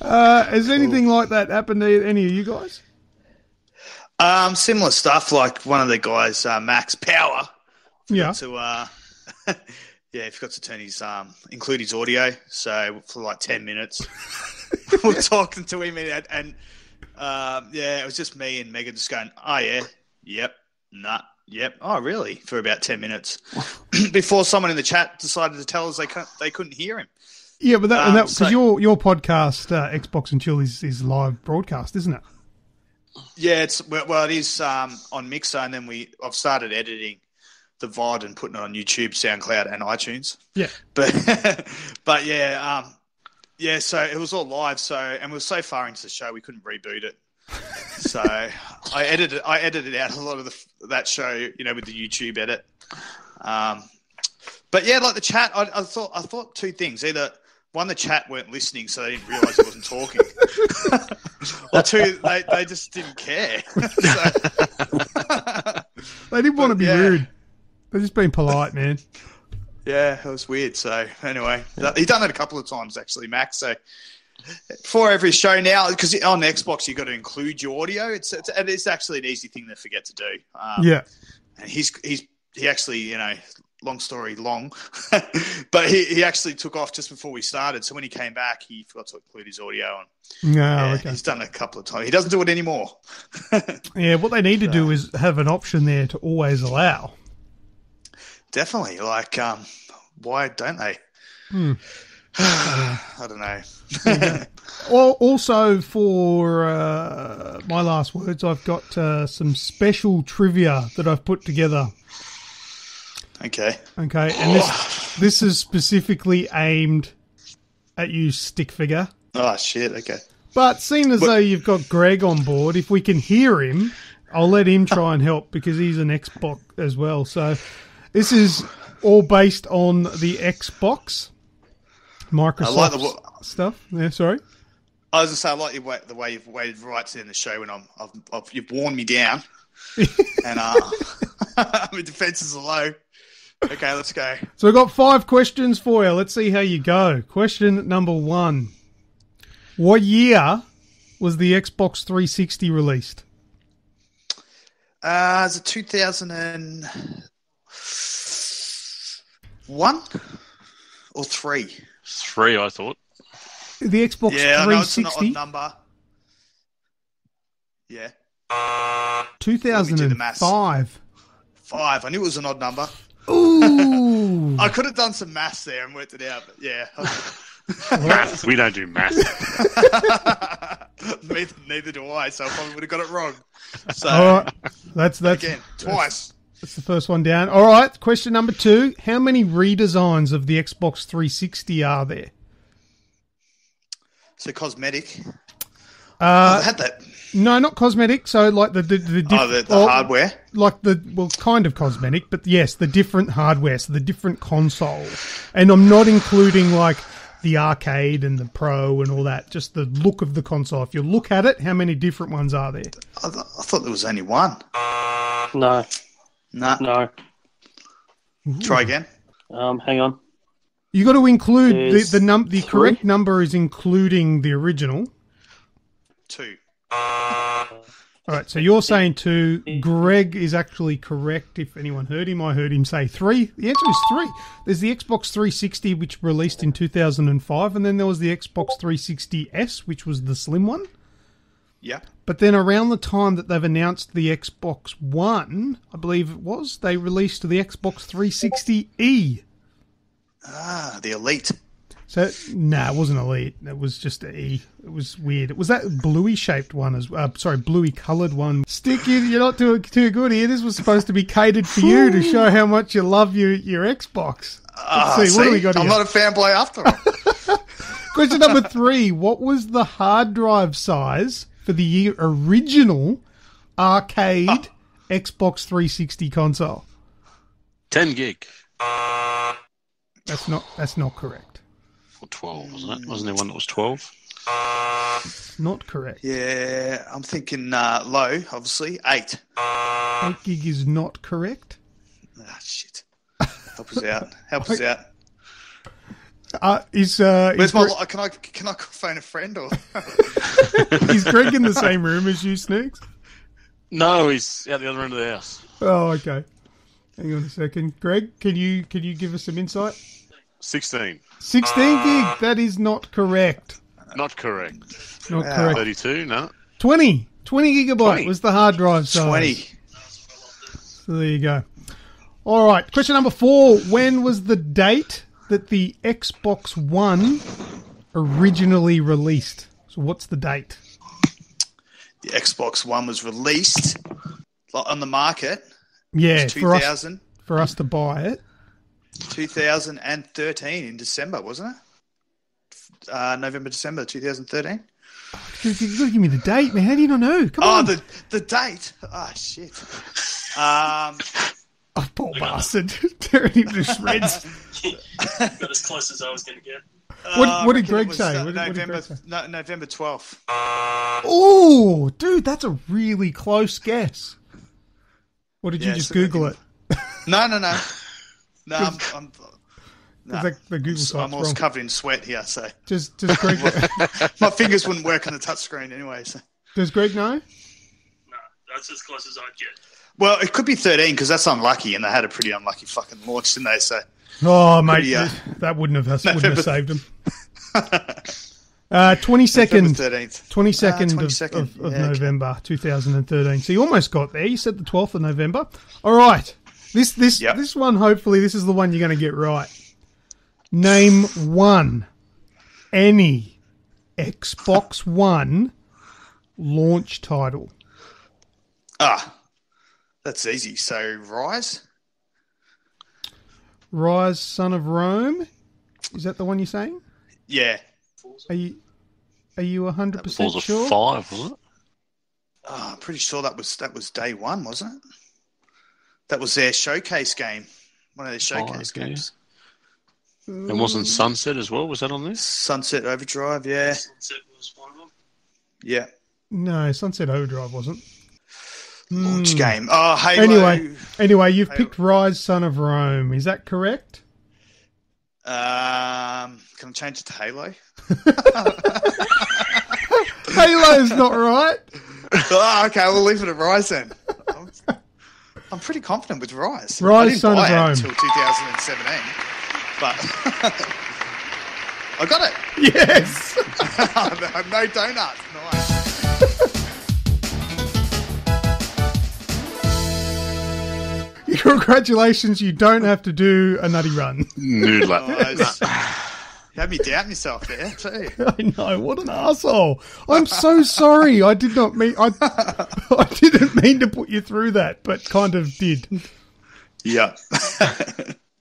Has anything like that happened to any of you guys? Similar stuff, like one of the guys, Max Power. Yeah. He forgot to turn his include his audio. So for like 10 minutes, we're talking to him, and it was just me and Megan just going, "Oh yeah, yep, nah." Yep. Oh, really? For about 10 minutes before someone in the chat decided to tell us they couldn't hear him. Yeah, but because your podcast, Xbox and Chill, is live broadcast, isn't it? Yeah, it is on Mixer, and then I've started editing the VOD and putting it on YouTube, SoundCloud, and iTunes. Yeah. But so it was all live. And we were so far into the show we couldn't reboot it. So I edited out a lot of that show, with the YouTube edit. But yeah, like the chat, I thought two things. Either one, the chat weren't listening, so they didn't realise I wasn't talking. Or two, they just didn't care. They didn't want to be rude. They're just being polite, man. Yeah, it was weird. So anyway, he's done it a couple of times actually, Max. So for every show now, because on Xbox you've got to include your audio. It's actually an easy thing to forget to do. And he actually, long story long, but he actually took off just before we started. So when he came back, he forgot to include his audio. Okay. He's done it a couple of times. He doesn't do it anymore. Yeah, what they need to do is have an option there to always allow. Definitely. Like, why don't they? I don't know. Well, also for my last words, I've got some special trivia that I've put together. Okay, and this is specifically aimed at you, Stickfiga. Oh shit! Okay, but seeing as though you've got Greg on board, if we can hear him, I'll let him try and help because he's an Xbox as well. So this is all based on the Xbox, Microsoft stuff. Yeah, sorry. I was going to say, I like the way you've waited right to the end of the show when you've worn me down, and my defences are low. Okay, let's go. So we've got 5 questions for you. Let's see how you go. Question number 1. What year was the Xbox 360 released? Is it 2001 or 3? 3, I thought. The Xbox 360? Yeah, I know it's an odd number. Yeah. 2005. 5. I knew it was an odd number. Ooh. I could have done some maths there and worked it out, but yeah. Maths. We don't do maths. Neither do I, so I probably would have got it wrong. So, All right. That's again, twice. That's the first one down. All right. Question number 2. How many redesigns of the Xbox 360 are there? So cosmetic. They had that. No, not cosmetic. So like the hardware? Like kind of cosmetic, but yes, the different hardware, so the different console. And I'm not including like the arcade and the pro and all that, just the look of the console. If you look at it, how many different ones are there? I thought there was only one. No. No. Try again. Hang on. You got to include There's the correct number is including the original. 2. All right, so you're saying 2. Greg is actually correct. If anyone heard him, I heard him say 3. The answer is 3. There's the Xbox 360, which released in 2005, and then there was the Xbox 360S, which was the slim one. Yeah. But then around the time that they've announced the Xbox One, I believe it was, they released the Xbox 360E. Ah, the Elite. So, it wasn't Elite. It was just an E. It was weird. It was that bluey-shaped one as well. Bluey-coloured one. Stick, you're not doing too good here. This was supposed to be catered for you to show how much you love your Xbox. Let's see, what do we got here? I'm not a fanboy after all. Question number 3. What was the hard drive size for the original arcade Xbox 360 console? 10 gig. That's not correct. Or 12, wasn't it? Wasn't there one that was 12? Not correct. Yeah, I'm thinking low, obviously. 8. 8 gig is not correct. Ah, shit. Help us out. Help us out. Where's my? Can I phone a friend or? Is Greg in the same room as you, Snooks? No, he's out the other end of the house. Oh, okay. Hang on a second, Greg. Can you give us some insight? 16. 16 gig. That is not correct. Not correct. Not correct. 32. No. 20 gigabyte was the hard drive size. 20. So there you go. All right. Question number 4. When was the date that the Xbox One originally released? So what's the date? The Xbox One was released on the market. Yeah, 2000. For us to buy it. 2013 in December, wasn't it? November, December 2013. You've got to give me the date, man. How do you not know? Come on. The date. Ah, shit. Poor bastard. Tearing him to shreds. Got as close as I was going to get. What did Greg say? November 12th. Oh, dude, that's a really close guess. Or did you just Google it? No. No, I'm the Google site's I'm almost covered in sweat here, so does Greg? My fingers wouldn't work on the touchscreen anyway. So does Greg know? No, that's as close as I'd get. Well, it could be 13 because that's unlucky, and they had a pretty unlucky fucking launch, didn't they? So, mate, that wouldn't have saved them. 22nd of November 2013. So you almost got there. You said the 12th of November. All right. This one, hopefully, this is the one you're going to get right. Name any Xbox One launch title. That's easy. So, Rise, Son of Rome. Is that the one you're saying? Yeah. Are you 100% Forza sure? 5, was it? I'm pretty sure that was day one, wasn't it? That was their showcase game. One of their showcase games. And wasn't Sunset as well? Was that on this? Sunset Overdrive, yeah. Sunset was one of them. Yeah. No, Sunset Overdrive wasn't. Launch game. Oh, Halo. Anyway, you've picked Rise, Son of Rome. Is that correct? Can I change it to Halo? Halo's not right. Okay, we'll leave it at Rise then. I'm pretty confident with Rise. Rise, Son of Rome. Until 2017, but I got it. Yes. No donuts. Nice. Congratulations, you don't have to do a nutty run. Noodler. Nice. You had me doubting yourself there, too. I know, what an arsehole. I'm so sorry. I didn't mean to put you through that, but kind of did. Yeah.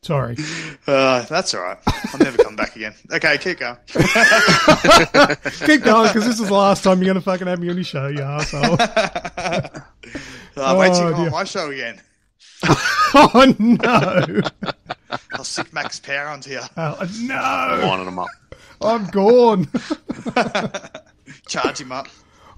Sorry. That's all right. I'll never come back again. Okay, keep going. Keep going, because this is the last time you're going to fucking have me on your show, you arsehole. Wait till you come on my show again. Oh, no. I'll stick max power onto you. Oh, no. Lining them up. I'm gone. Charge him up.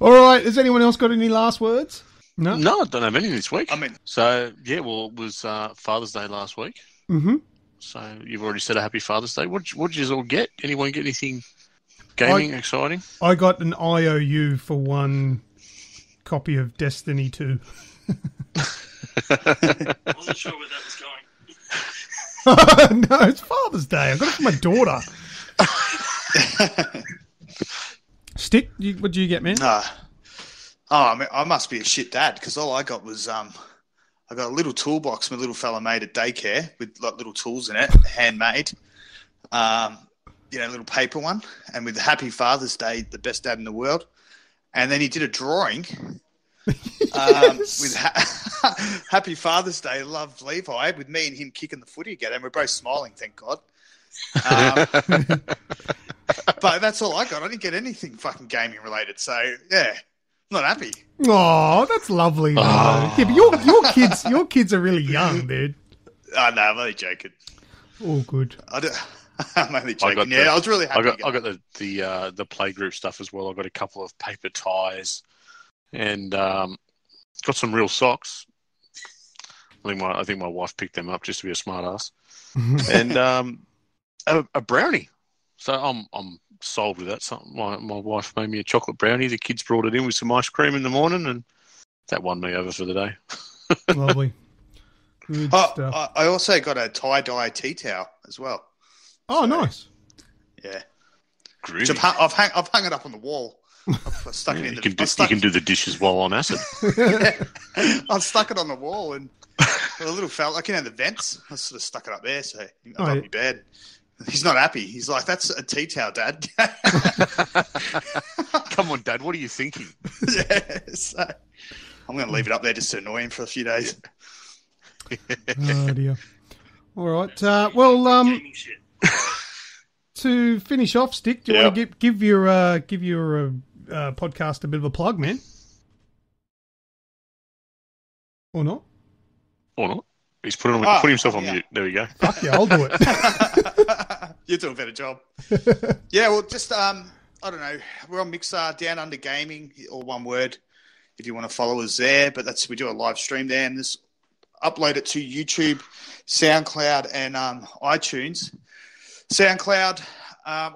All right. Has anyone else got any last words? No? No, I don't have any this week. I mean... So, yeah, well, it was Father's Day last week. Mm-hmm. So you've already said a happy Father's Day. What did you all get? Anyone get anything gaming exciting? I got an IOU for one copy of Destiny 2. I wasn't sure where that was going. No, it's Father's Day. I got it for my daughter. Stick, what did you get, man? I must be a shit dad because all I got was I got a little toolbox my little fella made at daycare with like little tools in it, handmade. Little paper one, and with Happy Father's Day, the best dad in the world. And then he did a drawing with Happy Father's Day, love Levi, with me and him kicking the footy again, and we're both smiling, thank God. But that's all I got. I didn't get anything fucking gaming related, so yeah, I'm not happy. Oh, that's lovely. Oh. Yeah, but your kids are really young, dude. Oh no, I'm only joking. All good. I'm only joking. I was really happy. I got the playgroup stuff as well. I got a couple of paper ties and got some real socks. I think my wife picked them up just to be a smart ass. And a brownie. So I'm sold with that. Something my wife made me a chocolate brownie. The kids brought it in with some ice cream in the morning, and that won me over for the day. Lovely. Good stuff. I also got a tie-dye tea towel as well. Oh, nice. Yeah. Groovy. Which I've hung it up on the wall. I've stuck it in you can do the dishes while on acid. I've stuck it on the wall, and a little fella, the vents, I sort of stuck it up there, so above my bed. He's not happy. He's like, that's a tea towel, Dad. Come on, Dad, what are you thinking? Yeah, so I'm going to leave it up there just to annoy him for a few days. Oh, dear. All right. To finish off, Stick, do you want to give your podcast a bit of a plug, man? Or not? Or not? He's put himself on mute. There we go. Fuck yeah, I'll do it. You do a better job. Yeah, well, just I don't know. We're on Mixer, Down Under Gaming, or one word, if you want to follow us there. But we do a live stream there, and this upload it to YouTube, SoundCloud, and iTunes. SoundCloud,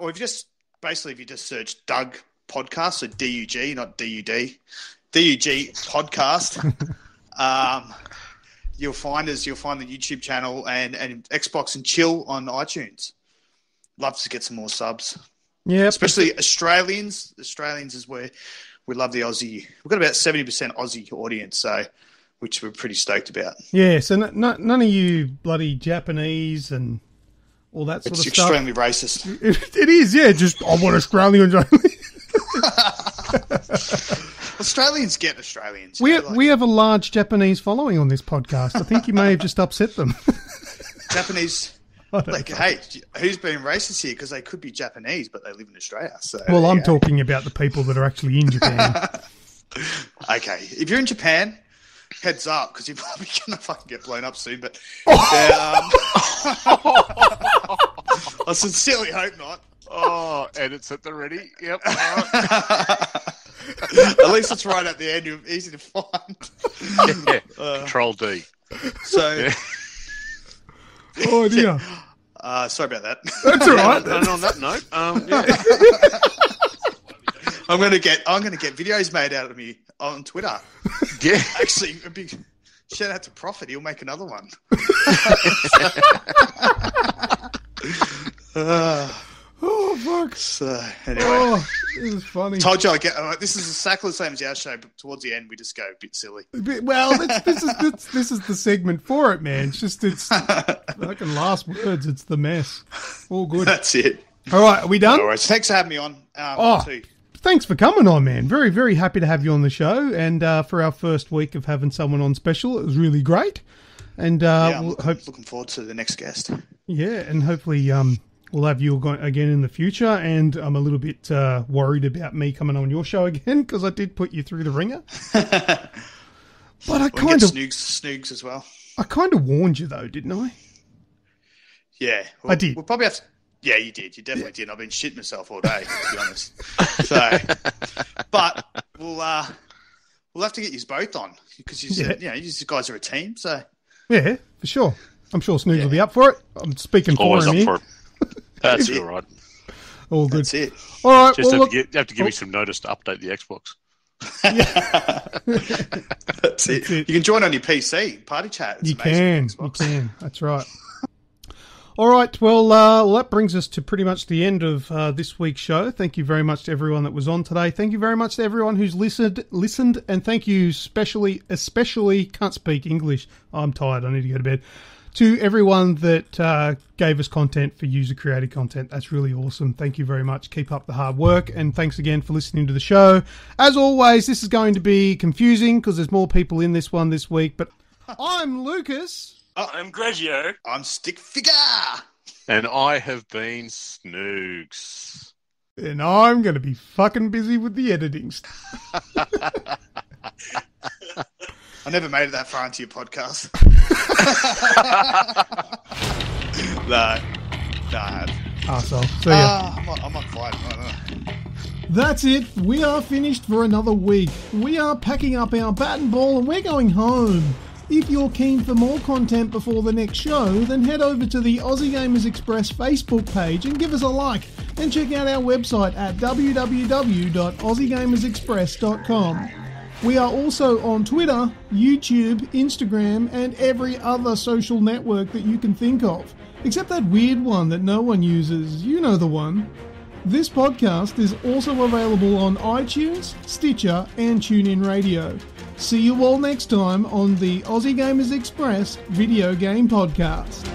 or if you just search Doug Podcast, so DUG, not DUD, DUG Podcast, you'll find us. You'll find the YouTube channel and Xbox and Chill on iTunes. Love to get some more subs. Yeah, especially Australians. Australians is where we love the Aussie. We've got about 70% Aussie audience, so which we're pretty stoked about. Yeah, so none of you bloody Japanese and all that sort of stuff. It's extremely racist. It is, yeah. Just I want Australians only. Australians get Australians. We have a large Japanese following on this podcast. I think you may have just upset them. Japanese, hey, who's being racist here? Because they could be Japanese, but they live in Australia. So well, I'm talking about the people that are actually in Japan. Okay, if you're in Japan, heads up, because you're probably going to fucking get blown up soon. But I sincerely hope not. Oh, edits at the ready. Yep. At least it's right at the end. Easy to find. Control D. So. Yeah. Oh dear. Sorry about that. That's all right. And on that note, I'm gonna get videos made out of me on Twitter. Yeah. Actually, a big shout out to Prophet. He'll make another one. Oh fuck! So anyway, this is funny. Told you I get. This is exactly the same as our show, but towards the end we just go a bit silly. Well, this is the segment for it, man. It's fucking last words. It's the mess. All good. That's it. All right, are we done? All right, thanks for having me on. Too. Thanks for coming on, man. Very, very happy to have you on the show. And for our first week of having someone on special, it was really great. And I'm looking forward to the next guest. Yeah, and hopefully we'll have you again in the future. And I'm a little bit worried about me coming on your show again because I did put you through the ringer. But I kind of Snoogs as well. I kind of warned you though, didn't I? Yeah, I did. We'll probably have to. Yeah, you did. You definitely did. I've been shitting myself all day, to be honest. So, but we'll have to get you both on because you said you guys are a team. So yeah, for sure. I'm sure Snoogs will be up for it. I'm speaking for Always him up here. for it. That's all right. All good. That's it. All right. Just well, you have to give me some notice to update the Xbox. That's it. You can join on your PC party chat. It's you amazing. can. You can. That's right. All right. Well, that brings us to pretty much the end of this week's show. Thank you very much to everyone that was on today. Thank you very much to everyone who's listened, and thank you especially can't speak English. I'm tired. I need to go to bed. To everyone that gave us content for user-created content. That's really awesome. Thank you very much. Keep up the hard work, and thanks again for listening to the show. As always, this is going to be confusing because there's more people in this one this week, but I'm Lucas. I'm Grejio. I'm Stinkfinga. And I have been Snoogs. And I'm going to be fucking busy with the editing stuff. I never made it that far into your podcast. No, I have. Arsehole. See ya. I'm on fire. No. That's it. We are finished for another week. We are packing up our bat and ball and we're going home. If you're keen for more content before the next show, then head over to the Aussie Gamers Express Facebook page and give us a like. And check out our website at www.aussiegamersexpress.com. We are also on Twitter, YouTube, Instagram, and every other social network that you can think of. Except that weird one that no one uses. You know the one. This podcast is also available on iTunes, Stitcher, and TuneIn Radio. See you all next time on the Aussie Gamers Express Video Game Podcast.